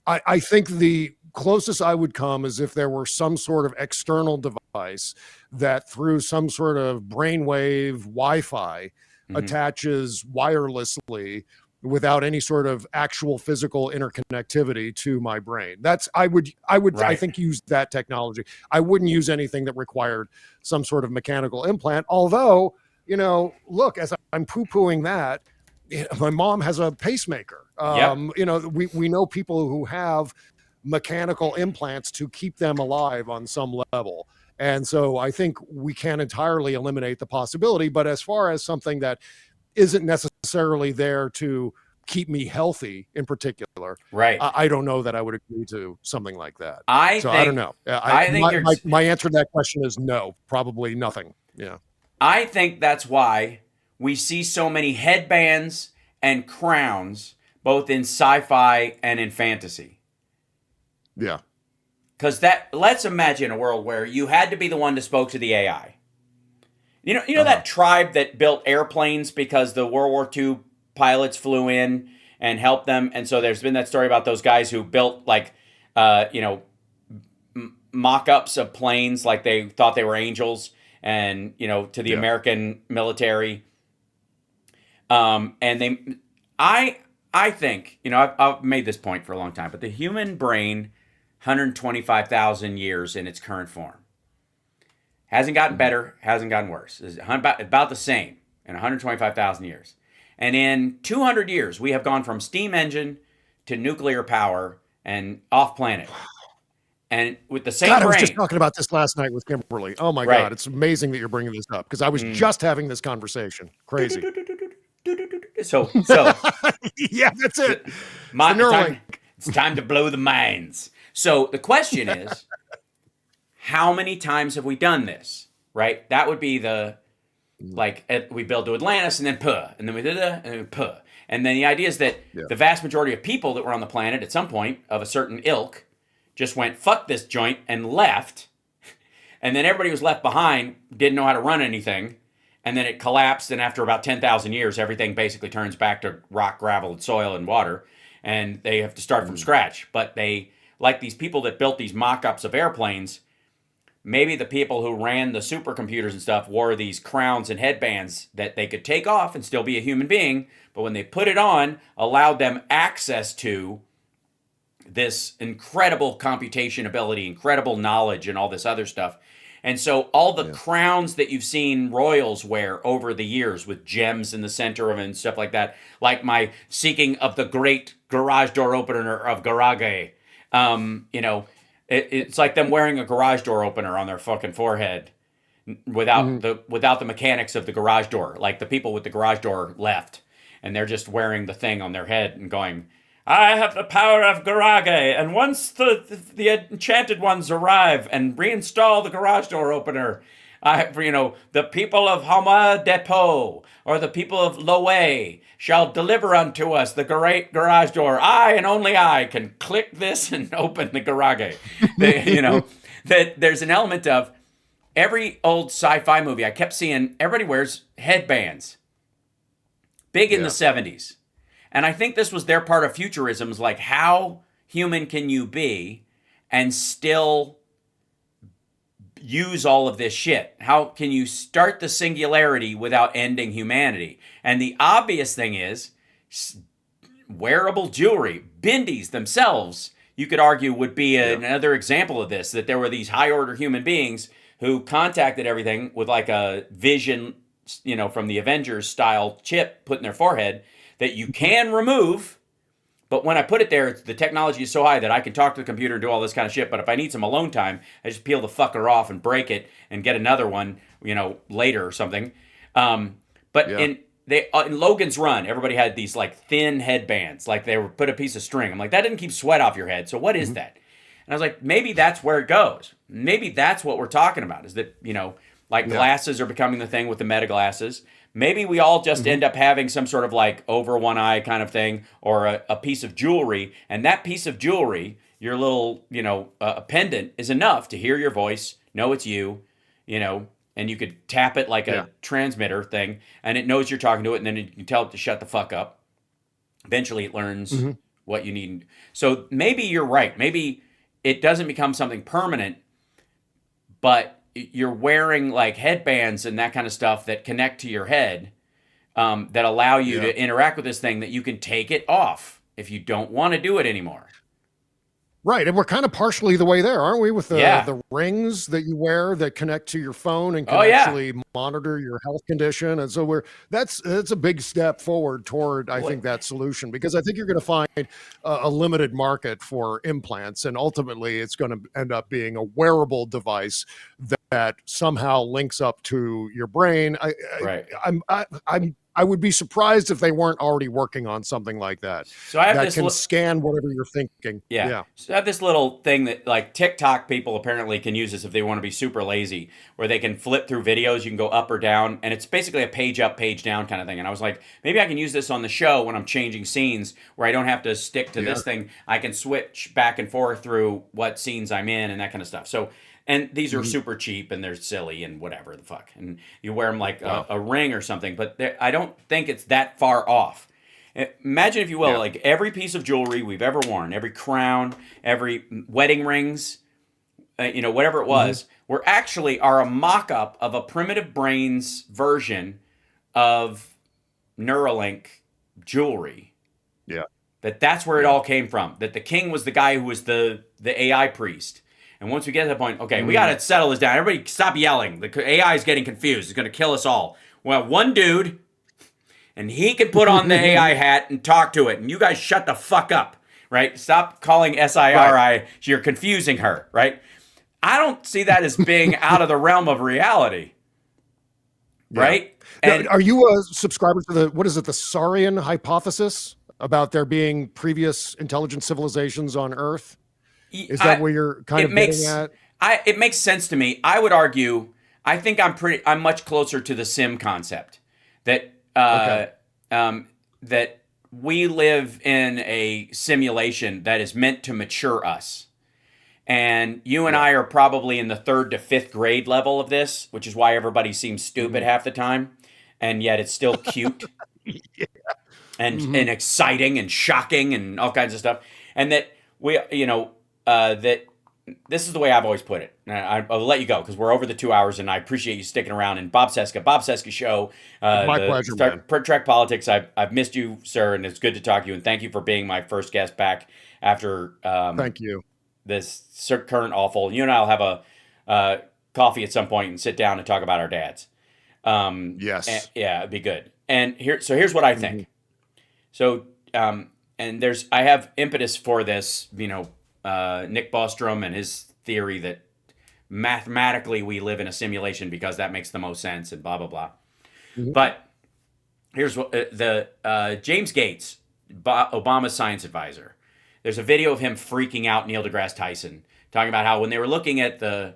I think the closest I would come is if there were some sort of external device that through some sort of brainwave Wi-Fi attaches wirelessly without any sort of actual physical interconnectivity to my brain. I would right. I think use that technology. I wouldn't use anything that required some sort of mechanical implant. Although, look, as I'm poo-pooing that, my mom has a pacemaker. We know people who have mechanical implants to keep them alive on some level. And so I think we can't entirely eliminate the possibility, but as far as something that isn't necessarily there to keep me healthy in particular, right? I don't know that I would agree to something like that. I don't know. I think my answer to that question is no, probably nothing. Yeah. I think that's why we see so many headbands and crowns both in sci-fi and in fantasy. Yeah. Because let's imagine a world where you had to be the one to spoke to the AI. You know that tribe that built airplanes because the World War II pilots flew in and helped them, and so there's been that story about those guys who built mock-ups of planes like they thought they were angels, and to the American military. And I think I've made this point for a long time, but the human brain, 125,000 years in its current form. Hasn't gotten better, hasn't gotten worse. It's about the same in 125,000 years. And in 200 years, we have gone from steam engine to nuclear power and off planet. And with the same brain. I was just talking about this last night with Kimberly. Oh my God, it's amazing that you're bringing this up because I was just having this conversation. Crazy. So yeah, that's it. It's time to blow the minds. So the question is, how many times have we done this? Right? That would be we build to Atlantis and then puh, and then we did and then puh. And then the idea is that the vast majority of people that were on the planet at some point of a certain ilk just went, fuck this joint, and left. And then everybody was left behind, didn't know how to run anything. And then it collapsed, and after about 10,000 years, everything basically turns back to rock, gravel, and soil and water. And they have to start from scratch. But they, like these people that built these mock-ups of airplanes, maybe the people who ran the supercomputers and stuff wore these crowns and headbands that they could take off and still be a human being, but when they put it on, allowed them access to this incredible computation ability, incredible knowledge, and all this other stuff. And so all the crowns that you've seen royals wear over the years with gems in the center of it and stuff like that, like my seeking of the great garage door opener of Garage, it's like them wearing a garage door opener on their fucking forehead without the mechanics of the garage door. Like the people with the garage door left, and they're just wearing the thing on their head and going, I have the power of Garage, and once the enchanted ones arrive and reinstall the garage door opener, the people of Homa Depot or the people of Loe shall deliver unto us the great garage door. I and only I can click this and open the garage. That there's an element of every old sci-fi movie. I kept seeing everybody wears headbands. Big in the 70s. And I think this was their part of futurism, is like, how human can you be and still use all of this shit? How can you start the singularity without ending humanity? And the obvious thing is wearable jewelry. Bindis themselves, you could argue, would be another example of this, that there were these high-order human beings who contacted everything with like a vision, from the Avengers-style chip put in their forehead, that you can remove, but when I put it there, the technology is so high that I can talk to the computer and do all this kind of shit, but if I need some alone time, I just peel the fucker off and break it and get another one, later or something. In Logan's Run, everybody had these like thin headbands, like they would put a piece of string. I'm like, that didn't keep sweat off your head, so what is that? And I was like, maybe that's where it goes. Maybe that's what we're talking about, is that, glasses are becoming the thing with the meta glasses. Maybe we all just end up having some sort of like over one eye kind of thing, or a piece of jewelry. And that piece of jewelry, your little, pendant, is enough to hear your voice, know it's you, and you could tap it like a transmitter thing, and it knows you're talking to it, and then you can tell it to shut the fuck up. Eventually, it learns what you need. So maybe you're right. Maybe it doesn't become something permanent, but you're wearing like headbands and that kind of stuff that connect to your head, that allow you to interact with this thing, that you can take it off if you don't want to do it anymore. Right, and we're kind of partially the way there, aren't we? With the rings that you wear that connect to your phone and can actually monitor your health condition, and so that's a big step forward toward, I think, that solution, because I think you're going to find a limited market for implants, and ultimately it's going to end up being a wearable device that somehow links up to your brain. I would be surprised if they weren't already working on something like that. So I have that can scan whatever you're thinking. Yeah. So I have this little thing that like TikTok people apparently can use this if they want to be super lazy, where they can flip through videos. You can go up or down, and it's basically a page up, page down kind of thing. And I was like, maybe I can use this on the show when I'm changing scenes, where I don't have to stick to this thing. I can switch back and forth through what scenes I'm in and that kind of stuff. So, and these are super cheap, and they're silly and whatever the fuck. And you wear them like a ring or something, but I don't think it's that far off. Imagine, if you will, like every piece of jewelry we've ever worn, every crown, every wedding rings, whatever it was, are a mock-up of a primitive brain's version of Neuralink jewelry. Yeah. That's where it all came from. That the king was the guy who was the AI priest. And once we get to that point, okay, we got to settle this down. Everybody stop yelling. The AI is getting confused. It's going to kill us all. Well, one dude, and he can put on the AI hat and talk to it. And you guys shut the fuck up, right? Stop calling SIRI. Right. You're confusing her, right? I don't see that as being out of the realm of reality, right? And are you a subscriber to the Saurian hypothesis about there being previous intelligent civilizations on Earth? Is that where you're kind of getting at? It makes sense to me. I would argue, I think I'm much closer to the sim concept, that that we live in a simulation that is meant to mature us. And you and I are probably in the 3rd to 5th grade level of this, which is why everybody seems stupid half the time, and yet it's still cute and exciting and shocking and all kinds of stuff. And that that this is the way I've always put it. I'll let you go because we're over the 2 hours, and I appreciate you sticking around. And Bob Cesca Show. My pleasure, man. Trek Politics. I've missed you, sir, and it's good to talk to you. And thank you for being my first guest back after thank you. This current awful. You and I'll have a coffee at some point and sit down and talk about our dads. Yes. It'd be good. And here's what I think. So and I have impetus for this, Nick Bostrom and his theory that mathematically we live in a simulation because that makes the most sense and blah, blah, blah. But here's what James Gates, Obama's science advisor, there's a video of him freaking out Neil deGrasse Tyson, talking about how when they were looking at the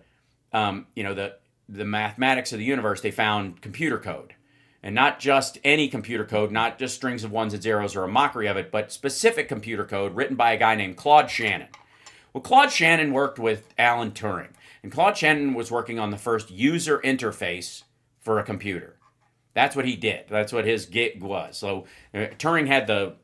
mathematics of the universe, they found computer code. And not just any computer code, not just strings of ones and zeros or a mockery of it, but specific computer code written by a guy named Claude Shannon. Well, Claude Shannon worked with Alan Turing. And Claude Shannon was working on the first user interface for a computer. That's what he did. That's what his gig was. So Turing had the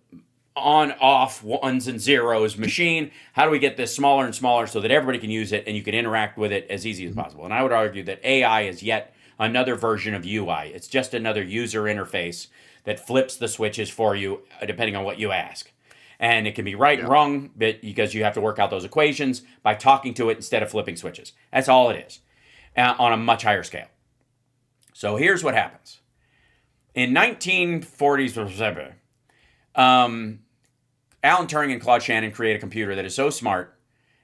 on-off ones and zeros machine. How do we get this smaller and smaller so that everybody can use it and you can interact with it as easy as possible? And I would argue that AI is yet another version of UI. It's just another user interface that flips the switches for you depending on what you ask. And it can be right and wrong because you have to work out those equations by talking to it instead of flipping switches. That's all it is on a much higher scale. So here's what happens. In 1940s, Alan Turing and Claude Shannon create a computer that is so smart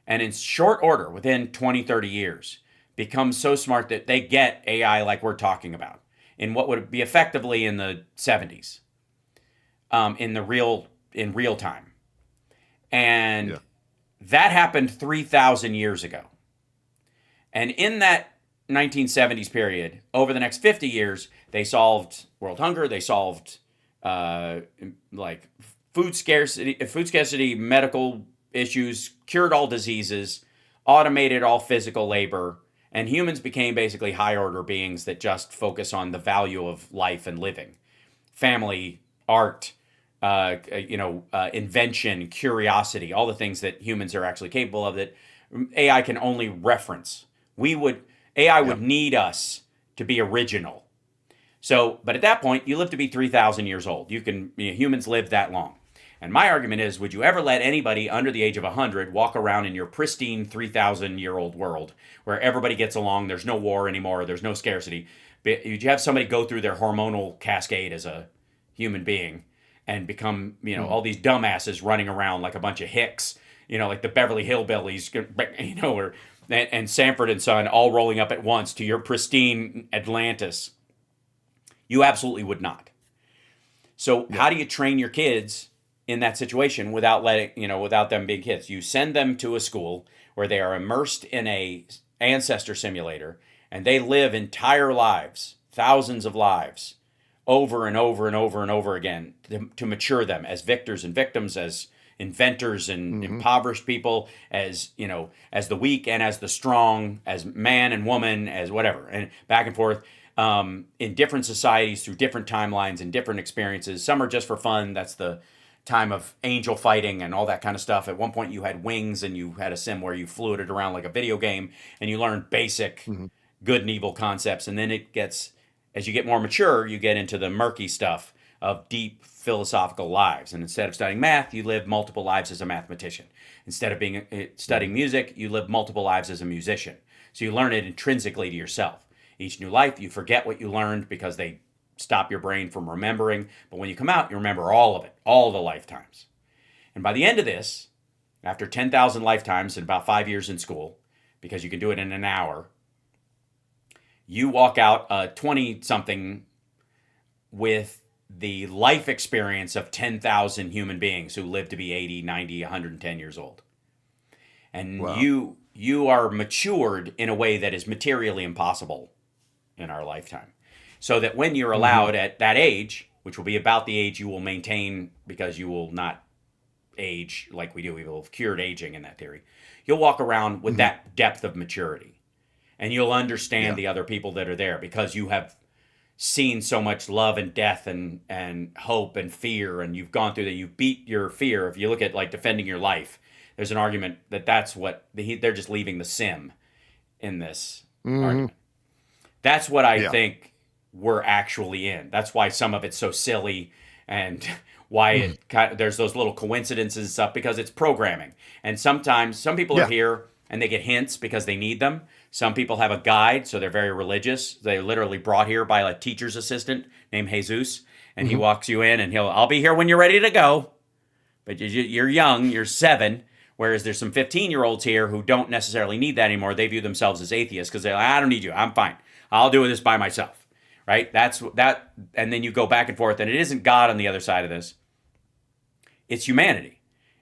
and in short order, within 20, 30 years, becomes so smart that they get AI like we're talking about in what would be effectively in the 70s, in real time. And that happened 3,000 years ago. And in that 1970s period, over the next 50 years, they solved world hunger, they solved like food scarcity, medical issues, cured all diseases, automated all physical labor, And humans became basically high order beings that just focus on the value of life and living, family, art, invention, curiosity, all the things that humans are actually capable of that AI can only reference. AI would need us to be original. So, but at that point, you live to be 3,000 years old. Humans live that long. And my argument is, would you ever let anybody under the age of 100 walk around in your pristine 3,000-year-old world where everybody gets along, there's no war anymore, there's no scarcity? Would you have somebody go through their hormonal cascade as a human being and become, all these dumbasses running around like a bunch of hicks, like the Beverly Hillbillies, and Sanford and Son all rolling up at once to your pristine Atlantis? You absolutely would not. So how do you train your kids in that situation without them being kids? You send them to a school where they are immersed in a ancestor simulator, and they live entire lives, thousands of lives, over and over and over and over again to mature them as victors and victims, as inventors and impoverished people, as the weak and as the strong, as man and woman, as whatever, and back and forth. In different societies through different timelines and different experiences. Some are just for fun. That's the time of angel fighting and all that kind of stuff. At one point you had wings and you had a sim where you flew it around like a video game and you learned basic good and evil concepts. And then as you get more mature, you get into the murky stuff of deep philosophical lives. And instead of studying math, you live multiple lives as a mathematician. Instead of studying music, you live multiple lives as a musician. So you learn it intrinsically to yourself. Each new life, you forget what you learned because they stop your brain from remembering. But when you come out, you remember all of it, all the lifetimes. And by the end of this, after 10,000 lifetimes and about 5 years in school, because you can do it in an hour, you walk out 20-something with the life experience of 10,000 human beings who live to be 80, 90, 110 years old. And wow. you are matured in a way that is materially impossible in our lifetime. So that when you're allowed at that age, which will be about the age you will maintain because you will not age like we do, we will have cured aging in that theory, you'll walk around with that depth of maturity. And you'll understand the other people that are there because you have seen so much love and death and hope and fear, and you've gone through that. You beat your fear. If you look at like defending your life, there's an argument that that's what they're just leaving the sim in this argument. That's what I think we're actually in. That's why some of it's so silly and why there's those little coincidences and stuff, because it's programming. And sometimes some people are here and they get hints because they need them. Some people have a guide, so they're very religious. They're literally brought here by a teacher's assistant named Jesus, and he walks you in and I'll be here when you're ready to go. But you're young, you're 7, whereas there's some 15-year-olds here who don't necessarily need that anymore. They view themselves as atheists because they're like, I don't need you, I'm fine. I'll do this by myself, right? That's that, and then you go back and forth, and it isn't God on the other side of this. It's humanity.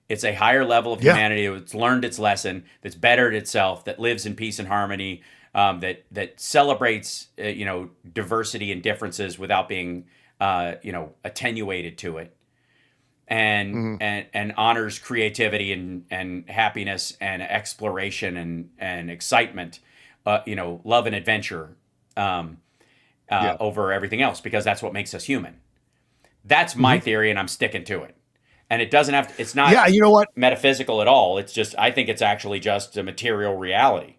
It's a higher level of humanity that's learned its lesson, that's bettered itself, that lives in peace and harmony, that celebrates diversity and differences without being attenuated to it, and honors creativity and happiness and exploration and excitement, love and adventure over everything else, because that's what makes us human. That's my theory, and I'm sticking to it. And it doesn't have to, it's not metaphysical at all. It's just, I think it's actually just a material reality.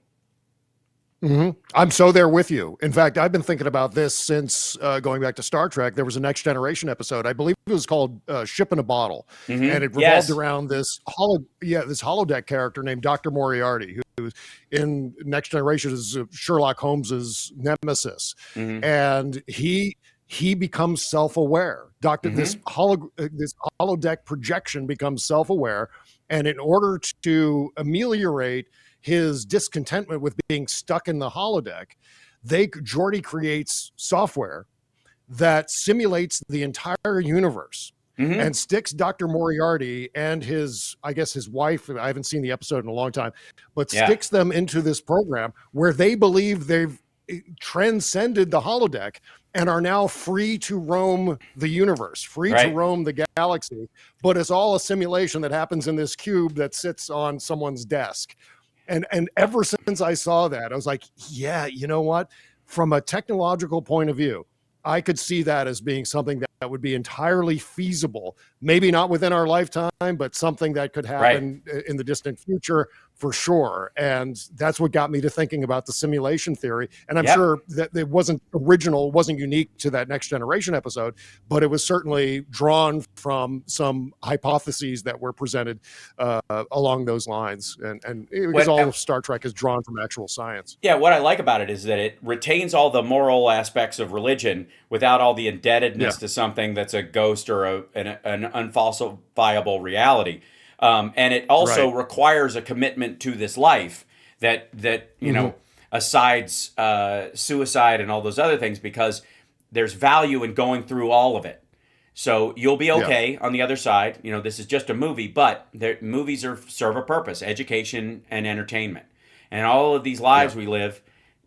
I'm so there with you. In fact, I've been thinking about this since going back to Star Trek. There was a Next Generation episode. I believe it was called Ship in a Bottle. And it revolved around this holodeck character named Dr. Moriarty, who in Next Generation is Sherlock Holmes's nemesis. And he becomes self-aware. This holodeck projection becomes self-aware, and in order to ameliorate his discontentment with being stuck in the holodeck, Geordi creates software that simulates the entire universe and sticks Dr. Moriarty and his wife, I haven't seen the episode in a long time, but sticks them into this program where they believe they've transcended the holodeck and are now free to roam the universe, free to roam the galaxy, but it's all a simulation that happens in this cube that sits on someone's desk. And ever since I saw that, I was like, yeah, you know what? From a technological point of view, I could see that as being something that would be entirely feasible, maybe not within our lifetime, but something that could happen in the distant future for sure. And that's what got me to thinking about the simulation theory. And I'm sure that it wasn't original, wasn't unique to that Next Generation episode, but it was certainly drawn from some hypotheses that were presented along those lines. And because all of Star Trek is drawn from actual science. Yeah, what I like about it is that it retains all the moral aspects of religion without all the indebtedness to something that's a ghost or an unfalsifiable reality. And it also requires a commitment to this life that you know, asides suicide and all those other things, because there's value in going through all of it. So you'll be okay on the other side. You know, this is just a movie, but movies serve a purpose: education and entertainment. And all of these lives we live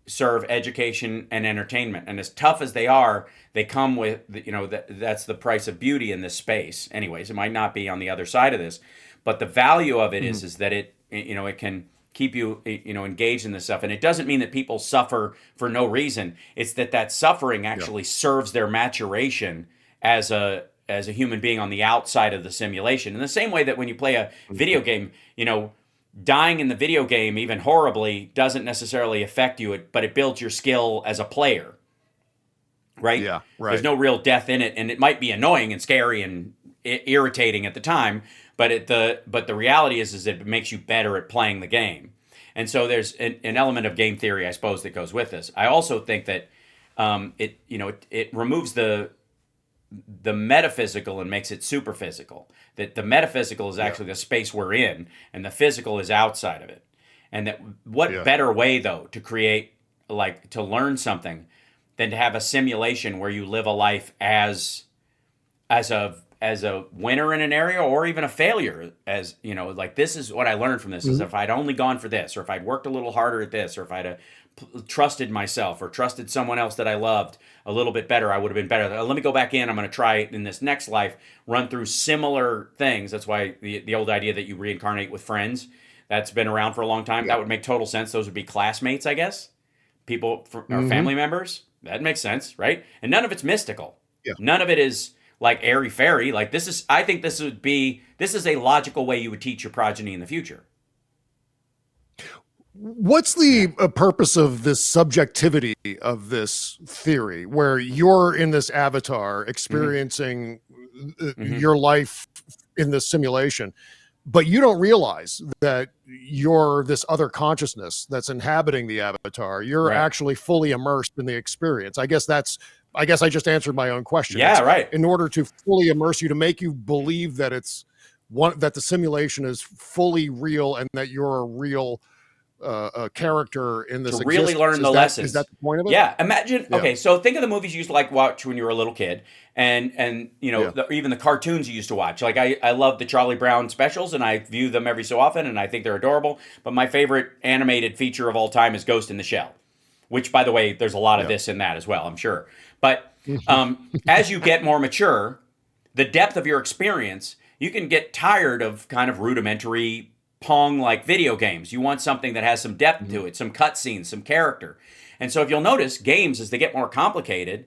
serve education and entertainment. And as tough as they are, they come with, you know, that's the price of beauty in this space. Anyways, it might not be on the other side of this, but the value of it is that it, you know, it can keep you, you know, engaged in this stuff. And it doesn't mean that people suffer for no reason. It's that suffering actually serves their maturation as a human being on the outside of the simulation. In the same way that when you play a video game, you know, dying in the video game, even horribly, doesn't necessarily affect you, but it builds your skill as a player, right? Yeah, right. There's no real death in it, and it might be annoying and scary and irritating at the time, but the reality is that it makes you better at playing the game. And so there's an element of game theory, I suppose, that goes with this. I also think that it removes the metaphysical and makes it super physical. That the metaphysical is actually the space we're in, and the physical is outside of it. And that what better way, though, to create, like, to learn something than to have a simulation where you live a life as a winner in an area, or even a failure, as, you know, like, this is what I learned from this, is if I'd only gone for this, or if I'd worked a little harder at this, or if I'd trusted myself or trusted someone else that I loved a little bit better, I would have been better. Let me go back in. I'm going to try it in this next life, run through similar things. That's why the old idea that you reincarnate with friends, that's been around for a long time. That would make total sense. Those would be classmates, I guess. People or family members. That makes sense, right? And none of it's mystical. Yeah. None of it is like airy fairy. Like, I think this is a logical way you would teach your progeny in the future. What's the purpose of this subjectivity of this theory, where you're in this avatar experiencing your life in this simulation, but you don't realize that you're this other consciousness that's inhabiting the avatar? You're actually fully immersed in the experience. I guess I just answered my own question. Yeah, right. In order to fully immerse you, to make you believe that that the simulation is fully real and that you're a real character in this, to really learn the lessons. Is that the point of it? Yeah. Imagine. Yeah. Okay, so think of the movies you used to like watch when you were a little kid, and you know, even the cartoons you used to watch. Like, I love the Charlie Brown specials, and I view them every so often, and I think they're adorable. But my favorite animated feature of all time is Ghost in the Shell, which, by the way, there's a lot of this in that as well, I'm sure. But as you get more mature, the depth of your experience, you can get tired of kind of rudimentary Pong-like video games. You want something that has some depth to it, some cutscenes, some character. And so if you'll notice, games, as they get more complicated,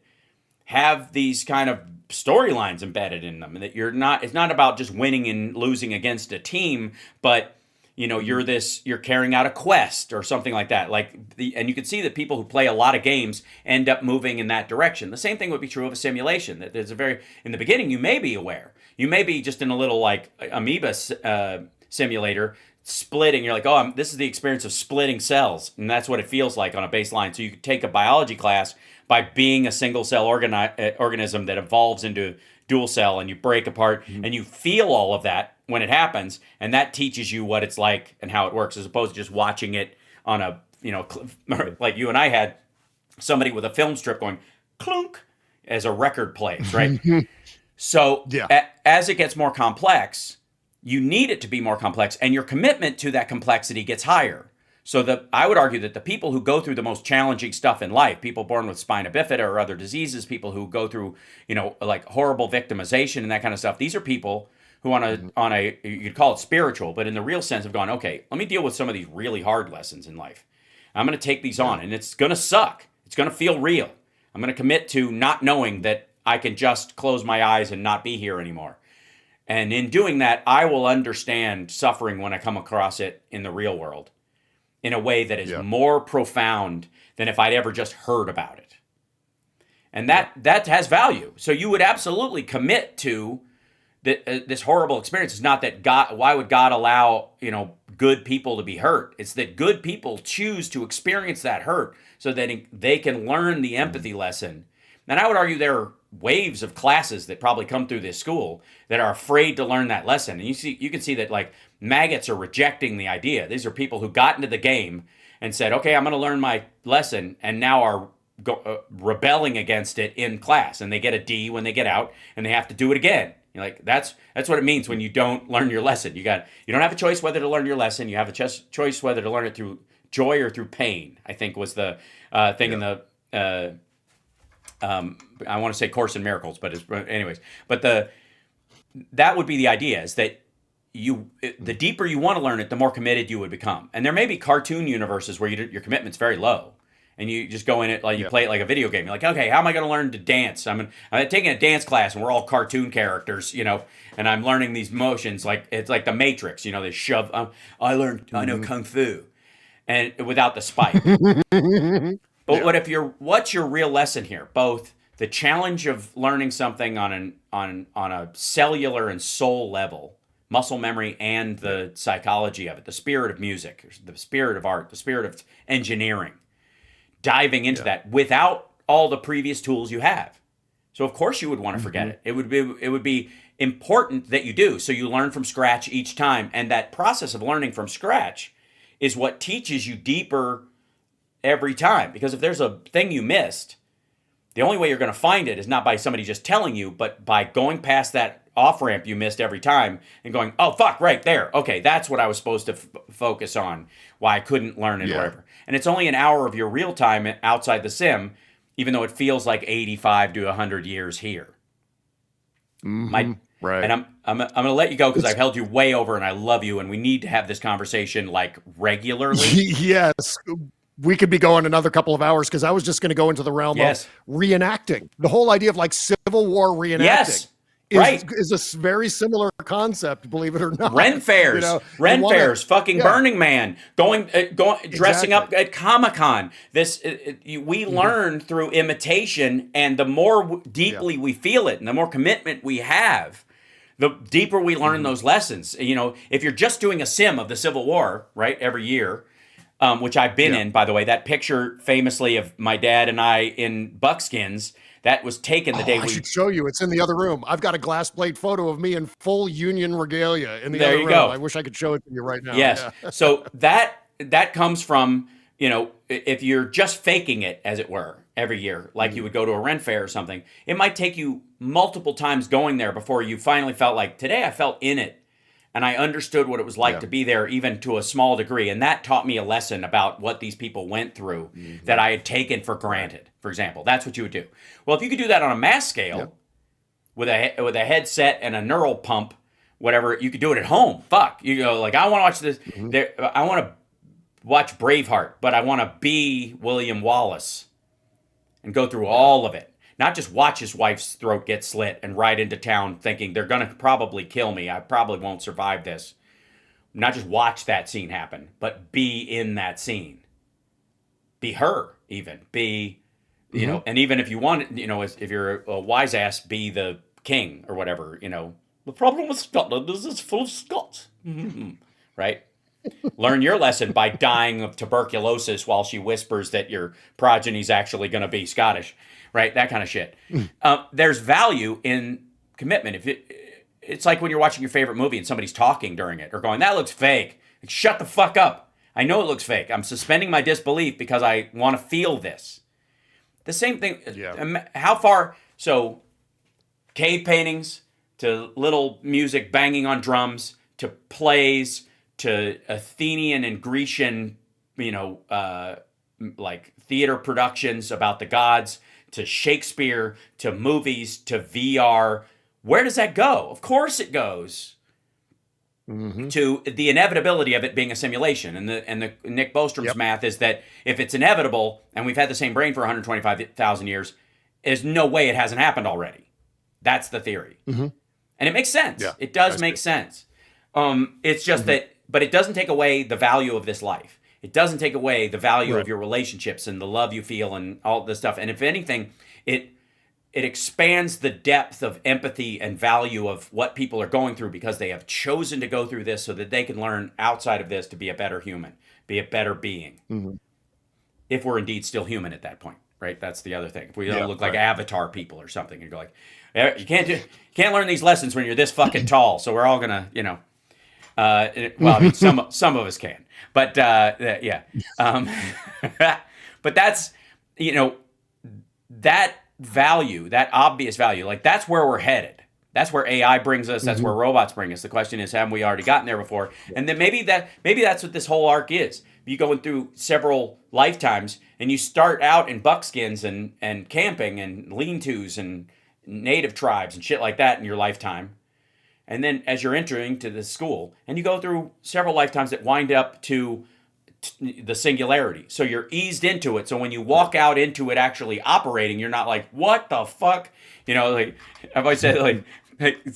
have these kind of storylines embedded in them. And that it's not about just winning and losing against a team, but, you know, you're carrying out a quest or something like that. And you can see that people who play a lot of games end up moving in that direction. The same thing would be true of a simulation. That there's in the beginning, you may be aware. You may be just in a little, like, amoeba simulator splitting. You're like, this is the experience of splitting cells, and that's what it feels like on a baseline. So you could take a biology class by being a single cell organism that evolves into dual cell, and you break apart, and you feel all of that when it happens, and that teaches you what it's like and how it works, as opposed to just watching it on a, you know, like you and I had somebody with a film strip going clunk as a record plays, right? So as it gets more complex, you need it to be more complex, and your commitment to that complexity gets higher. So I would argue that the people who go through the most challenging stuff in life, people born with spina bifida or other diseases, people who go through, you know, like horrible victimization and that kind of stuff, these are people who on a you could call it spiritual, but in the real sense of going, okay, let me deal with some of these really hard lessons in life. I'm going to take these on, and it's going to suck. It's going to feel real. I'm going to commit to not knowing that I can just close my eyes and not be here anymore. And in doing that, I will understand suffering when I come across it in the real world in a way that is more profound than if I'd ever just heard about it. And that has value. So you would absolutely commit to this horrible experience. It's not that God, why would God allow, good people to be hurt? It's that good people choose to experience that hurt so that they can learn the empathy lesson. And I would argue there are waves of classes that probably come through this school that are afraid to learn that lesson. And you can see that like maggots are rejecting the idea. These are people who got into the game and said, okay, I'm going to learn my lesson, and now are rebelling against it in class, and they get a D when they get out, and they have to do it again. You're like, that's what it means when you don't learn your lesson. You don't have a choice whether to learn your lesson. You have a choice whether to learn it through joy or through pain, I think was the thing in the I want to say Course in Miracles, but anyways. But that would be the idea, is that the deeper you want to learn it, the more committed you would become. And there may be cartoon universes where your commitment's very low, and you just go in it like you play it like a video game. You're like, okay, how am I going to learn to dance? I'm taking a dance class, and we're all cartoon characters, and I'm learning these motions like it's like the Matrix. They shove. I know kung fu, and without the spike. But what's your real lesson here? Both the challenge of learning something on a cellular and soul level, muscle memory, and the psychology of it, the spirit of music, the spirit of art, the spirit of engineering, diving into that without all the previous tools you have. So of course you would want to forget it. It would be important that you do. So you learn from scratch each time, and that process of learning from scratch is what teaches you deeper every time. Because if there's a thing you missed, the only way you're going to find it is not by somebody just telling you, but by going past that off-ramp you missed every time and going, oh, fuck, right there. Okay, that's what I was supposed to focus on, why I couldn't learn it or whatever. And it's only an hour of your real time outside the sim, even though it feels like 85 to 100 years here. Right. And I'm going to let you go because I've held you way over, and I love you, and we need to have this conversation like regularly. Yes. We could be going another couple of hours, because I was just going to go into the realm of reenacting. The whole idea of like Civil War reenacting is a very similar concept, believe it or not. Ren fairs, fucking Burning Man, going dressing up at Comic-Con. We learn through imitation, and the more deeply we feel it, and the more commitment we have, the deeper we learn those lessons. If you're just doing a sim of the Civil War, right, every year, which I've been in, by the way, that picture famously of my dad and I in buckskins, that was taken the day I should show you. It's in the other room. I've got a glass plate photo of me in full Union regalia in the other room. There you go. I wish I could show it to you right now. Yes. Yeah. So that comes from, if you're just faking it, as it were, every year, like you would go to a Ren fair or something, it might take you multiple times going there before you finally felt like, today I felt in it. And I understood what it was like to be there, even to a small degree. And that taught me a lesson about what these people went through that I had taken for granted. For example, that's what you would do. Well, if you could do that on a mass scale with a headset and a neural pump, whatever, you could do it at home. Fuck. You go like, I want to watch this. I want to watch Braveheart, but I want to be William Wallace and go through all of it. Not just watch his wife's throat get slit and ride into town thinking they're going to probably kill me. I probably won't survive this. Not just watch that scene happen, but be in that scene. Be her, even. Be, and even if you want, if you're a wise ass, be the king or whatever, The problem with Scotland is it's full of Scots. Right? Learn your lesson by dying of tuberculosis while she whispers that your progeny's actually going to be Scottish. Right, that kind of shit. There's value in commitment. It's like when you're watching your favorite movie and somebody's talking during it or going, "That looks fake." Like, shut the fuck up. I know it looks fake. I'm suspending my disbelief because I want to feel this. The same thing. How far? So, cave paintings to little music banging on drums to plays to Athenian and Grecian, like theater productions about the gods, to Shakespeare, to movies, to VR. where does that go? Of course it goes to the inevitability of it being a simulation. And the Nick Bostrom's math is that if it's inevitable, and we've had the same brain for 125,000 years, there's no way it hasn't happened already. That's the theory. And it makes sense. Yeah, it does make sense. It's just that, but it doesn't take away the value of this life. It doesn't take away the value of your relationships and the love you feel and all this stuff. And if anything, it expands the depth of empathy and value of what people are going through because they have chosen to go through this so that they can learn outside of this to be a better human, be a better being. If we're indeed still human at that point, right? That's the other thing. If we don't look like Avatar people or something, and go like, you can't learn these lessons when you're this fucking tall. So we're all gonna, well, I mean, some of us can, but yeah. But that's, that value, that obvious value, like that's where we're headed. That's where AI brings us. That's where robots bring us. The question is, haven't we already gotten there before? And then maybe that's what this whole arc is. You going through several lifetimes, and you start out in buckskins and camping and lean-tos and native tribes and shit like that in your lifetime. And then as you're entering to the school, and you go through several lifetimes that wind up to the singularity. So you're eased into it. So when you walk out into it actually operating, you're not like, what the fuck? Like I've always said, like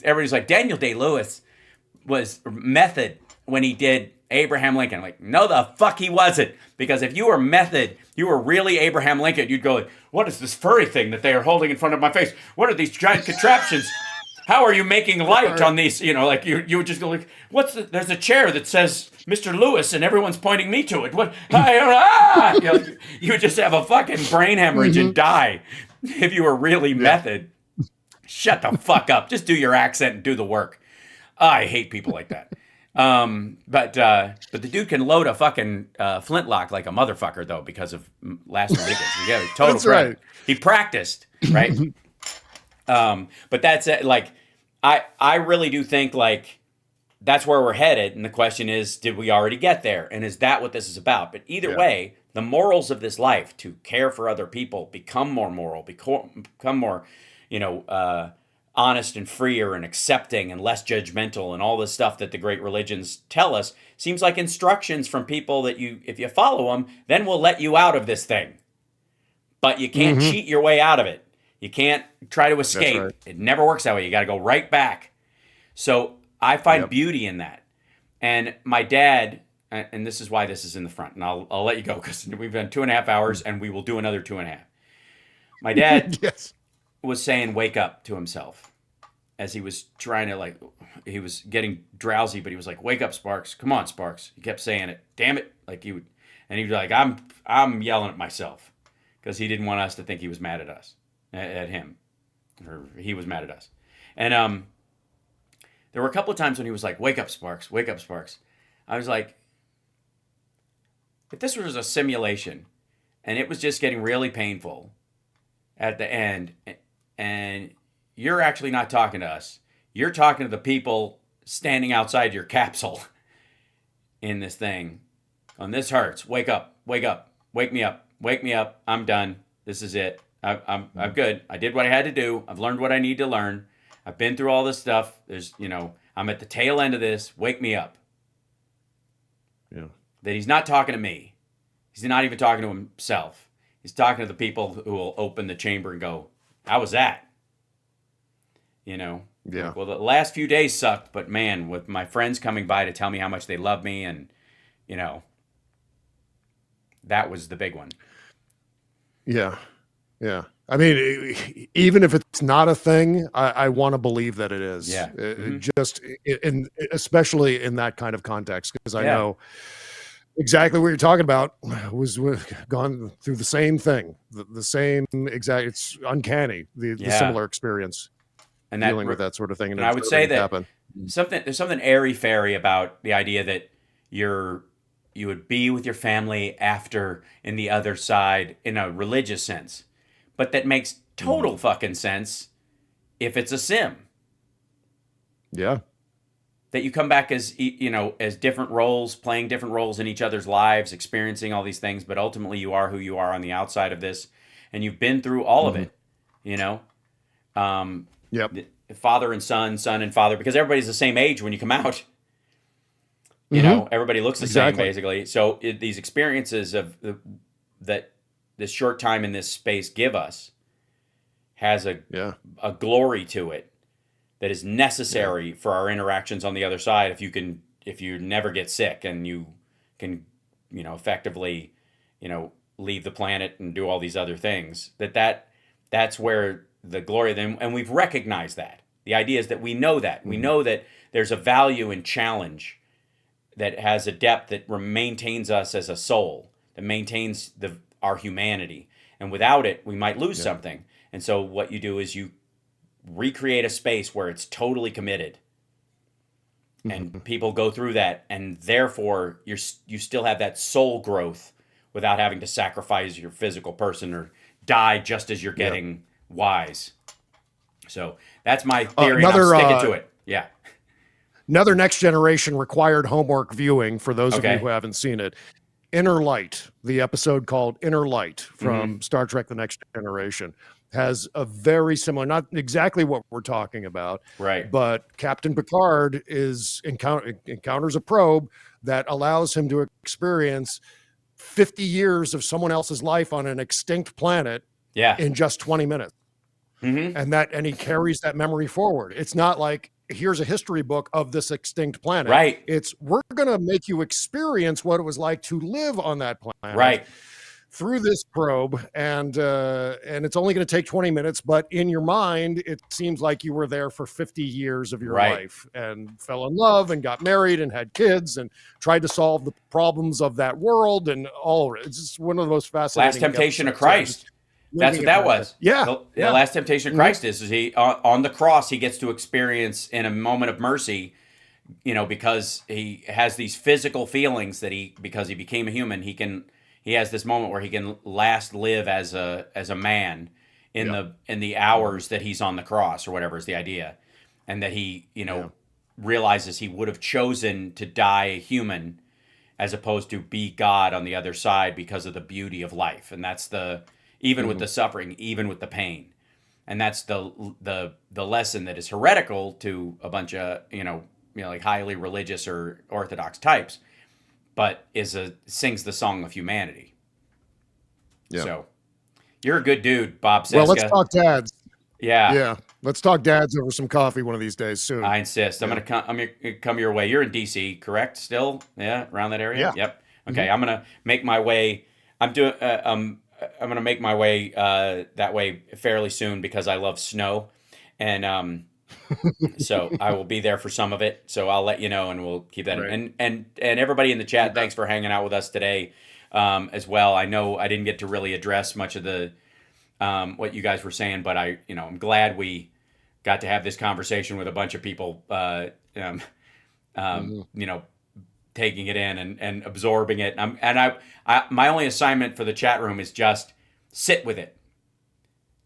everybody's like, Daniel Day-Lewis was method when he did Abraham Lincoln. Like, no, the fuck he wasn't. Because if you were method, you were really Abraham Lincoln, you'd go like, what is this furry thing that they are holding in front of my face? What are these giant contraptions? How are you making light on these? Like you would just go like, there's a chair that says Mr. Lewis and everyone's pointing me to it. What? You would just have a fucking brain hemorrhage and die if you were really method. Shut the fuck up. Just do your accent and do the work. I hate people like that. But the dude can load a fucking flintlock like a motherfucker though because of Last Ridiculous. You get it. Total credit. Right. He practiced, right? But that's it. Like, I really do think like that's where we're headed. And the question is, did we already get there? And is that what this is about? But either way, the morals of this life to care for other people become more moral, become more, honest and freer and accepting and less judgmental and all this stuff that the great religions tell us seems like instructions from people that if you follow them, then we'll let you out of this thing. But you can't cheat your way out of it. You can't try to escape. Right. It never works that way. You got to go right back. So I find beauty in that. And my dad, and this is why this is in the front, and I'll let you go because we've done 2.5 hours and we will do another 2.5. My dad was saying wake up to himself as he was trying to he was getting drowsy, but he was like, wake up, Sparks. Come on, Sparks. He kept saying it. Damn it. And he was like, I'm yelling at myself because he didn't want us to think he was mad at us. At him, or he was mad at us. And there were a couple of times when he was like, wake up, Sparks, wake up, Sparks. I was like, if this was a simulation and it was just getting really painful at the end, and you're actually not talking to us, you're talking to the people standing outside your capsule in this thing, and this hurts, wake up, wake me up, I'm done, this is it. I'm good. I did what I had to do. I've learned what I need to learn. I've been through all this stuff. I'm at the tail end of this. Wake me up. Yeah. That he's not talking to me. He's not even talking to himself. He's talking to the people who will open the chamber and go, how was that? Yeah. Like, well, the last few days sucked, but man, with my friends coming by to tell me how much they love me and, that was the big one. Yeah. Yeah. I mean, even if it's not a thing, I want to believe that it is. Yeah. Just especially in that kind of context, because I know exactly what you're talking about. Was gone through the same thing, the same exact. It's uncanny, the similar experience, and dealing with that sort of thing. And I would say that there's something airy fairy about the idea that you would be with your family after in the other side in a religious sense. But that makes total fucking sense if it's a sim. Yeah. That you come back as, as different roles, playing different roles in each other's lives, experiencing all these things, but ultimately you are who you are on the outside of this, and you've been through all of it, Yep. father and son, son and father, because everybody's the same age when you come out. You know, everybody looks the same basically. So these experiences of that this short time in this space give us has a glory to it that is necessary for our interactions on the other side. If you never get sick and you can, effectively, leave the planet and do all these other things, that's where the glory of them, and we've recognized that. The idea is that we know that. We know that there's a value in challenge that has a depth that maintains us as a soul, that maintains our humanity. And without it, we might lose something. And so what you do is you recreate a space where it's totally committed. And people go through that, and therefore you still have that soul growth without having to sacrifice your physical person or die just as you're getting wise. So that's my theory, and I'm sticking to it. Yeah. Another Next Generation required homework viewing for those of you who haven't seen it. Inner Light, the episode called Inner Light from Star Trek The Next Generation, has a very similar, not exactly what we're talking about, right? But Captain Picard encounters a probe that allows him to experience 50 years of someone else's life on an extinct planet in just 20 minutes. And he carries that memory forward. It's not like, here's a history book of this extinct planet. Right. It's, we're going to make you experience what it was like to live on that planet. Right. Through this probe, and it's only going to take 20 minutes, but in your mind, it seems like you were there for 50 years of your life and fell in love and got married and had kids and tried to solve the problems of that world and all of it. It's just one of the most fascinating. Last Temptation of Christ. That's what that was. Yeah. The Last Temptation of Christ is he on the cross, he gets to experience in a moment of mercy, because he has these physical feelings that because he became a human, he has this moment where he can last live as a man in the hours that he's on the cross or whatever is the idea. And that he, realizes he would have chosen to die human as opposed to be God on the other side because of the beauty of life. And that's even with the suffering, even with the pain. And that's the lesson that is heretical to a bunch of, like highly religious or orthodox types, but sings the song of humanity. Yeah. So you're a good dude, Bob Cesca. Well, let's talk dads. Yeah. Yeah. Let's talk dads over some coffee one of these days soon. I insist. I'm gonna come your way. You're in DC, correct? Still? Yeah, around that area? Yeah. Yep. Okay, I'm gonna make my way. I'm gonna make my way that way fairly soon because I love snow. And so I will be there for some of it. So I'll let you know, and we'll keep that. Right. And everybody in the chat, thanks for hanging out with us today, as well. I know I didn't get to really address much of the what you guys were saying, but I'm glad we got to have this conversation with a bunch of people, taking it in and absorbing it. My only assignment for the chat room is just sit with it.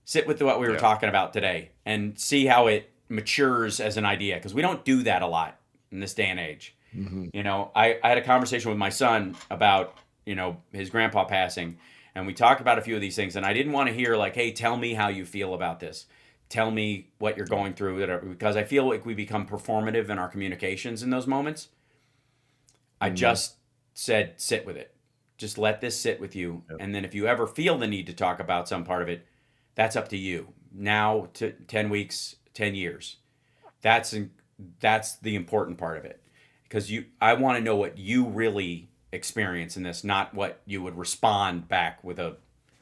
Sit with what we were talking about today and see how it matures as an idea, because we don't do that a lot in this day and age. I had a conversation with my son about his grandpa passing, and we talked about a few of these things, and I didn't want to hear like, hey, tell me how you feel about this, tell me what you're going through, because I feel like we become performative in our communications in those moments. I just said sit with it, just let this sit with you, and then if you ever feel the need to talk about some part of it, that's up to you. Now to 10 weeks, 10 years. That's the important part of it. Because I want to know what you really experience in this, not what you would respond back with a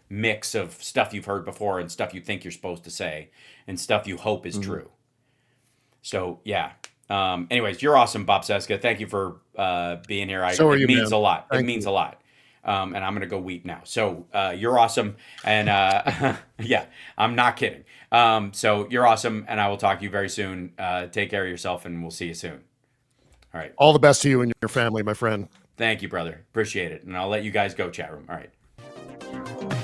mix of stuff you've heard before and stuff you think you're supposed to say and stuff you hope is true. So, yeah. Anyways, you're awesome, Bob Cesca. Thank you for being here. So are you, it means man. a lot. Thank it means you. a lot. And I'm going to go weep now. So you're awesome. And yeah, I'm not kidding. So you're awesome. And I will talk to you very soon. Take care of yourself, and we'll see you soon. All right. All the best to you and your family, my friend. Thank you, brother. Appreciate it. And I'll let you guys go, chat room. All right.